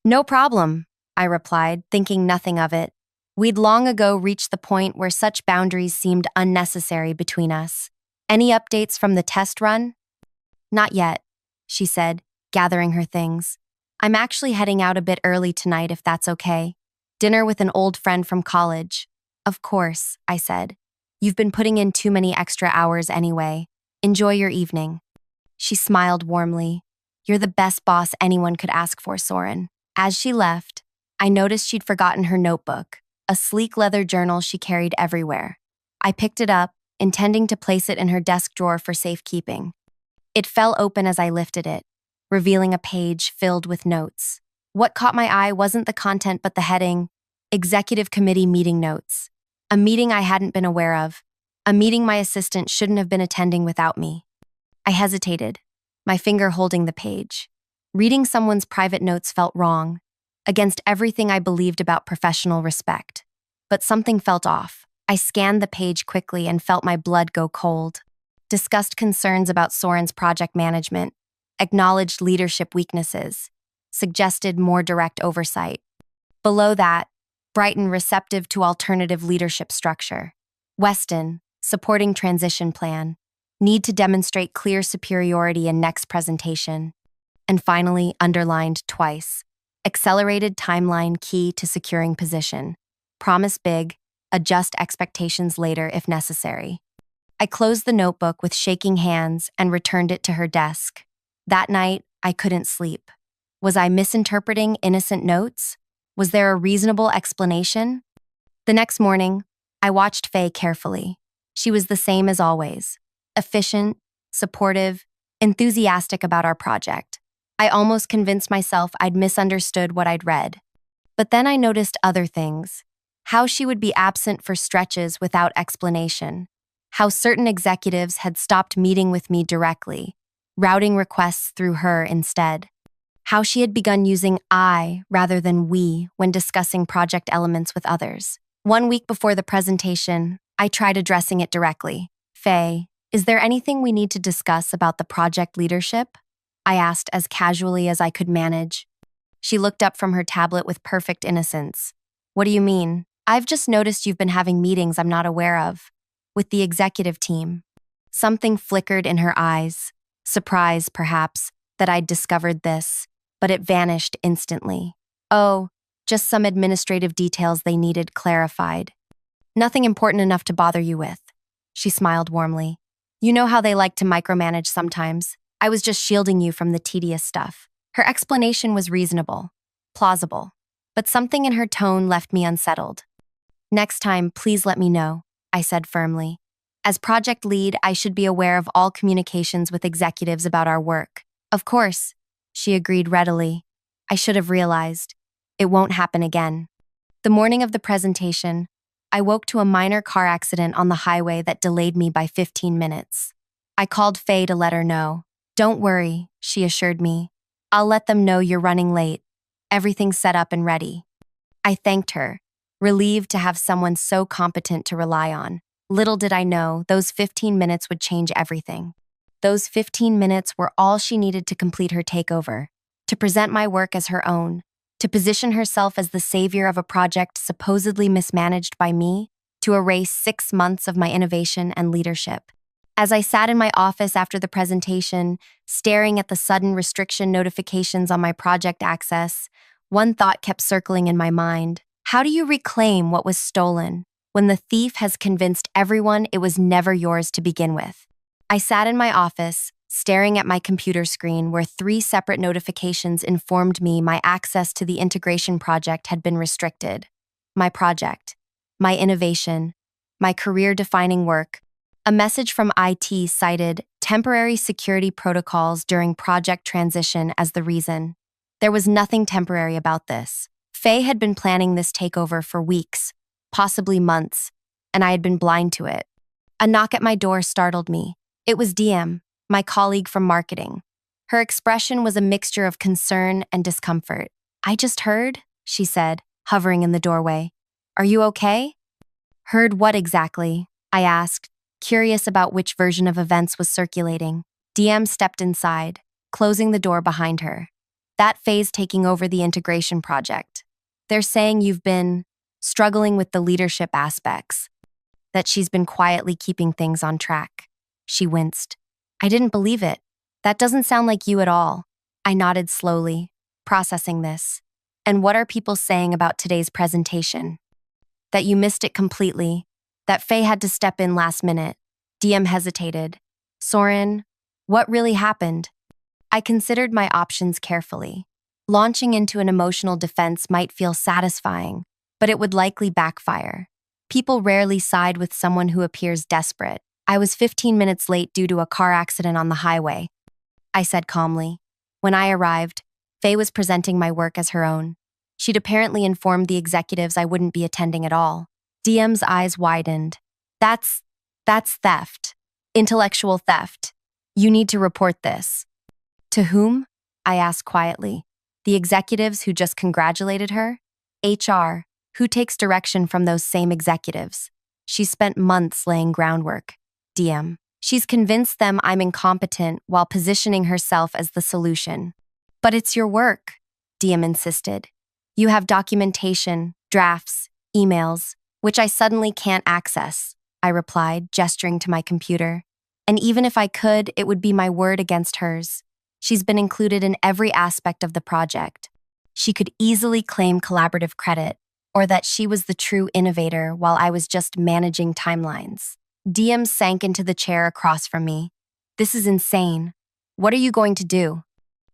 "No problem," I replied, thinking nothing of it. We'd long ago reached the point where such boundaries seemed unnecessary between us. "Any updates from the test run?" "Not yet," she said, gathering her things. "I'm actually heading out a bit early tonight if that's okay. Dinner with an old friend from college." "Of course," I said. "You've been putting in too many extra hours anyway. Enjoy your evening." She smiled warmly. "You're the best boss anyone could ask for, Soren." As she left, I noticed she'd forgotten her notebook, a sleek leather journal she carried everywhere. I picked it up, intending to place it in her desk drawer for safekeeping. It fell open as I lifted it, revealing a page filled with notes. What caught my eye wasn't the content but the heading, "Executive Committee Meeting Notes." A meeting I hadn't been aware of, a meeting my assistant shouldn't have been attending without me. I hesitated, my finger holding the page. Reading someone's private notes felt wrong, against everything I believed about professional respect. But something felt off. I scanned the page quickly and felt my blood go cold. Discussed concerns about Soren's project management, acknowledged leadership weaknesses, suggested more direct oversight. Below that, Brighton receptive to alternative leadership structure. Weston, supporting transition plan. Need to demonstrate clear superiority in next presentation. And finally, underlined twice. Accelerated timeline key to securing position. Promise big, adjust expectations later if necessary. I closed the notebook with shaking hands and returned it to her desk. That night, I couldn't sleep. Was I misinterpreting innocent notes? Was there a reasonable explanation? The next morning, I watched Faye carefully. She was the same as always. Efficient, supportive, enthusiastic about our project. I almost convinced myself I'd misunderstood what I'd read. But then I noticed other things. How she would be absent for stretches without explanation. How certain executives had stopped meeting with me directly, routing requests through her instead. How she had begun using I rather than we when discussing project elements with others. 1 week before the presentation, I tried addressing it directly. Faye, is there anything we need to discuss about the project leadership? I asked as casually as I could manage. She looked up from her tablet with perfect innocence. What do you mean? I've just noticed you've been having meetings I'm not aware of. With the executive team. Something flickered in her eyes. Surprise, perhaps, that I'd discovered this, but it vanished instantly. Oh, just some administrative details they needed clarified. Nothing important enough to bother you with. She smiled warmly. You know how they like to micromanage sometimes. I was just shielding you from the tedious stuff. Her explanation was reasonable, plausible, but something in her tone left me unsettled. Next time, please let me know, I said firmly. As project lead, I should be aware of all communications with executives about our work. Of course, she agreed readily. I should have realized. It won't happen again. The morning of the presentation, I woke to a minor car accident on the highway that delayed me by 15 minutes. I called Faye to let her know. Don't worry, she assured me. I'll let them know you're running late. Everything's set up and ready. I thanked her, relieved to have someone so competent to rely on. Little did I know, those 15 minutes would change everything. Those 15 minutes were all she needed to complete her takeover, to present my work as her own, to position herself as the savior of a project supposedly mismanaged by me, to erase 6 months of my innovation and leadership. As I sat in my office after the presentation, staring at the sudden restriction notifications on my project access, one thought kept circling in my mind. How do you reclaim what was stolen when the thief has convinced everyone it was never yours to begin with? I sat in my office, staring at my computer screen where 3 separate notifications informed me my access to the integration project had been restricted. My project, my innovation, my career-defining work. A message from IT cited temporary security protocols during project transition as the reason. There was nothing temporary about this. Faye had been planning this takeover for weeks, possibly months, and I had been blind to it. A knock at my door startled me. It was DM, my colleague from marketing. Her expression was a mixture of concern and discomfort. I just heard, she said, hovering in the doorway. Are you okay? Heard what exactly? I asked, curious about which version of events was circulating. DM stepped inside, closing the door behind her. That phase taking over the integration project. They're saying you've been struggling with the leadership aspects, that she's been quietly keeping things on track. She winced. I didn't believe it. That doesn't sound like you at all. I nodded slowly, processing this. And what are people saying about today's presentation? That you missed it completely. That Faye had to step in last minute. DM hesitated. Soren, what really happened? I considered my options carefully. Launching into an emotional defense might feel satisfying, but it would likely backfire. People rarely side with someone who appears desperate. I was 15 minutes late due to a car accident on the highway, I said calmly. When I arrived, Faye was presenting my work as her own. She'd apparently informed the executives I wouldn't be attending at all. DM's eyes widened. That's theft. Intellectual theft. You need to report this. To whom? I asked quietly. The executives who just congratulated her? HR, who takes direction from those same executives. She spent months laying groundwork. DM. She's convinced them I'm incompetent while positioning herself as the solution. But it's your work, DM insisted. You have documentation, drafts, emails, which I suddenly can't access, I replied, gesturing to my computer. And even if I could, it would be my word against hers. She's been included in every aspect of the project. She could easily claim collaborative credit, or that she was the true innovator while I was just managing timelines. DM sank into the chair across from me. This is insane. What are you going to do?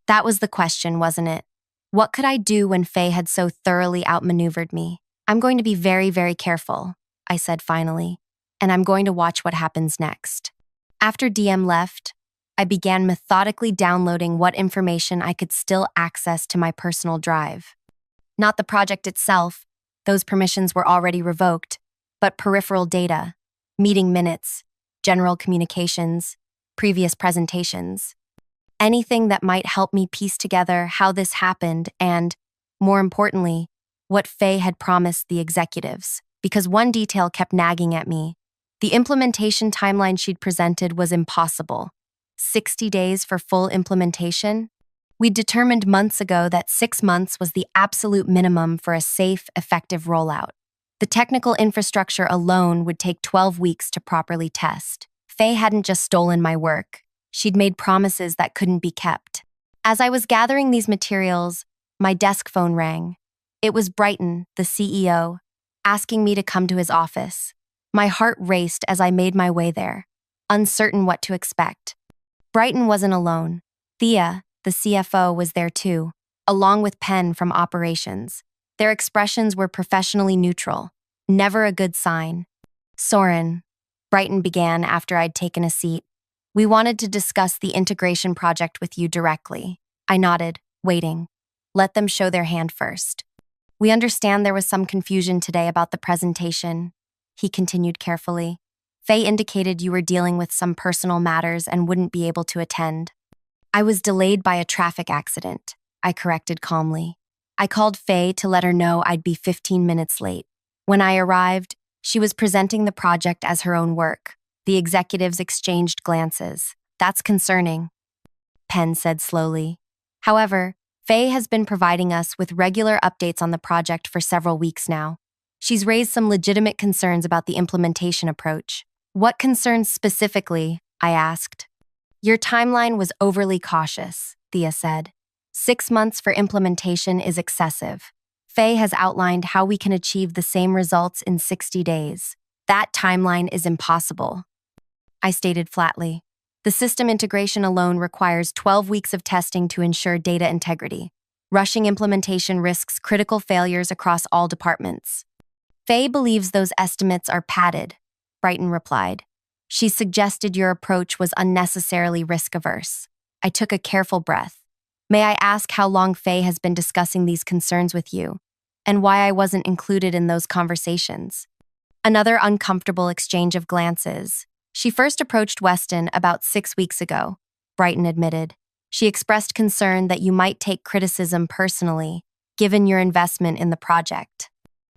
That was the question, wasn't it? What could I do when Faye had so thoroughly outmaneuvered me? I'm going to be very, very careful, I said finally, and I'm going to watch what happens next. After DM left, I began methodically downloading what information I could still access to my personal drive. Not the project itself, those permissions were already revoked, but peripheral data, meeting minutes, general communications, previous presentations. Anything that might help me piece together how this happened and, more importantly, what Faye had promised the executives. Because one detail kept nagging at me. The implementation timeline she'd presented was impossible. 60 days for full implementation? We'd determined months ago that 6 months was the absolute minimum for a safe, effective rollout. The technical infrastructure alone would take 12 weeks to properly test. Faye hadn't just stolen my work. She'd made promises that couldn't be kept. As I was gathering these materials, my desk phone rang. It was Brighton, the CEO, asking me to come to his office. My heart raced as I made my way there, uncertain what to expect. Brighton wasn't alone. Thea, the CFO, was there too, along with Penn from operations. Their expressions were professionally neutral, never a good sign. Soren, Brighton began after I'd taken a seat. We wanted to discuss the integration project with you directly. I nodded, waiting. Let them show their hand first. We understand there was some confusion today about the presentation, he continued carefully. Faye indicated you were dealing with some personal matters and wouldn't be able to attend. I was delayed by a traffic accident, I corrected calmly. I called Faye to let her know I'd be 15 minutes late. When I arrived, she was presenting the project as her own work. The executives exchanged glances. That's concerning, Penn said slowly. However, Faye has been providing us with regular updates on the project for several weeks now. She's raised some legitimate concerns about the implementation approach. What concerns specifically? I asked. Your timeline was overly cautious, Thea said. 6 months for implementation is excessive. Faye has outlined how we can achieve the same results in 60 days. That timeline is impossible, I stated flatly. The system integration alone requires 12 weeks of testing to ensure data integrity. Rushing implementation risks critical failures across all departments. Faye believes those estimates are padded, Brighton replied. She suggested your approach was unnecessarily risk-averse. I took a careful breath. May I ask how long Faye has been discussing these concerns with you, and why I wasn't included in those conversations? Another uncomfortable exchange of glances. She first approached Weston about 6 weeks ago, Brighton admitted. She expressed concern that you might take criticism personally, given your investment in the project.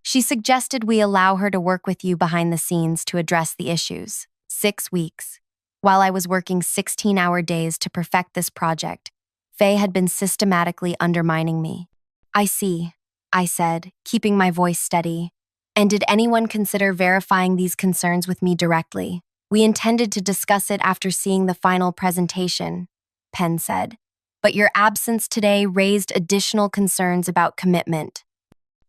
She suggested we allow her to work with you behind the scenes to address the issues. 6 weeks. While I was working 16-hour days to perfect this project, Faye had been systematically undermining me. I see, I said, keeping my voice steady. And did anyone consider verifying these concerns with me directly? We intended to discuss it after seeing the final presentation, Penn said. But your absence today raised additional concerns about commitment.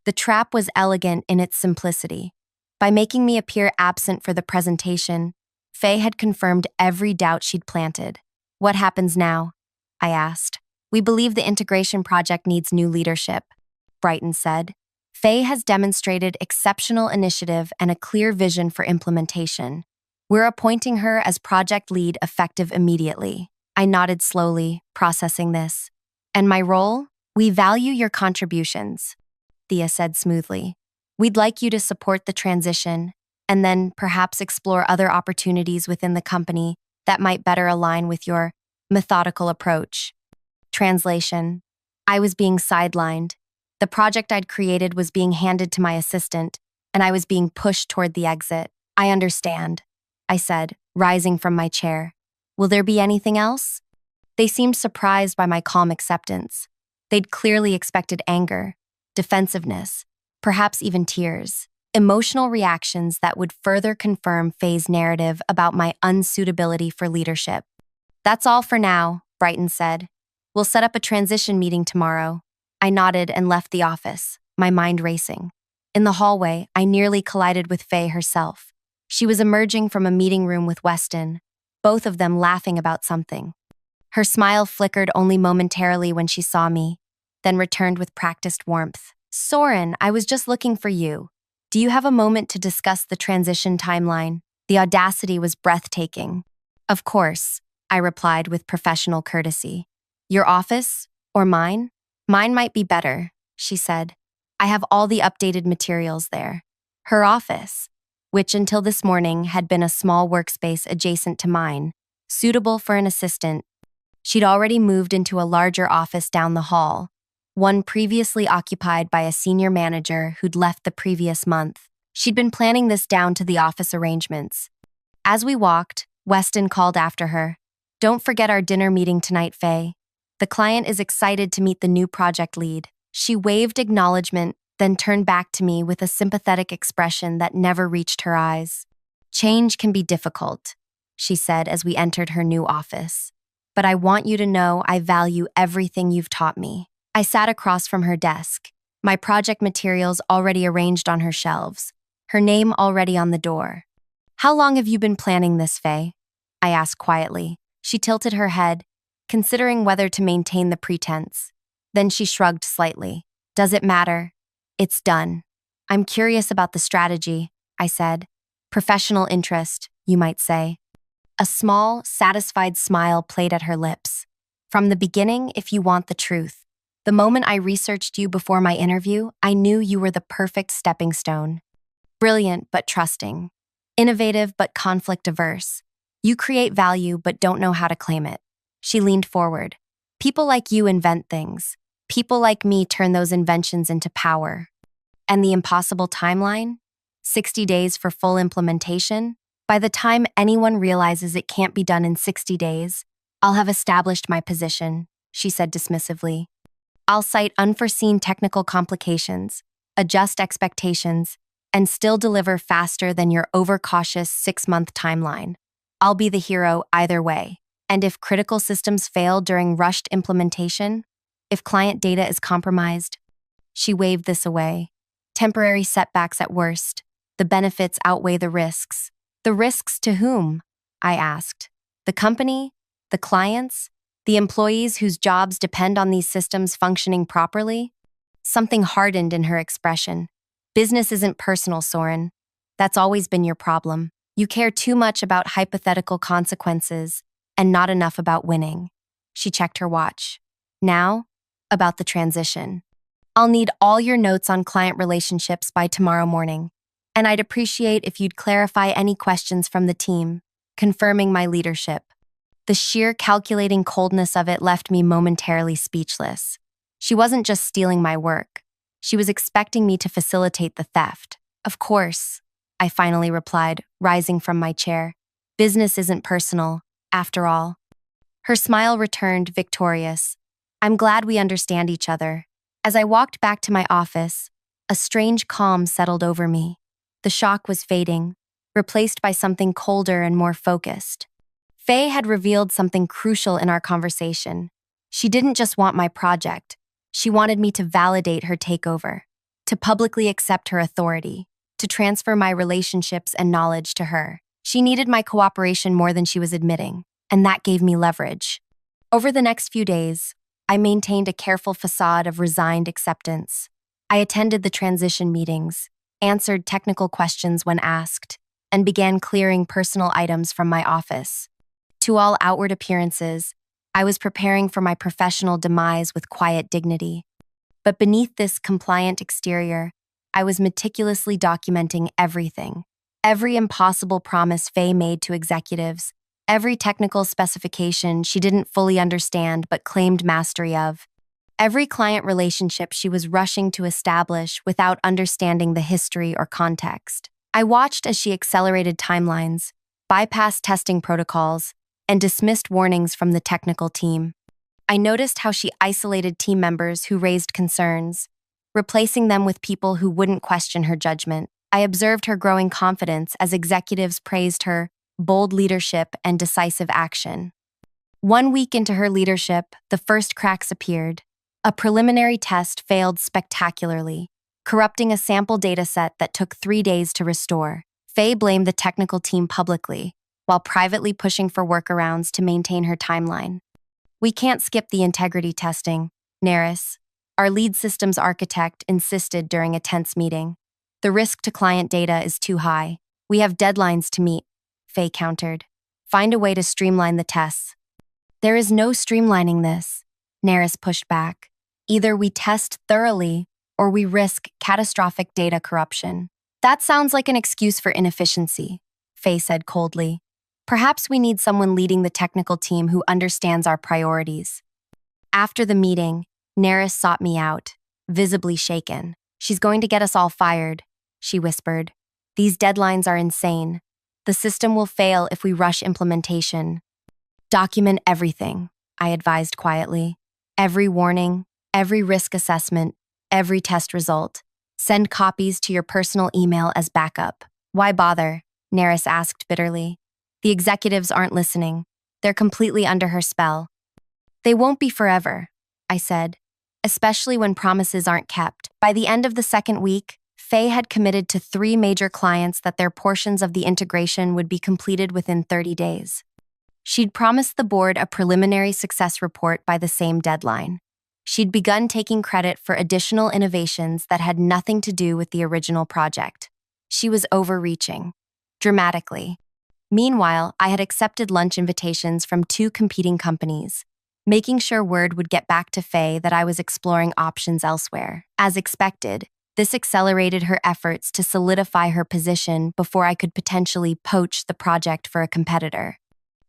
The trap was elegant in its simplicity. By making me appear absent for the presentation, Faye had confirmed every doubt she'd planted. What happens now? I asked. We believe the integration project needs new leadership, Brighton said. Faye has demonstrated exceptional initiative and a clear vision for implementation. We're appointing her as project lead effective immediately. I nodded slowly, processing this. And my role? We value your contributions, Thea said smoothly. We'd like you to support the transition, and then perhaps explore other opportunities within the company that might better align with your methodical approach. Translation. I was being sidelined. The project I'd created was being handed to my assistant, and I was being pushed toward the exit. I understand, I said, rising from my chair. Will there be anything else? They seemed surprised by my calm acceptance. They'd clearly expected anger, defensiveness, perhaps even tears, emotional reactions that would further confirm Faye's narrative about my unsuitability for leadership. That's all for now, Brighton said. We'll set up a transition meeting tomorrow. I nodded and left the office, my mind racing. In the hallway, I nearly collided with Faye herself. She was emerging from a meeting room with Weston, both of them laughing about something. Her smile flickered only momentarily when she saw me, then returned with practiced warmth. Soren, I was just looking for you. Do you have a moment to discuss the transition timeline? The audacity was breathtaking. Of course, I replied with professional courtesy. Your office? Or mine? Mine might be better, she said. I have all the updated materials there. Her office, which until this morning had been a small workspace adjacent to mine, suitable for an assistant. She'd already moved into a larger office down the hall, one previously occupied by a senior manager who'd left the previous month. She'd been planning this down to the office arrangements. As we walked, Weston called after her. Don't forget our dinner meeting tonight, Faye. The client is excited to meet the new project lead. She waved acknowledgement, then turned back to me with a sympathetic expression that never reached her eyes. Change can be difficult, she said as we entered her new office. But I want you to know I value everything you've taught me. I sat across from her desk, my project materials already arranged on her shelves, her name already on the door. How long have you been planning this, Faye? I asked quietly. She tilted her head, considering whether to maintain the pretense. Then she shrugged slightly. Does it matter? It's done. I'm curious about the strategy, I said. Professional interest, you might say. A small, satisfied smile played at her lips. From the beginning, if you want the truth. The moment I researched you before my interview, I knew you were the perfect stepping stone. Brilliant but trusting. Innovative but conflict-averse. You create value but don't know how to claim it. She leaned forward. People like you invent things. People like me turn those inventions into power. And the impossible timeline? 60 days for full implementation? By the time anyone realizes it can't be done in 60 days, I'll have established my position, she said dismissively. I'll cite unforeseen technical complications, adjust expectations, and still deliver faster than your overcautious 6-month timeline. I'll be the hero either way. And if critical systems fail during rushed implementation, if client data is compromised, she waved this away. Temporary setbacks at worst. The benefits outweigh the risks. The risks to whom? I asked. The company? The clients? The employees whose jobs depend on these systems functioning properly? Something hardened in her expression. Business isn't personal, Soren. That's always been your problem. You care too much about hypothetical consequences and not enough about winning. She checked her watch. Now, about the transition. I'll need all your notes on client relationships by tomorrow morning, and I'd appreciate if you'd clarify any questions from the team, confirming my leadership. The sheer calculating coldness of it left me momentarily speechless. She wasn't just stealing my work. She was expecting me to facilitate the theft. Of course, I finally replied, rising from my chair. Business isn't personal, after all. Her smile returned victorious. I'm glad we understand each other. As I walked back to my office, a strange calm settled over me. The shock was fading, replaced by something colder and more focused. Faye had revealed something crucial in our conversation. She didn't just want my project. She wanted me to validate her takeover, to publicly accept her authority, to transfer my relationships and knowledge to her. She needed my cooperation more than she was admitting, and that gave me leverage. Over the next few days, I maintained a careful facade of resigned acceptance. I attended the transition meetings, answered technical questions when asked, and began clearing personal items from my office. To all outward appearances, I was preparing for my professional demise with quiet dignity. But beneath this compliant exterior, I was meticulously documenting everything. Every impossible promise Faye made to executives, every technical specification she didn't fully understand but claimed mastery of, every client relationship she was rushing to establish without understanding the history or context. I watched as she accelerated timelines, bypassed testing protocols, and dismissed warnings from the technical team. I noticed how she isolated team members who raised concerns, replacing them with people who wouldn't question her judgment. I observed her growing confidence as executives praised her bold leadership and decisive action. 1 week into her leadership, the first cracks appeared. A preliminary test failed spectacularly, corrupting a sample dataset that took 3 days to restore. Faye blamed the technical team publicly, while privately pushing for workarounds to maintain her timeline. We can't skip the integrity testing, Naris, our lead systems architect, insisted during a tense meeting. The risk to client data is too high. We have deadlines to meet, Faye countered. Find a way to streamline the tests. There is no streamlining this, Naris pushed back. Either we test thoroughly or we risk catastrophic data corruption. That sounds like an excuse for inefficiency, Faye said coldly. Perhaps we need someone leading the technical team who understands our priorities. After the meeting, Naris sought me out, visibly shaken. She's going to get us all fired, she whispered. These deadlines are insane. The system will fail if we rush implementation. Document everything, I advised quietly. Every warning, every risk assessment, every test result. Send copies to your personal email as backup. Why bother? Naris asked bitterly. The executives aren't listening. They're completely under her spell. They won't be forever, I said, especially when promises aren't kept. By the end of the second week, Faye had committed to 3 major clients that their portions of the integration would be completed within 30 days. She'd promised the board a preliminary success report by the same deadline. She'd begun taking credit for additional innovations that had nothing to do with the original project. She was overreaching, dramatically. Meanwhile, I had accepted lunch invitations from 2 competing companies, making sure word would get back to Faye that I was exploring options elsewhere. As expected, this accelerated her efforts to solidify her position before I could potentially poach the project for a competitor.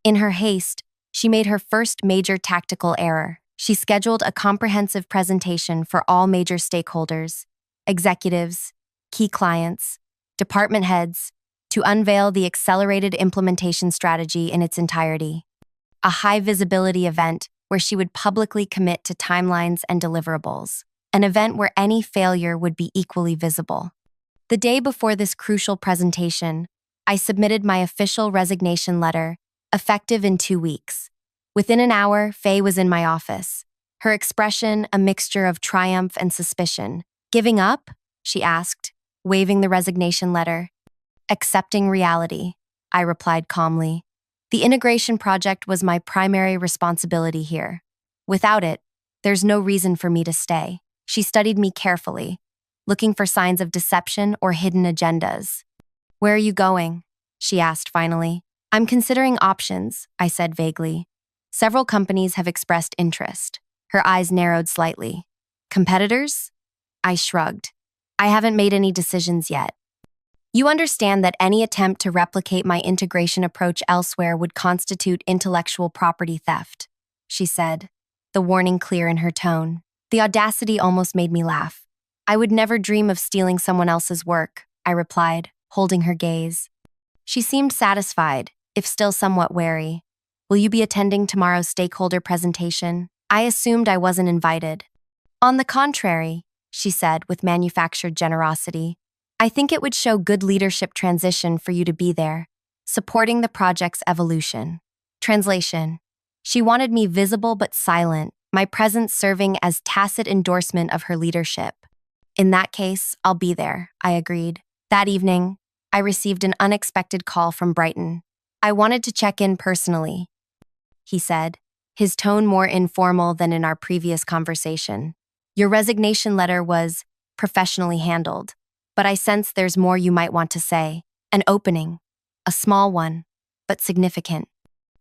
In her haste, she made her first major tactical error. She scheduled a comprehensive presentation for all major stakeholders, executives, key clients, department heads, to unveil the accelerated implementation strategy in its entirety. A high-visibility event where she would publicly commit to timelines and deliverables. An event where any failure would be equally visible. The day before this crucial presentation, I submitted my official resignation letter, effective in 2 weeks. Within an hour, Faye was in my office. Her expression a mixture of triumph and suspicion. Giving up? She asked, waving the resignation letter. Accepting reality, I replied calmly. The integration project was my primary responsibility here. Without it, there's no reason for me to stay. She studied me carefully, looking for signs of deception or hidden agendas. Where are you going? She asked finally. I'm considering options, I said vaguely. Several companies have expressed interest. Her eyes narrowed slightly. Competitors? I shrugged. I haven't made any decisions yet. You understand that any attempt to replicate my integration approach elsewhere would constitute intellectual property theft, she said, the warning clear in her tone. The audacity almost made me laugh. I would never dream of stealing someone else's work, I replied, holding her gaze. She seemed satisfied, if still somewhat wary. Will you be attending tomorrow's stakeholder presentation? I assumed I wasn't invited. On the contrary, she said with manufactured generosity. I think it would show good leadership transition for you to be there, supporting the project's evolution. Translation. She wanted me visible but silent, my presence serving as tacit endorsement of her leadership. In that case, I'll be there, I agreed. That evening, I received an unexpected call from Brighton. I wanted to check in personally, he said, his tone more informal than in our previous conversation. Your resignation letter was professionally handled, but I sense there's more you might want to say. An opening, a small one, but significant.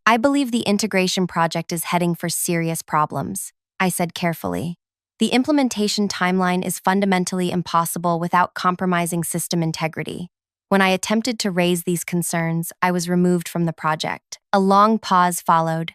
I believe the integration project is heading for serious problems, I said carefully. The implementation timeline is fundamentally impossible without compromising system integrity. When I attempted to raise these concerns, I was removed from the project. A long pause followed.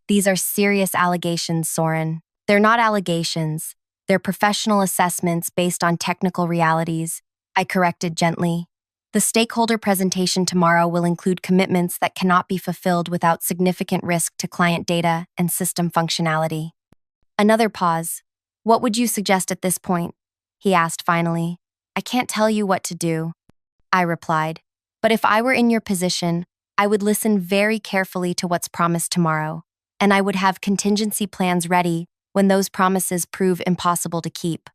These are serious allegations, Soren. They're not allegations. They're professional assessments based on technical realities, I corrected gently. The stakeholder presentation tomorrow will include commitments that cannot be fulfilled without significant risk to client data and system functionality. Another pause. What would you suggest at this point? He asked finally. I can't tell you what to do, I replied. But if I were in your position, I would listen very carefully to what's promised tomorrow, and I would have contingency plans ready when those promises prove impossible to keep.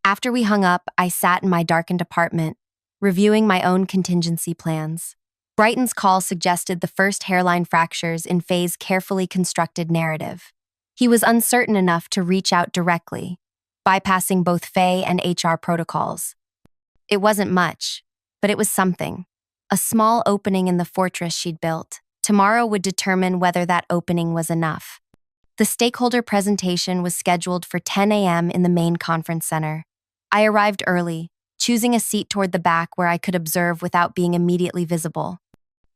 After we hung up, I sat in my darkened apartment, reviewing my own contingency plans. Brighton's call suggested the first hairline fractures in Faye's carefully constructed narrative. He was uncertain enough to reach out directly, bypassing both Faye and HR protocols. It wasn't much, but it was something. A small opening in the fortress she'd built. Tomorrow would determine whether that opening was enough. The stakeholder presentation was scheduled for 10 a.m. in the main conference center. I arrived early, choosing a seat toward the back where I could observe without being immediately visible.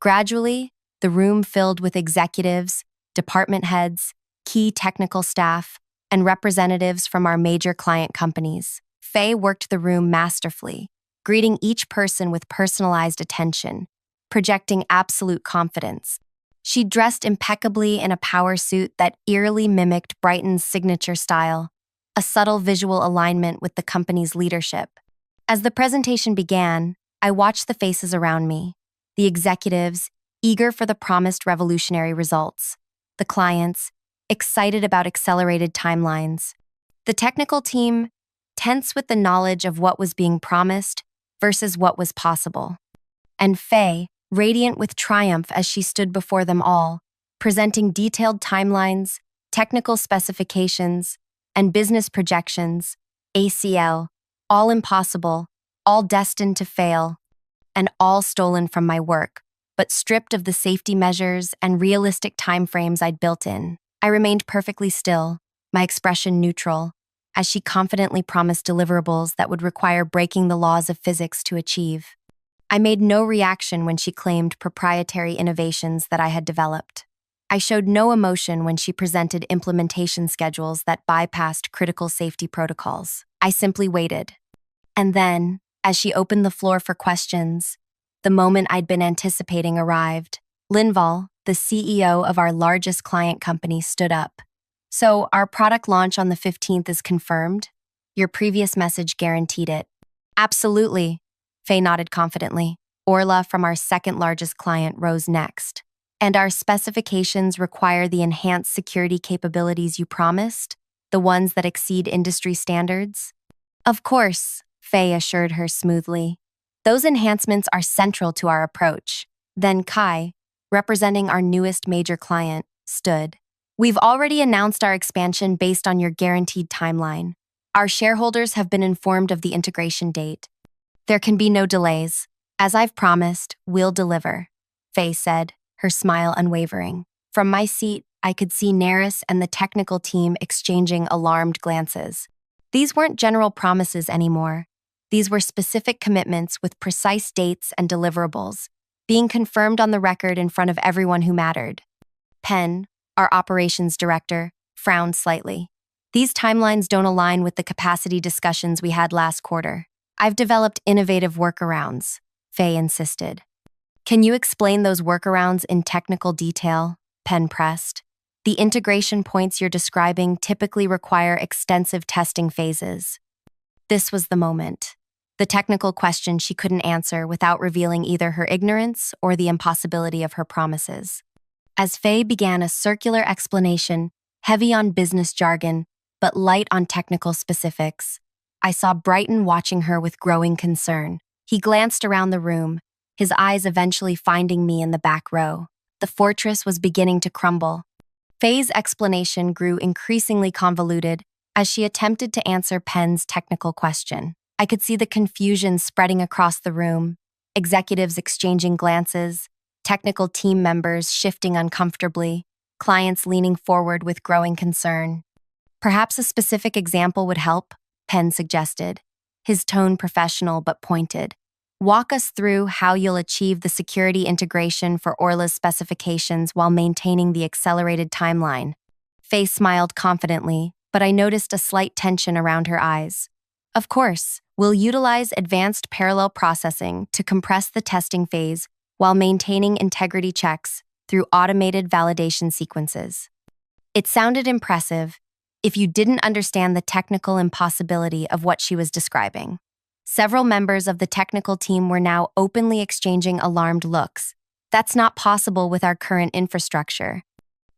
Gradually, the room filled with executives, department heads, key technical staff, and representatives from our major client companies. Faye worked the room masterfully, greeting each person with personalized attention, projecting absolute confidence. She dressed impeccably in a power suit that eerily mimicked Brighton's signature style, a subtle visual alignment with the company's leadership. As the presentation began, I watched the faces around me, the executives, eager for the promised revolutionary results, the clients, excited about accelerated timelines, the technical team, tense with the knowledge of what was being promised versus what was possible, and Faye, radiant with triumph as she stood before them all, presenting detailed timelines, technical specifications, and business projections, ACL, all impossible, all destined to fail, and all stolen from my work, but stripped of the safety measures and realistic timeframes I'd built in. I remained perfectly still, my expression neutral, as she confidently promised deliverables that would require breaking the laws of physics to achieve. I made no reaction when she claimed proprietary innovations that I had developed. I showed no emotion when she presented implementation schedules that bypassed critical safety protocols. I simply waited. And then, as she opened the floor for questions, the moment I'd been anticipating arrived. Linval, the CEO of our largest client company, stood up. "So, our product launch on the 15th is confirmed? Your previous message guaranteed it." "Absolutely," Faye nodded confidently. Orla from our second largest client rose next. "And our specifications require the enhanced security capabilities you promised? The ones that exceed industry standards?" "Of course," Faye assured her smoothly. "Those enhancements are central to our approach." Then Kai, representing our newest major client, stood. "We've already announced our expansion based on your guaranteed timeline. Our shareholders have been informed of the integration date. There can be no delays. As I've promised, we'll deliver," Faye said, her smile unwavering. From my seat, I could see Naris and the technical team exchanging alarmed glances. These weren't general promises anymore. These were specific commitments with precise dates and deliverables, being confirmed on the record in front of everyone who mattered. Penn, our operations director, frowned slightly. "These timelines don't align with the capacity discussions we had last quarter. I've developed innovative workarounds," Faye insisted. "Can you explain those workarounds in technical detail?" Penn pressed. "The integration points you're describing typically require extensive testing phases." This was the moment. The technical question she couldn't answer without revealing either her ignorance or the impossibility of her promises. As Faye began a circular explanation, heavy on business jargon, but light on technical specifics, I saw Brighton watching her with growing concern. He glanced around the room, his eyes eventually finding me in the back row. The fortress was beginning to crumble. Faye's explanation grew increasingly convoluted as she attempted to answer Penn's technical question. I could see the confusion spreading across the room, executives exchanging glances, technical team members shifting uncomfortably, clients leaning forward with growing concern. "Perhaps a specific example would help," Penn suggested, his tone professional but pointed. "Walk us through how you'll achieve the security integration for Orla's specifications while maintaining the accelerated timeline." Faye smiled confidently, but I noticed a slight tension around her eyes. "Of course, we'll utilize advanced parallel processing to compress the testing phase while maintaining integrity checks through automated validation sequences." It sounded impressive if you didn't understand the technical impossibility of what she was describing. Several members of the technical team were now openly exchanging alarmed looks. "That's not possible with our current infrastructure,"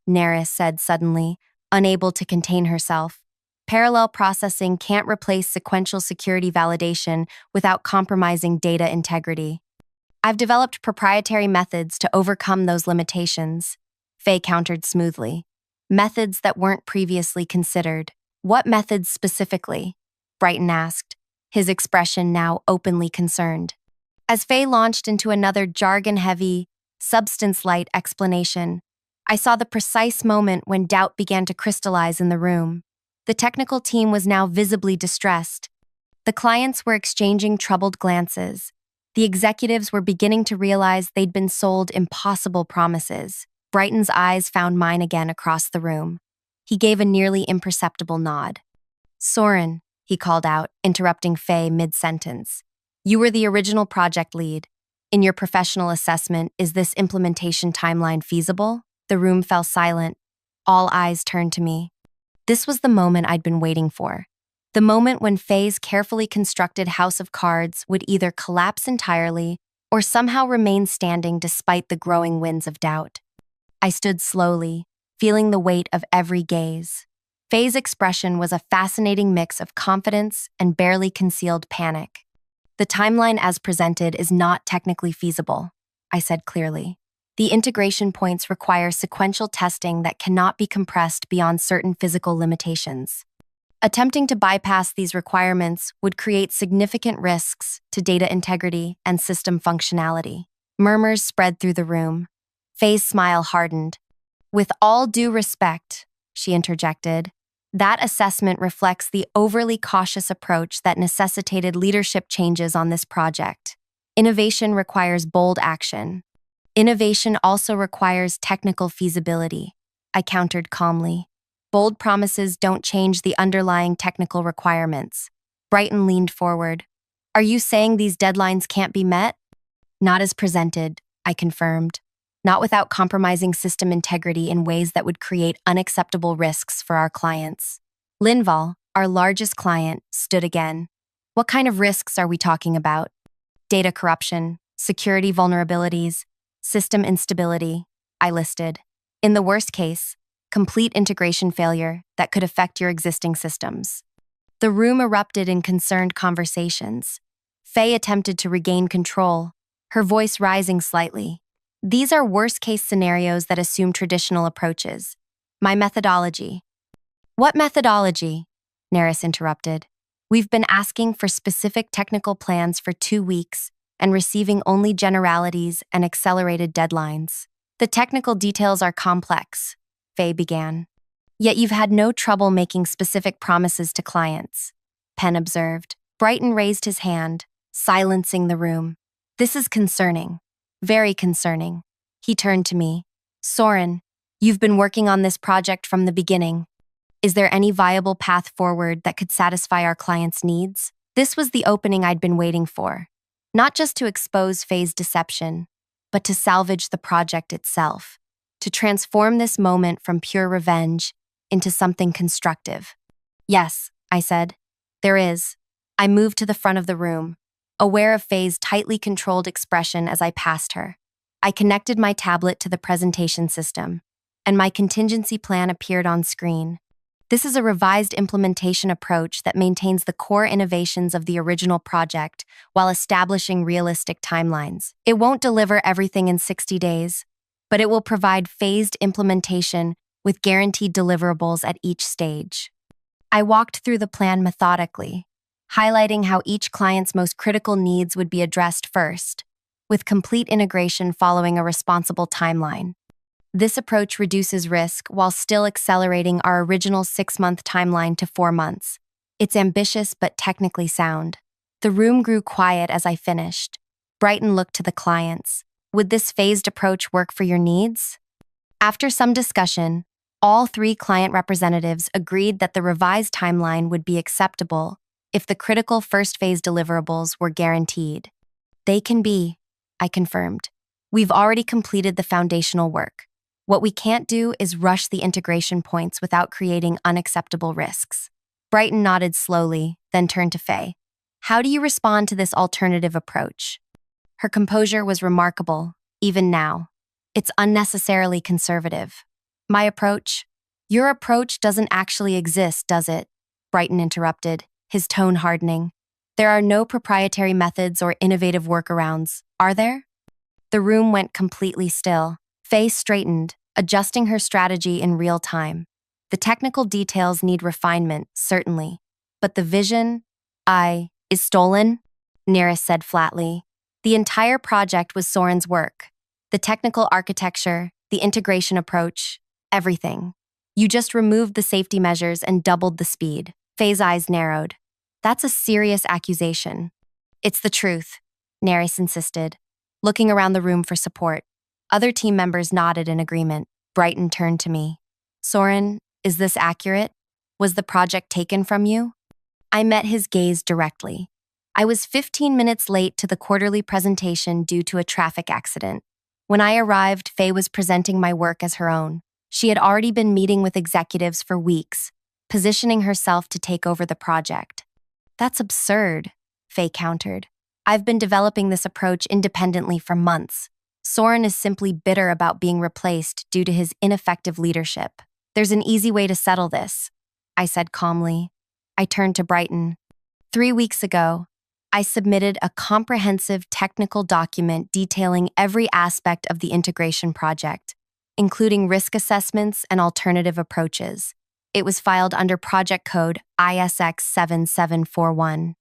Naris said suddenly, unable to contain herself. "Parallel processing can't replace sequential security validation without compromising data integrity." "I've developed proprietary methods to overcome those limitations," Faye countered smoothly. "Methods that weren't previously considered." "What methods specifically?" Brighton asked, his expression now openly concerned. As Faye launched into another jargon-heavy, substance-light explanation. I saw the precise moment when doubt began to crystallize in the room. The technical team was now visibly distressed. The clients were exchanging troubled glances. The executives were beginning to realize they'd been sold impossible promises. Brighton's eyes found mine again across the room. He gave a nearly imperceptible nod. "Soren," he called out, interrupting Faye mid-sentence. "You were the original project lead. In your professional assessment, is this implementation timeline feasible?" The room fell silent. All eyes turned to me. This was the moment I'd been waiting for. The moment when Faye's carefully constructed house of cards would either collapse entirely or somehow remain standing despite the growing winds of doubt. I stood slowly, feeling the weight of every gaze. Faye's expression was a fascinating mix of confidence and barely concealed panic. "The timeline as presented is not technically feasible," I said clearly. "The integration points require sequential testing that cannot be compressed beyond certain physical limitations. Attempting to bypass these requirements would create significant risks to data integrity and system functionality." Murmurs spread through the room. Faye's smile hardened. "With all due respect," she interjected, "that assessment reflects the overly cautious approach that necessitated leadership changes on this project. Innovation requires bold action. Innovation also requires technical feasibility," I countered calmly. "Bold promises don't change the underlying technical requirements." Brighton leaned forward. "Are you saying these deadlines can't be met?" "Not as presented," I confirmed. "Not without compromising system integrity in ways that would create unacceptable risks for our clients." Linval, our largest client, stood again. "What kind of risks are we talking about?" "Data corruption, security vulnerabilities, system instability," I listed. "In the worst case, complete integration failure that could affect your existing systems." The room erupted in concerned conversations. Faye attempted to regain control, her voice rising slightly. "These are worst-case scenarios that assume traditional approaches. My methodology—" "What methodology?" Naris interrupted. "We've been asking for specific technical plans for 2 weeks and receiving only generalities and accelerated deadlines. The technical details are complex," Faye began. "Yet you've had no trouble making specific promises to clients," Penn observed. Brighton raised his hand, silencing the room. "This is concerning. Very concerning." He turned to me. "Soren, you've been working on this project from the beginning. Is there any viable path forward that could satisfy our clients' needs?" This was the opening I'd been waiting for. Not just to expose Faye's deception, but to salvage the project itself. To transform this moment from pure revenge into something constructive. "Yes," I said. "There is." I moved to the front of the room, aware of Faye's tightly controlled expression as I passed her. I connected my tablet to the presentation system, and my contingency plan appeared on screen. This is a revised implementation approach that maintains the core innovations of the original project while establishing realistic timelines. It won't deliver everything in 60 days, but it will provide phased implementation with guaranteed deliverables at each stage. I walked through the plan methodically, highlighting how each client's most critical needs would be addressed first, with complete integration following a responsible timeline. This approach reduces risk while still accelerating our original 6-month timeline to 4 months. It's ambitious but technically sound. The room grew quiet as I finished. Brighton looked to the clients. "Would this phased approach work for your needs?" After some discussion, all 3 client representatives agreed that the revised timeline would be acceptable if the critical first phase deliverables were guaranteed. "They can be," I confirmed. "We've already completed the foundational work. What we can't do is rush the integration points without creating unacceptable risks." Brighton nodded slowly, then turned to Faye. "How do you respond to this alternative approach?" Her composure was remarkable, even now. "It's unnecessarily conservative." "My approach?" "Your approach doesn't actually exist, does it?" Brighton interrupted, his tone hardening. "There are no proprietary methods or innovative workarounds, are there?" The room went completely still. Faye straightened, adjusting her strategy in real time. "The technical details need refinement, certainly. But the vision, is stolen," Neris said flatly. "The entire project was Soren's work. The technical architecture, the integration approach, everything. You just removed the safety measures and doubled the speed. Faye's eyes narrowed. That's a serious accusation. It's the truth, Neris insisted, looking around the room for support. Other team members nodded in agreement. Brighton turned to me. Soren, is this accurate? Was the project taken from you? I met his gaze directly. I was 15 minutes late to the quarterly presentation due to a traffic accident. When I arrived, Faye was presenting my work as her own. She had already been meeting with executives for weeks, positioning herself to take over the project. That's absurd, Faye countered. I've been developing this approach independently for months. Soren is simply bitter about being replaced due to his ineffective leadership. There's an easy way to settle this, I said calmly. I turned to Brighton. 3 weeks ago, I submitted a comprehensive technical document detailing every aspect of the integration project, including risk assessments and alternative approaches. It was filed under project code ISX 7741.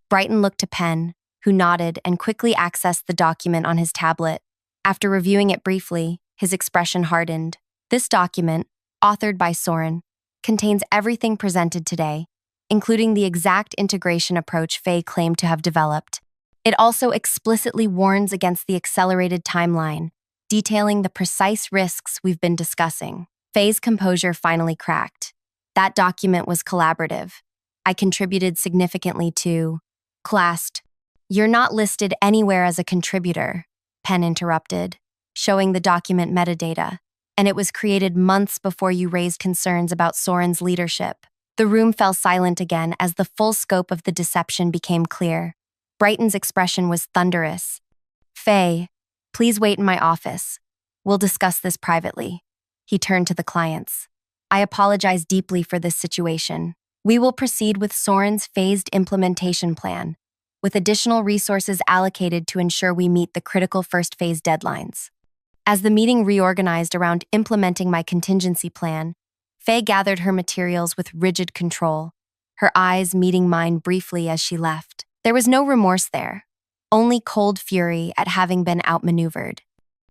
Brighton looked to Penn, who nodded and quickly accessed the document on his tablet. After reviewing it briefly, his expression hardened. This document, authored by Soren, contains everything presented today, including the exact integration approach Faye claimed to have developed. It also explicitly warns against the accelerated timeline, detailing the precise risks we've been discussing. Faye's composure finally cracked. That document was collaborative. I contributed significantly to classed. You're not listed anywhere as a contributor, Penn interrupted, showing the document metadata, and it was created months before you raised concerns about Soren's leadership. The room fell silent again as the full scope of the deception became clear. Brighton's expression was thunderous. Faye, please wait in my office. We'll discuss this privately. He turned to the clients. I apologize deeply for this situation. We will proceed with Soren's phased implementation plan, with additional resources allocated to ensure we meet the critical first phase deadlines. As the meeting reorganized around implementing my contingency plan, Faye gathered her materials with rigid control, her eyes meeting mine briefly as she left. There was no remorse there, only cold fury at having been outmaneuvered.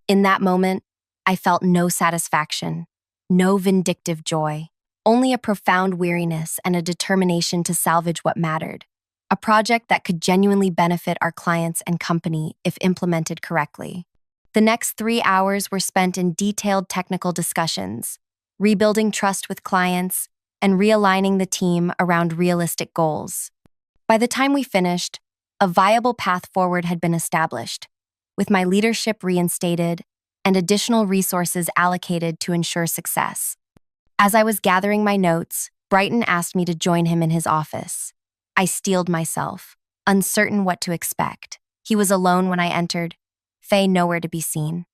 In that moment, I felt no satisfaction, no vindictive joy, only a profound weariness and a determination to salvage what mattered. A project that could genuinely benefit our clients and company if implemented correctly. The next 3 hours were spent in detailed technical discussions, rebuilding trust with clients, and realigning the team around realistic goals. By the time we finished, a viable path forward had been established, with my leadership reinstated and additional resources allocated to ensure success. As I was gathering my notes, Brighton asked me to join him in his office. I steeled myself, uncertain what to expect. He was alone when I entered, Faye nowhere to be seen.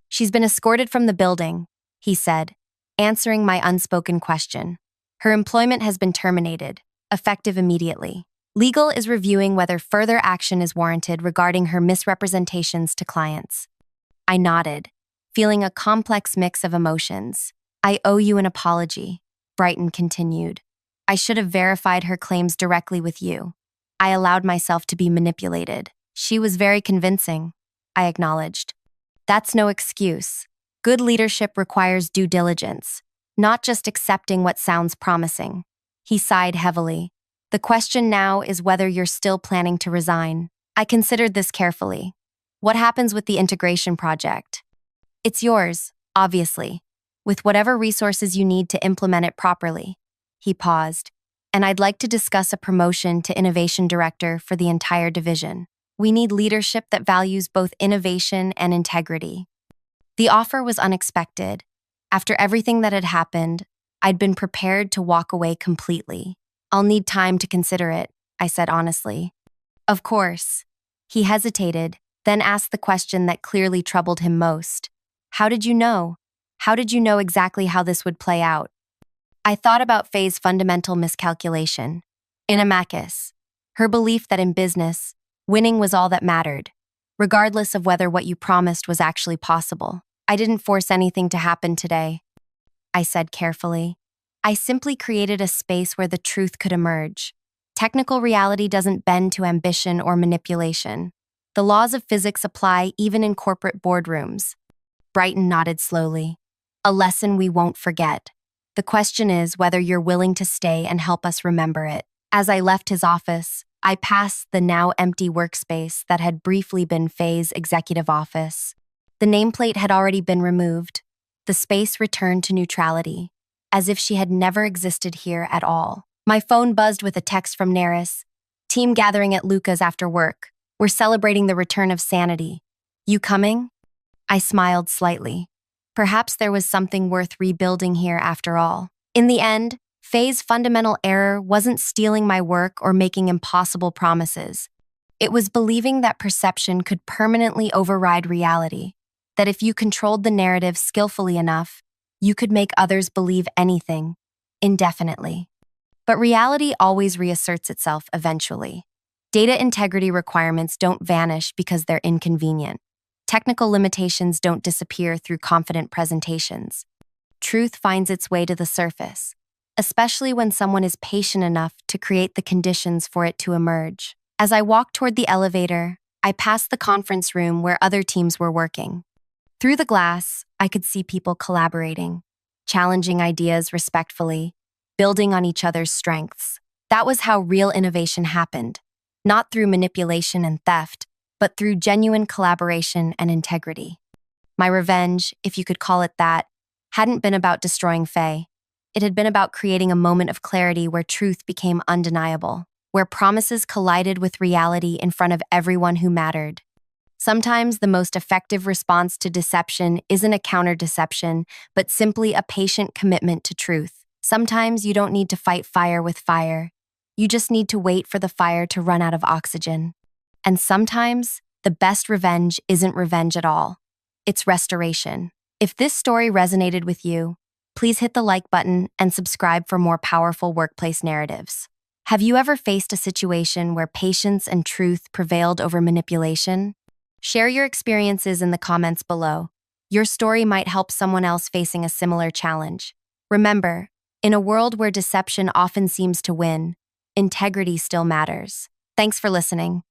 She's been escorted from the building, he said, answering my unspoken question. Her employment has been terminated, effective immediately. Legal is reviewing whether further action is warranted regarding her misrepresentations to clients. I nodded, feeling a complex mix of emotions. I owe you an apology, Brighton continued. I should have verified her claims directly with you. I allowed myself to be manipulated. She was very convincing, I acknowledged. That's no excuse. Good leadership requires due diligence, not just accepting what sounds promising. He sighed heavily. The question now is whether you're still planning to resign. I considered this carefully. What happens with the integration project? It's yours, obviously, with whatever resources you need to implement it properly. He paused, and I'd like to discuss a promotion to Innovation Director for the entire division. We need leadership that values both innovation and integrity. The offer was unexpected. After everything that had happened, I'd been prepared to walk away completely. I'll need time to consider it, I said honestly. Of course. He hesitated, then asked the question that clearly troubled him most. How did you know? How did you know exactly how this would play out? I thought about Faye's fundamental miscalculation. Inamakis, her belief that in business, winning was all that mattered, regardless of whether what you promised was actually possible. I didn't force anything to happen today, I said carefully. I simply created a space where the truth could emerge. Technical reality doesn't bend to ambition or manipulation. The laws of physics apply even in corporate boardrooms. Brighton nodded slowly. A lesson we won't forget. The question is whether you're willing to stay and help us remember it. As I left his office, I passed the now empty workspace that had briefly been Faye's executive office. The nameplate had already been removed. The space returned to neutrality, as if she had never existed here at all. My phone buzzed with a text from Naris. Team gathering at Luca's after work. We're celebrating the return of sanity. You coming? I smiled slightly. Perhaps there was something worth rebuilding here after all. In the end, Faye's fundamental error wasn't stealing my work or making impossible promises. It was believing that perception could permanently override reality, that if you controlled the narrative skillfully enough, you could make others believe anything, indefinitely. But reality always reasserts itself eventually. Data integrity requirements don't vanish because they're inconvenient. Technical limitations don't disappear through confident presentations. Truth finds its way to the surface, especially when someone is patient enough to create the conditions for it to emerge. As I walked toward the elevator, I passed the conference room where other teams were working. Through the glass, I could see people collaborating, challenging ideas respectfully, building on each other's strengths. That was how real innovation happened, not through manipulation and theft, but through genuine collaboration and integrity. My revenge, if you could call it that, hadn't been about destroying Faye. It had been about creating a moment of clarity where truth became undeniable, where promises collided with reality in front of everyone who mattered. Sometimes the most effective response to deception isn't a counter-deception, but simply a patient commitment to truth. Sometimes you don't need to fight fire with fire. You just need to wait for the fire to run out of oxygen. And sometimes, the best revenge isn't revenge at all. It's restoration. If this story resonated with you, please hit the like button and subscribe for more powerful workplace narratives. Have you ever faced a situation where patience and truth prevailed over manipulation? Share your experiences in the comments below. Your story might help someone else facing a similar challenge. Remember, in a world where deception often seems to win, integrity still matters. Thanks for listening.